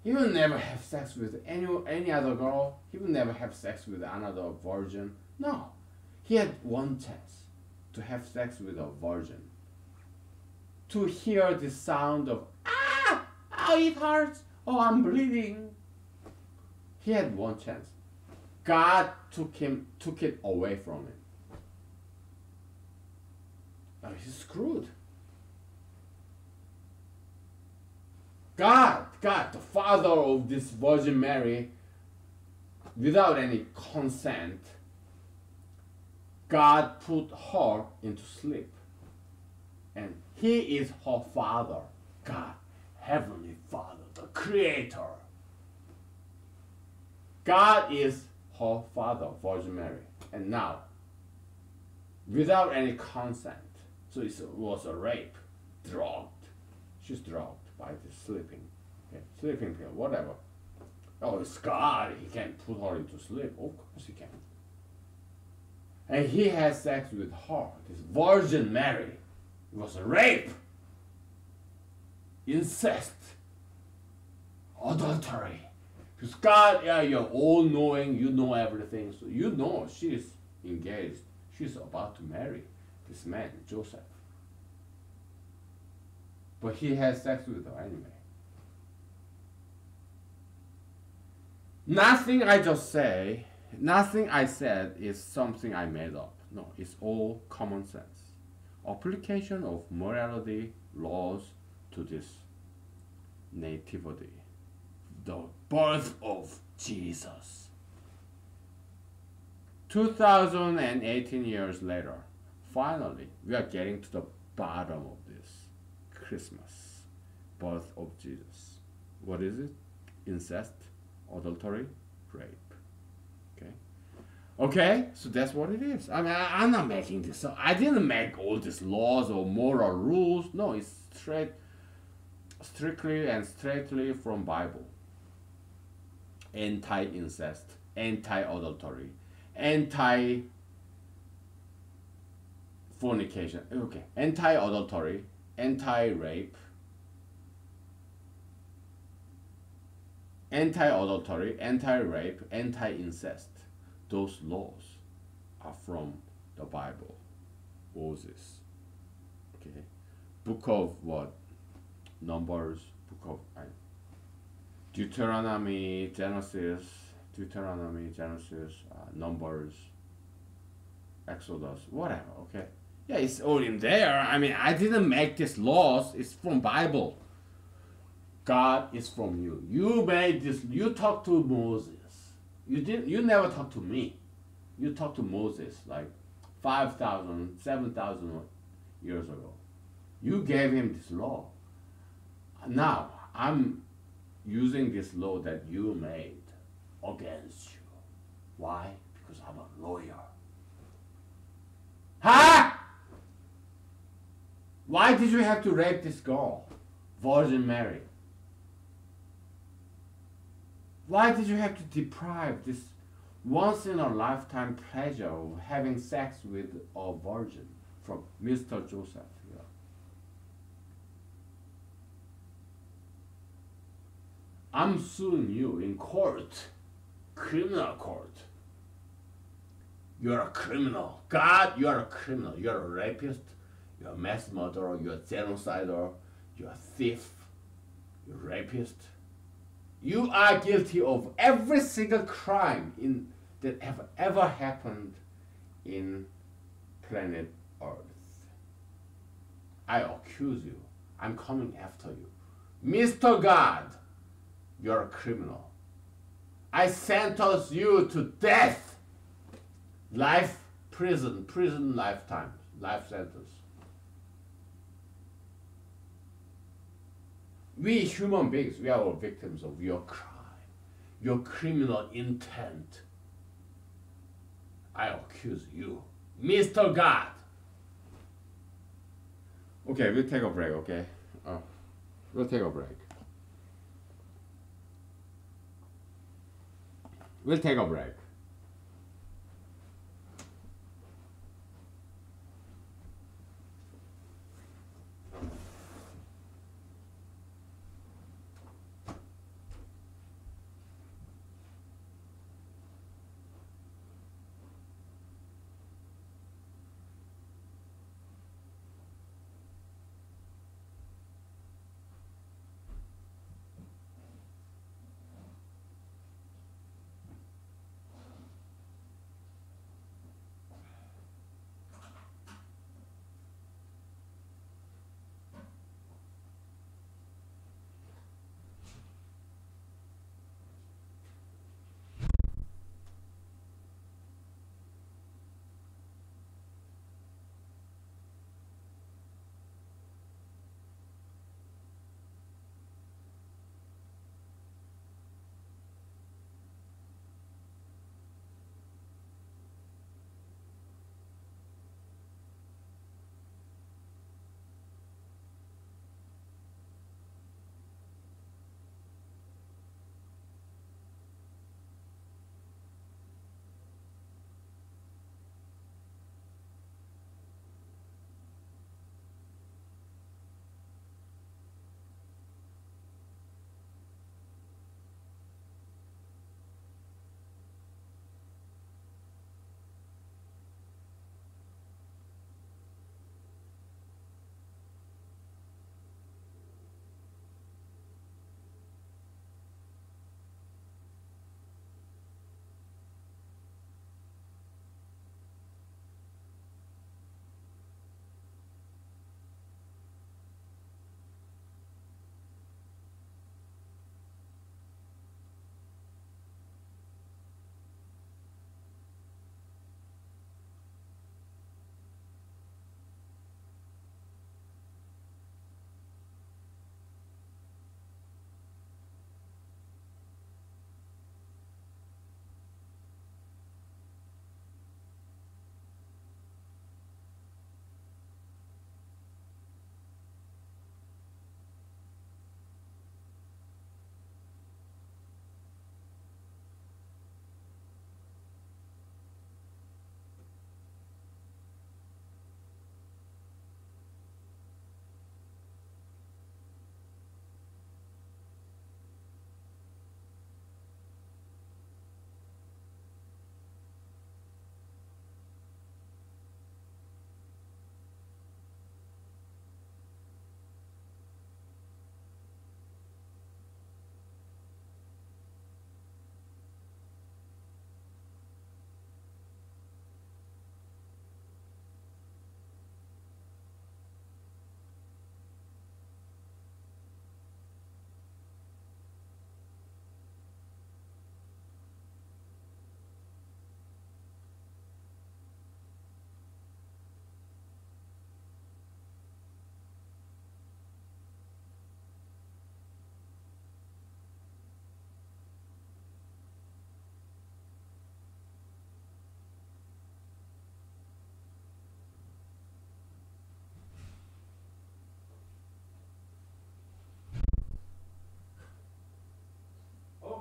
He will never have sex with any other girl. He will never have sex with another virgin. No, he had one chance to have sex with a virgin. To hear the sound of oh it hurts, oh I'm bleeding. He had one chance. God took it away from him. Now he's screwed. God, the father of this Virgin Mary, without any consent, God put her into sleep. And he is her father, God, Heavenly Father, the Creator. God is her father, Virgin Mary. And now, without any consent, so it was a rape, drugged. She's drugged by the sleeping, okay, sleeping pill, whatever. Oh, it's God. He can put her into sleep. Of course he can. And he has sex with her, this Virgin Mary. It was a rape, incest, adultery. Because God, yeah, you're all knowing, you know everything. So you know she's engaged. She's about to marry this man, Joseph. But he has sex with her anyway. Nothing I just say, nothing I said is something I made up. No, it's all common sense. Application of morality laws to this nativity, the birth of Jesus. 2018 years later, finally, we are getting to the bottom of this Christmas, birth of Jesus. What is it? Incest, adultery, rape. Okay, so that's what it is. I mean, I'm not making this up. I didn't make all these laws or moral rules. No, it's strictly and straightly from Bible. Anti-incest, anti-adultery, anti-fornication. Okay, anti-adultery, anti-rape, anti-incest. Those laws are from the Bible, Moses. Okay, book of what? Numbers, book of Deuteronomy, Genesis, Numbers, Exodus, whatever. Okay, yeah, it's all in there. I mean, I didn't make these laws. It's from Bible. God is from you. You made this. You talked to Moses. You never talked to me. You talked to Moses like 5,000, 7,000 years ago. You gave him this law. Now I'm using this law that you made against you. Why? Because I'm a lawyer. Huh? Why did you have to rape this girl, Virgin Mary? Why did you have to deprive this once in a lifetime pleasure of having sex with a virgin from Mr. Joseph? Yeah. I'm suing you in court, criminal court. You're a criminal. God, you're a criminal. You're a rapist. You're a mass murderer. You're a genocider. You're a thief. You're a rapist. You are guilty of every single crime that ever happened in planet Earth. I accuse you. I'm coming after you. Mr. God, you're a criminal. I sentence you to death. Life, prison, lifetime, life sentence. We human beings, we are all victims of your crime, your criminal intent. I accuse you, Mr. God. Okay, we'll take a break, okay? We'll take a break. We'll take a break.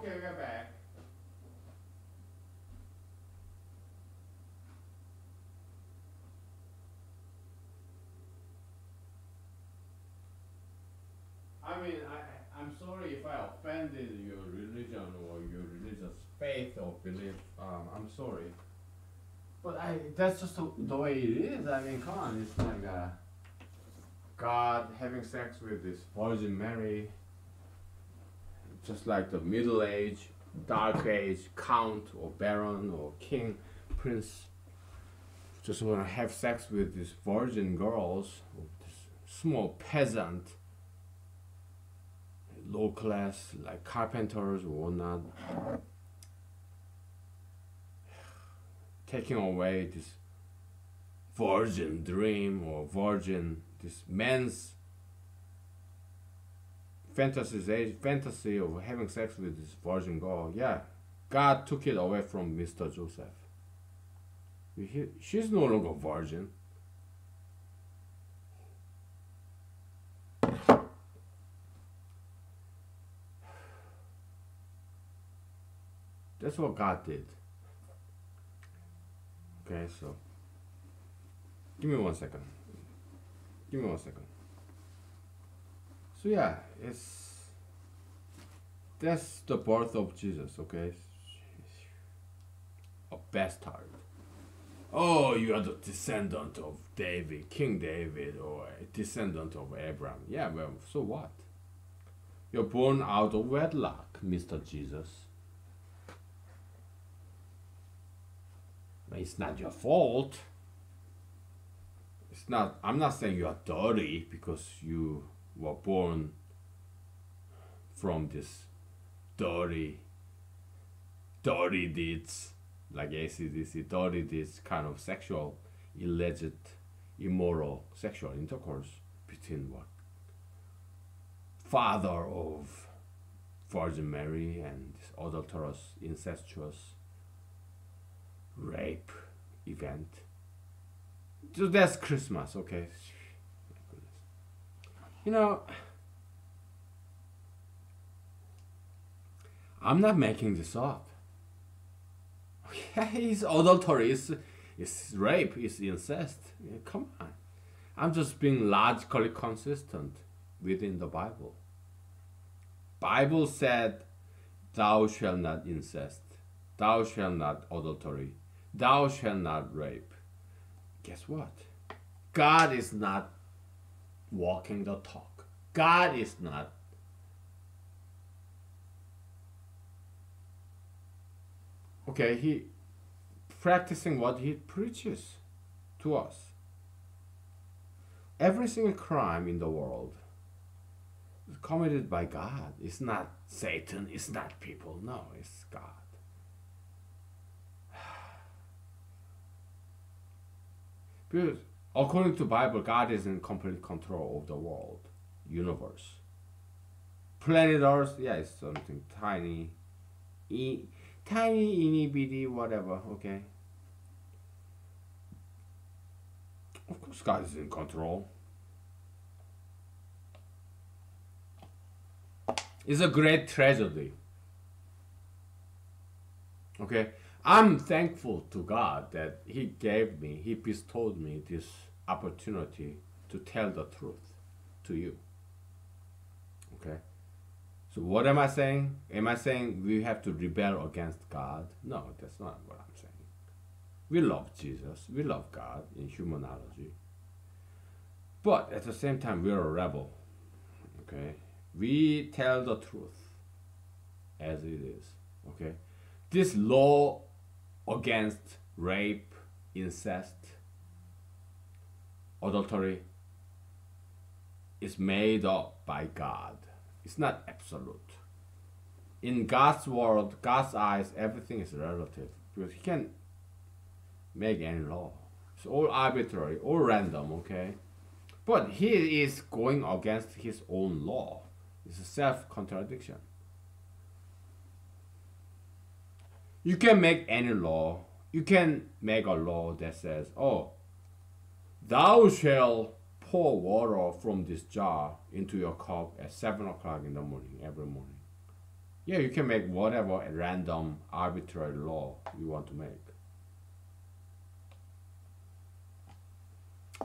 Okay, we're back. I mean, I'm sorry if I offended your religion or your religious faith or belief. I'm sorry. But that's just the way it is. I mean, come on, it's like God having sex with this Virgin Mary, just like the Middle Age, Dark Age, count or baron or king, prince, just want to have sex with these virgin girls, or this small peasant, low class, like carpenters or whatnot, taking away this virgin dream or virgin, this man's fantasy of having sex with this virgin girl. Yeah, God took it away from Mr. Joseph. She's no longer virgin. That's what God did. Okay, so give me 1 second. Give me 1 second. So yeah, that's the birth of Jesus, okay? A bastard. Oh, you are the descendant of David, King David, or a descendant of Abraham. Yeah, well, so what? You're born out of wedlock, Mr. Jesus. It's not your fault. It's not. I'm not saying you are dirty because you were born from this dirty deeds, like ACDC, dirty deeds, kind of sexual, illicit, immoral sexual intercourse between what? Father of Virgin Mary and this adulterous, incestuous rape event. So that's Christmas, okay? You know, I'm not making this up. It's adultery, it's rape, it's incest. Yeah, come on. I'm just being logically consistent within the Bible. Bible said, thou shalt not incest, thou shalt not adultery, thou shalt not rape. Guess what? God is not walking the talk. God is not he practicing what he preaches to us. Every single crime in the world is committed by God. It's not Satan, it's not people. No, it's God. Because according to Bible, God is in complete control of the world, universe. Planet Earth, yeah, it's something tiny, itty bitty, whatever, okay? Of course, God is in control. It's a great tragedy. Okay? I'm thankful to God that He bestowed me this opportunity to tell the truth to you. Okay? So what am I saying? Am I saying we have to rebel against God? No, that's not what I'm saying. We love Jesus. We love God in humanology. But at the same time, we're a rebel. Okay? We tell the truth as it is. Okay? This law against rape, incest, adultery is made up by God. It's not absolute. In God's world, God's eyes, everything is relative because He can't make any law. It's all arbitrary, all random, okay? But He is going against His own law. It's a self-contradiction. You can make any law. You can make a law that says, oh, thou shalt pour water from this jar into your cup at 7 o'clock in the morning, every morning. Yeah, you can make whatever random arbitrary law you want to make.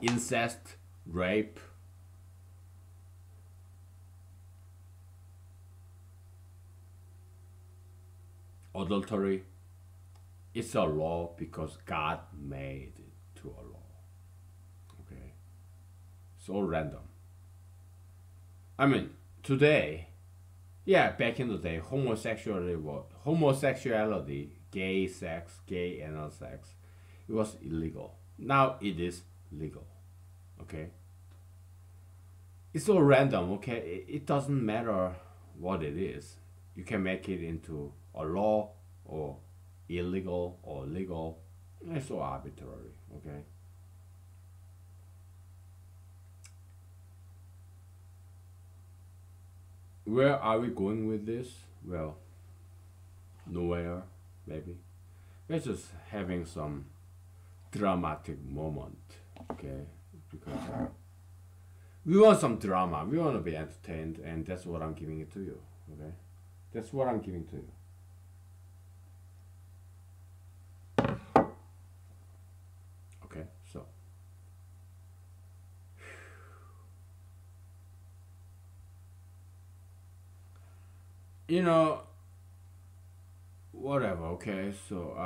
Incest, rape, adultery. It's a law because God made it to a law. Okay? So random. I mean, today, yeah, back in the day, homosexuality, gay sex, gay anal sex, it was illegal. Now it is legal. Okay? It's so random, okay? It doesn't matter what it is. You can make it into a law or illegal or legal. It's so arbitrary, okay? Where are we going with this? Well, nowhere, maybe. We're just having some dramatic moment, okay? Because we want some drama. We want to be entertained, and that's what I'm giving it to you, okay? That's what I'm giving to you. Okay, so you know, whatever. Okay, so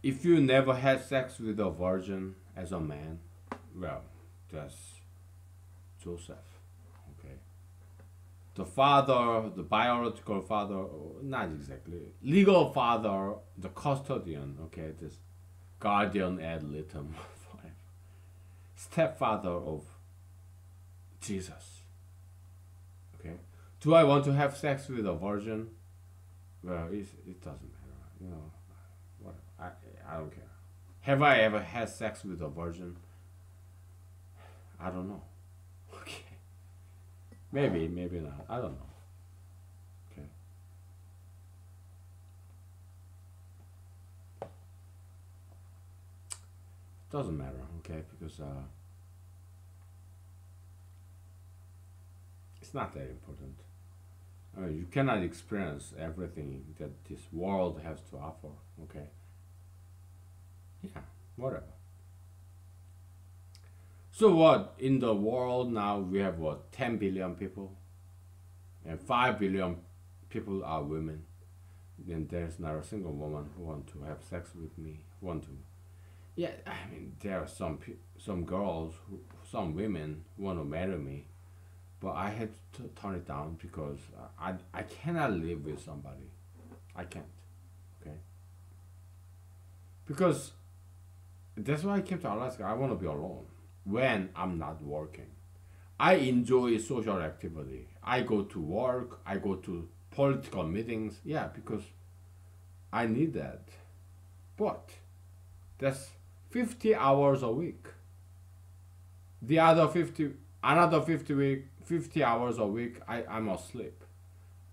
if you never had sex with a virgin as a man, well, that's Joseph. Okay, the father, the biological father, not exactly legal father, the custodian. Okay, this guardian ad litem, stepfather of Jesus. Okay, do I want to have sex with a virgin? Well, it doesn't matter. You know, what I don't care. Have I ever had sex with a virgin? I don't know. Okay, maybe, maybe not. I don't know. Okay, doesn't matter. Okay, because it's not that important. I mean, you cannot experience everything that this world has to offer. Okay, yeah, whatever. So what in the world now we have what 10 billion people and 5 billion people are women. Then there's not a single woman who want to have sex with me. Who want to? Yeah, I mean there are some girls, some women who want to marry me, but I had to turn it down because I cannot live with somebody. I can't. Okay. Because that's why I came to Alaska. I want to be alone when I'm not working. I enjoy social activity. I go to work, I go to political meetings. Yeah, because I need that. But that's 50 hours a week. The other 50, another 50 hours a week, I'm asleep.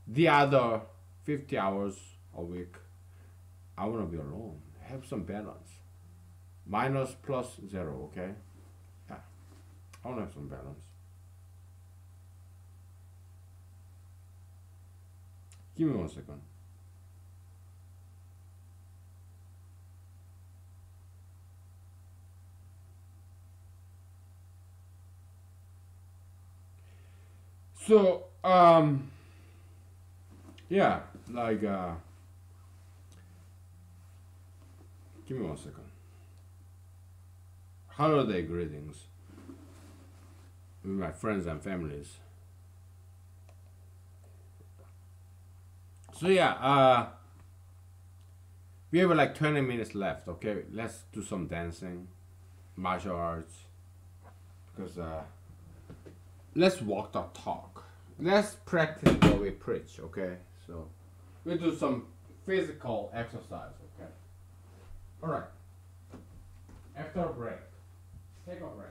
The other 50 hours a week, I want to be alone. Have some balance. Minus plus zero, okay? Yeah, I want to have some balance. Give me 1 second. So, yeah, like, give me 1 second. Holiday greetings with my friends and families. So yeah, we have like 20 minutes left. Okay, let's do some dancing, martial arts, because let's walk the talk. Let's practice what we preach. Okay, so we do some physical exercise. Okay, all right. After a break, take a break.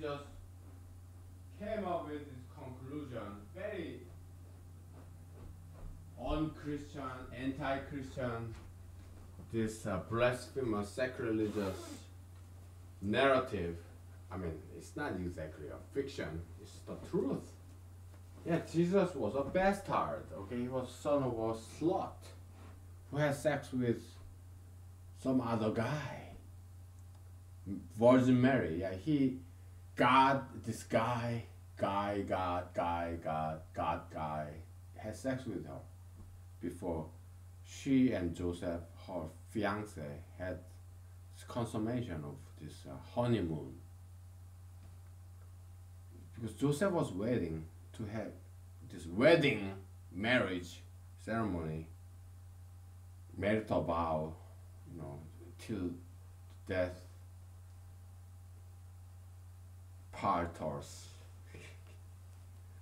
just came up with this conclusion, very unchristian, anti-Christian, this blasphemous, sacrilegious narrative. I mean, it's not exactly a fiction, it's the truth. Yeah, Jesus was a bastard, okay? He was son of a slut who had sex with some other guy. Virgin Mary, yeah, this guy, had sex with her before she and Joseph, her fiance, had consummation of this honeymoon. Because Joseph was waiting to have this wedding marriage ceremony, marital vow, till death part us.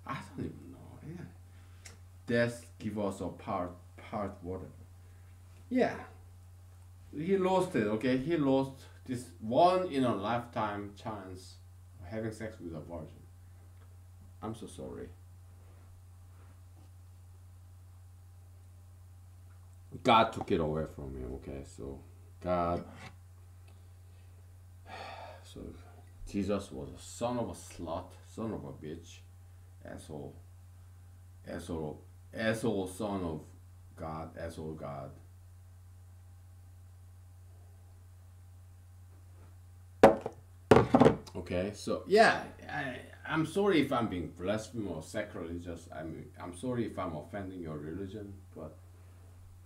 I don't even know. Yeah. Death give us a part whatever. Yeah. He lost it, okay? He lost this one in a lifetime chance of having sex with a virgin. I'm so sorry. God took it away from him, okay? So Jesus was a son of a slut, son of a bitch, asshole, son of God, asshole God. Okay, so yeah, I'm sorry if I'm being blasphemous or sacrilegious. I'm sorry if I'm offending your religion, but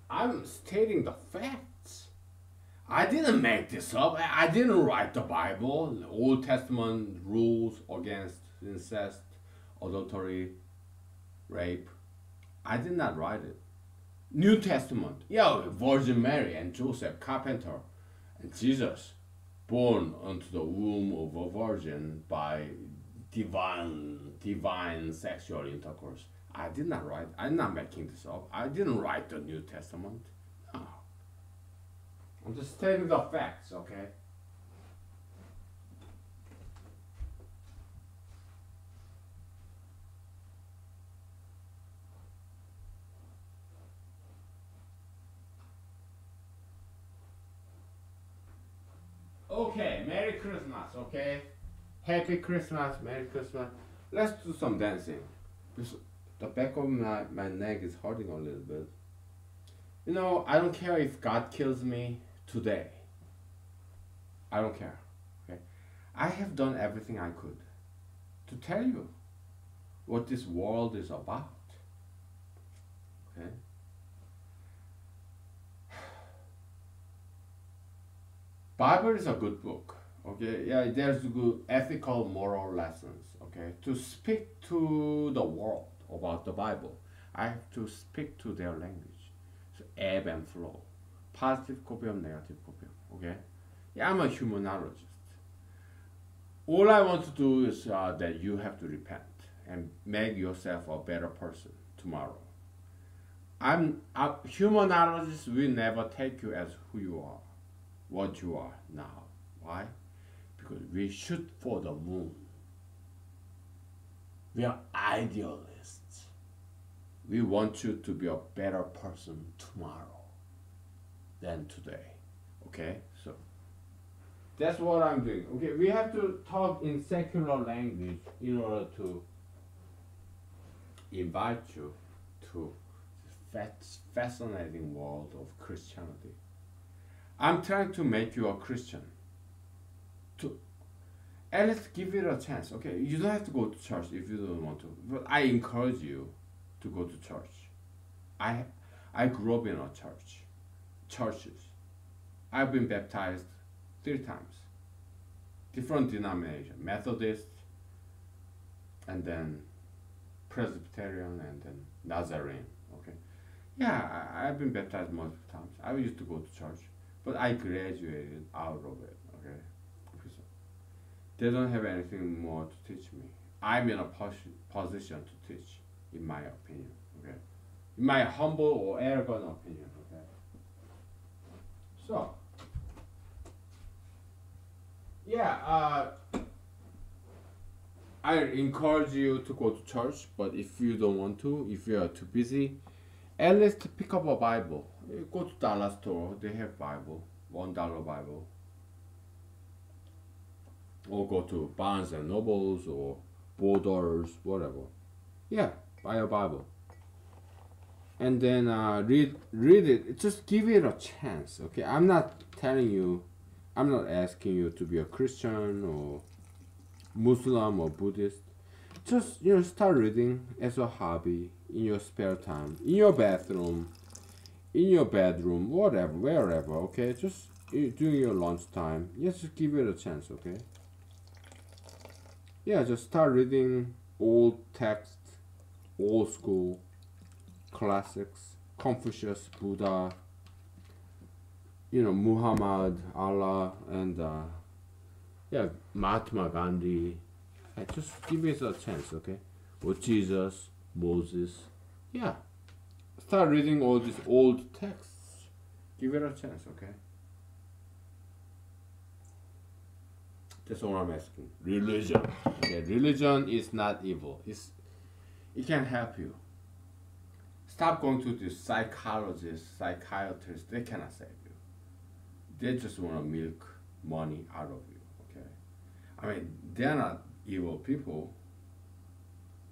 I'm stating the facts. I didn't make this up. I didn't write the Bible, the Old Testament rules against incest, adultery, rape. I did not write it. New Testament, yeah, Virgin Mary and Joseph, carpenter, and Jesus, born unto the womb of a virgin by divine sexual intercourse. I did not write. I'm not making this up. I didn't write the New Testament. No. I'm just stating the facts, okay? Okay, Merry Christmas, okay? Happy Christmas, Merry Christmas. Let's do some dancing. Because the back of my neck is hurting a little bit. I don't care if God kills me today. I don't care, okay? I have done everything I could to tell you what this world is about, okay? Bible is a good book, okay? Yeah, there's good ethical, moral lessons, okay? To speak to the world about the Bible, I have to speak to their language. So ebb and flow, positive copium, negative copium, okay? Yeah, I'm a humanologist. All I want to do is that you have to repent and make yourself a better person tomorrow. Humanologists will never take you as who you are, what you are now. Why? Because we shoot for the moon. We are idealists. We want you to be a better person tomorrow than today. Okay? So that's what I'm doing. Okay, we have to talk in secular language in order to invite you to this fascinating world of Christianity. I'm trying to make you a Christian. To at least give it a chance. Okay, you don't have to go to church if you don't want to, but I encourage you to go to church. I grew up in a churches. I've been baptized 3 times. Different denomination, Methodist, and then Presbyterian, and then Nazarene. Okay, yeah, I've been baptized multiple times. I used to go to church, but I graduated out of it. Okay, because they don't have anything more to teach me. I'm in a position to teach, in my opinion. Okay, in my humble or arrogant opinion. Okay, so. Yeah, I encourage you to go to church, but if you don't want to, if you are too busy, at least pick up a Bible. You go to dollar store, they have Bible, $1 Bible. Or go to Barnes and Nobles or Borders, whatever. Yeah, buy a Bible. And then read it. Just give it a chance, okay? I'm not asking you to be a Christian or Muslim or Buddhist. Just start reading as a hobby in your spare time, in your bathroom, in your bedroom, whatever, wherever, okay? Just during your lunchtime. Just give it a chance, okay? Yeah, just start reading old text, old school classics, Confucius, Buddha, Muhammad, Allah, and Mahatma Gandhi. Just give it a chance, okay? Or Jesus, Moses. Yeah. Start reading all these old texts. Give it a chance, okay? That's all I'm asking. Religion. Okay, religion is not evil. It can help you. Stop going to the psychologists, psychiatrists. They cannot save you. They just want to milk money out of you, okay? I mean, they're not evil people.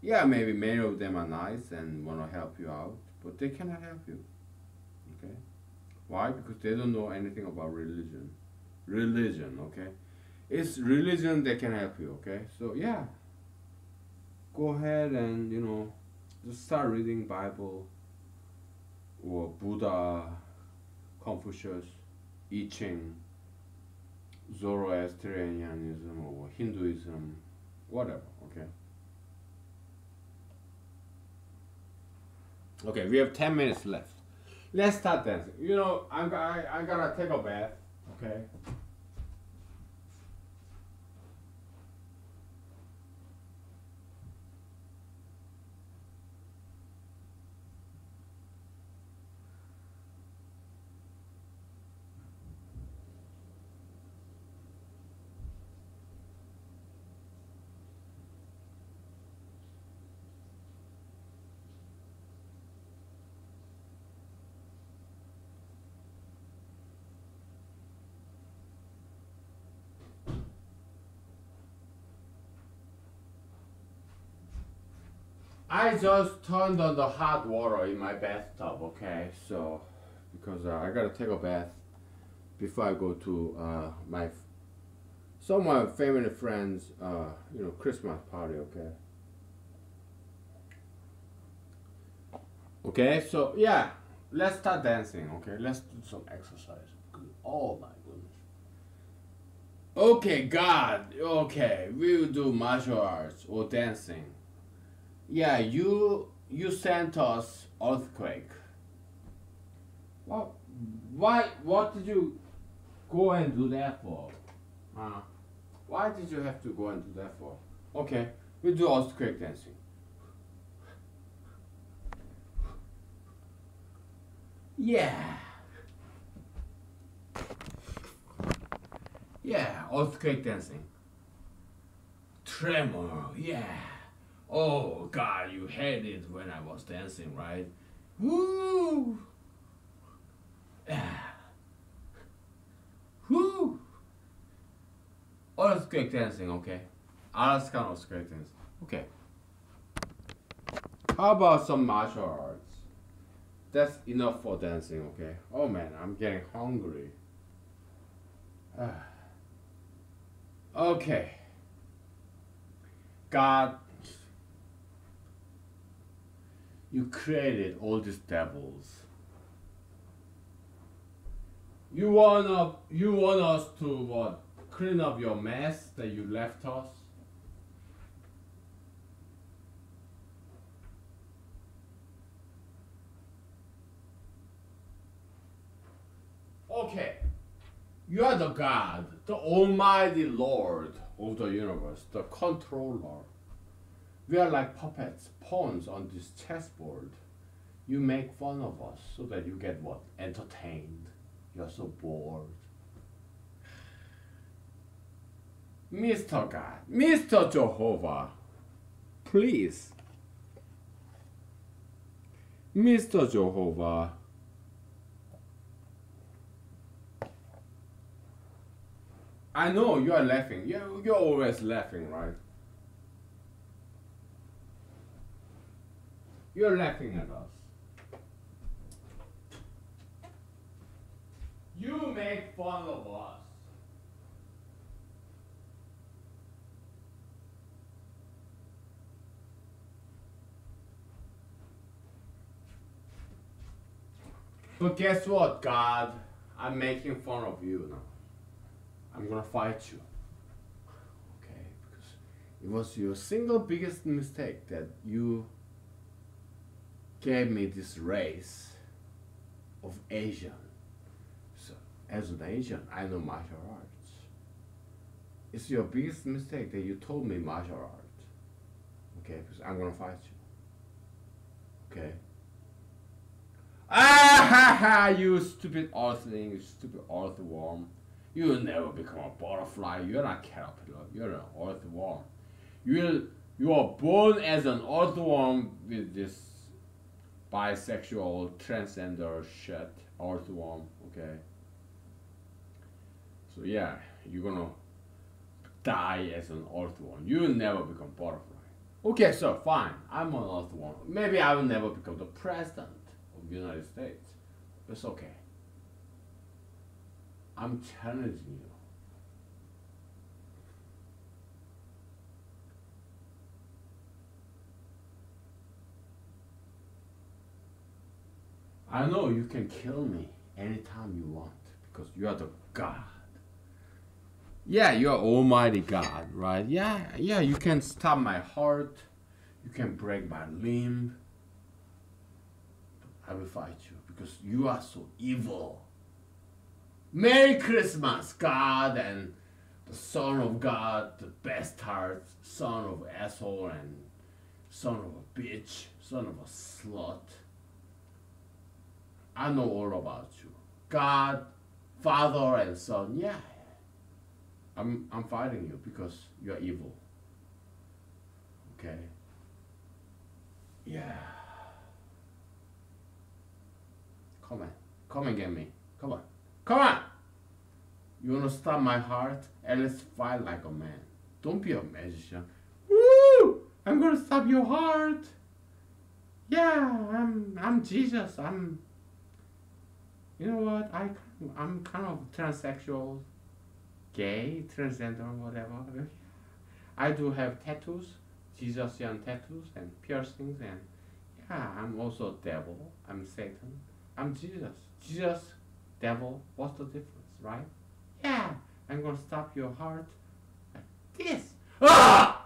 Yeah, maybe many of them are nice and want to help you out, but they cannot help you, okay? Why? Because they don't know anything about religion. Religion, okay? It's religion that can help you, okay? So, yeah. Go ahead and, just start reading Bible or Buddha, Confucius, I Ching, Zoroastrianism or Hinduism, whatever, okay? Okay, we have 10 minutes left. Let's start dancing. I'm gonna take a bath, okay? I just turned on the hot water in my bathtub, okay? So, because I gotta take a bath before I go to some of my family friends, Christmas party, okay? Okay, so yeah, let's start dancing, okay? Let's do some exercise. Oh my goodness. Okay, God, okay, we will do martial arts or dancing. Yeah, you sent us earthquake. Well, what did you go and do that for? Why did you have to go and do that for? Okay, we do earthquake dancing. Yeah. Yeah, earthquake dancing. Tremor, yeah. Oh God, you hated when I was dancing, right? Woo! Ah. Woo! Earthquake dancing, okay. Alaskan earthquake dancing. Okay. How about some martial arts? That's enough for dancing, okay? Oh man, I'm getting hungry. Okay. God, you created all these devils. You want us to what? Clean up your mess that you left us? Okay. You are the God, the Almighty Lord of the universe, the controller. We are like puppets, pawns on this chessboard. You make fun of us so that you get what? Entertained. You're so bored. Mr. God, Mr. Jehovah, Please. Mr. Jehovah. I know you are laughing. You're always laughing, right? You're laughing at us. You make fun of us. But guess what, God? I'm making fun of you now. I'm gonna fight you. Okay? Because it was your single biggest mistake that you gave me this race of Asian. So, as an Asian, I know martial arts. It's your biggest mistake that you told me martial arts. Okay? Because I'm gonna fight you. Okay? Ah ha ha! You stupid earthling, you stupid earthworm. You will never become a butterfly. You're not a caterpillar. You're an earthworm. You are born as an earthworm with this bisexual transgender shit. Earthworm, okay? So yeah, you're gonna die as an earthworm. You will never become butterfly. Okay, so fine. I'm an earthworm. Maybe I will never become the president of the United States. It's okay. I'm challenging you. I know you can kill me anytime you want because you are the God. Yeah, you are Almighty God, right? Yeah, you can stop my heart. You can break my limb. I will fight you because you are so evil. Merry Christmas, God and the Son of God, the bastard, son of asshole and son of a bitch, son of a slut. I know all about you. God, Father and Son, yeah. I'm fighting you because you're evil. Okay? Yeah. Come on. Come and get me. Come on. Come on! You wanna stop my heart? And let's fight like a man. Don't be a magician. Woo! I'm gonna stop your heart. Yeah, I'm Jesus. You know what? I'm kind of transsexual, gay, transgender, whatever. I do have tattoos, Jesusian tattoos and piercings, and yeah, I'm also a devil. I'm Satan. I'm Jesus. Jesus. Devil, what's the difference, right? Yeah, I'm gonna stop your heart like this. Ah!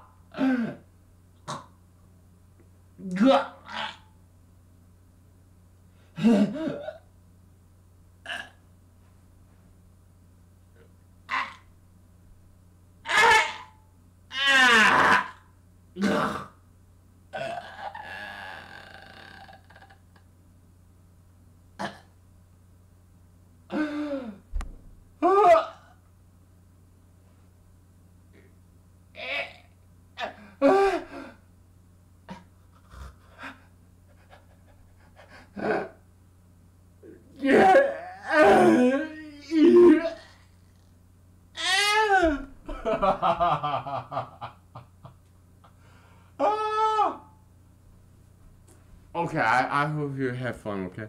Okay, I hope you have fun, okay?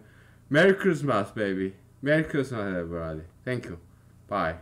Merry Christmas, baby. Merry Christmas, everybody. Thank you. Bye.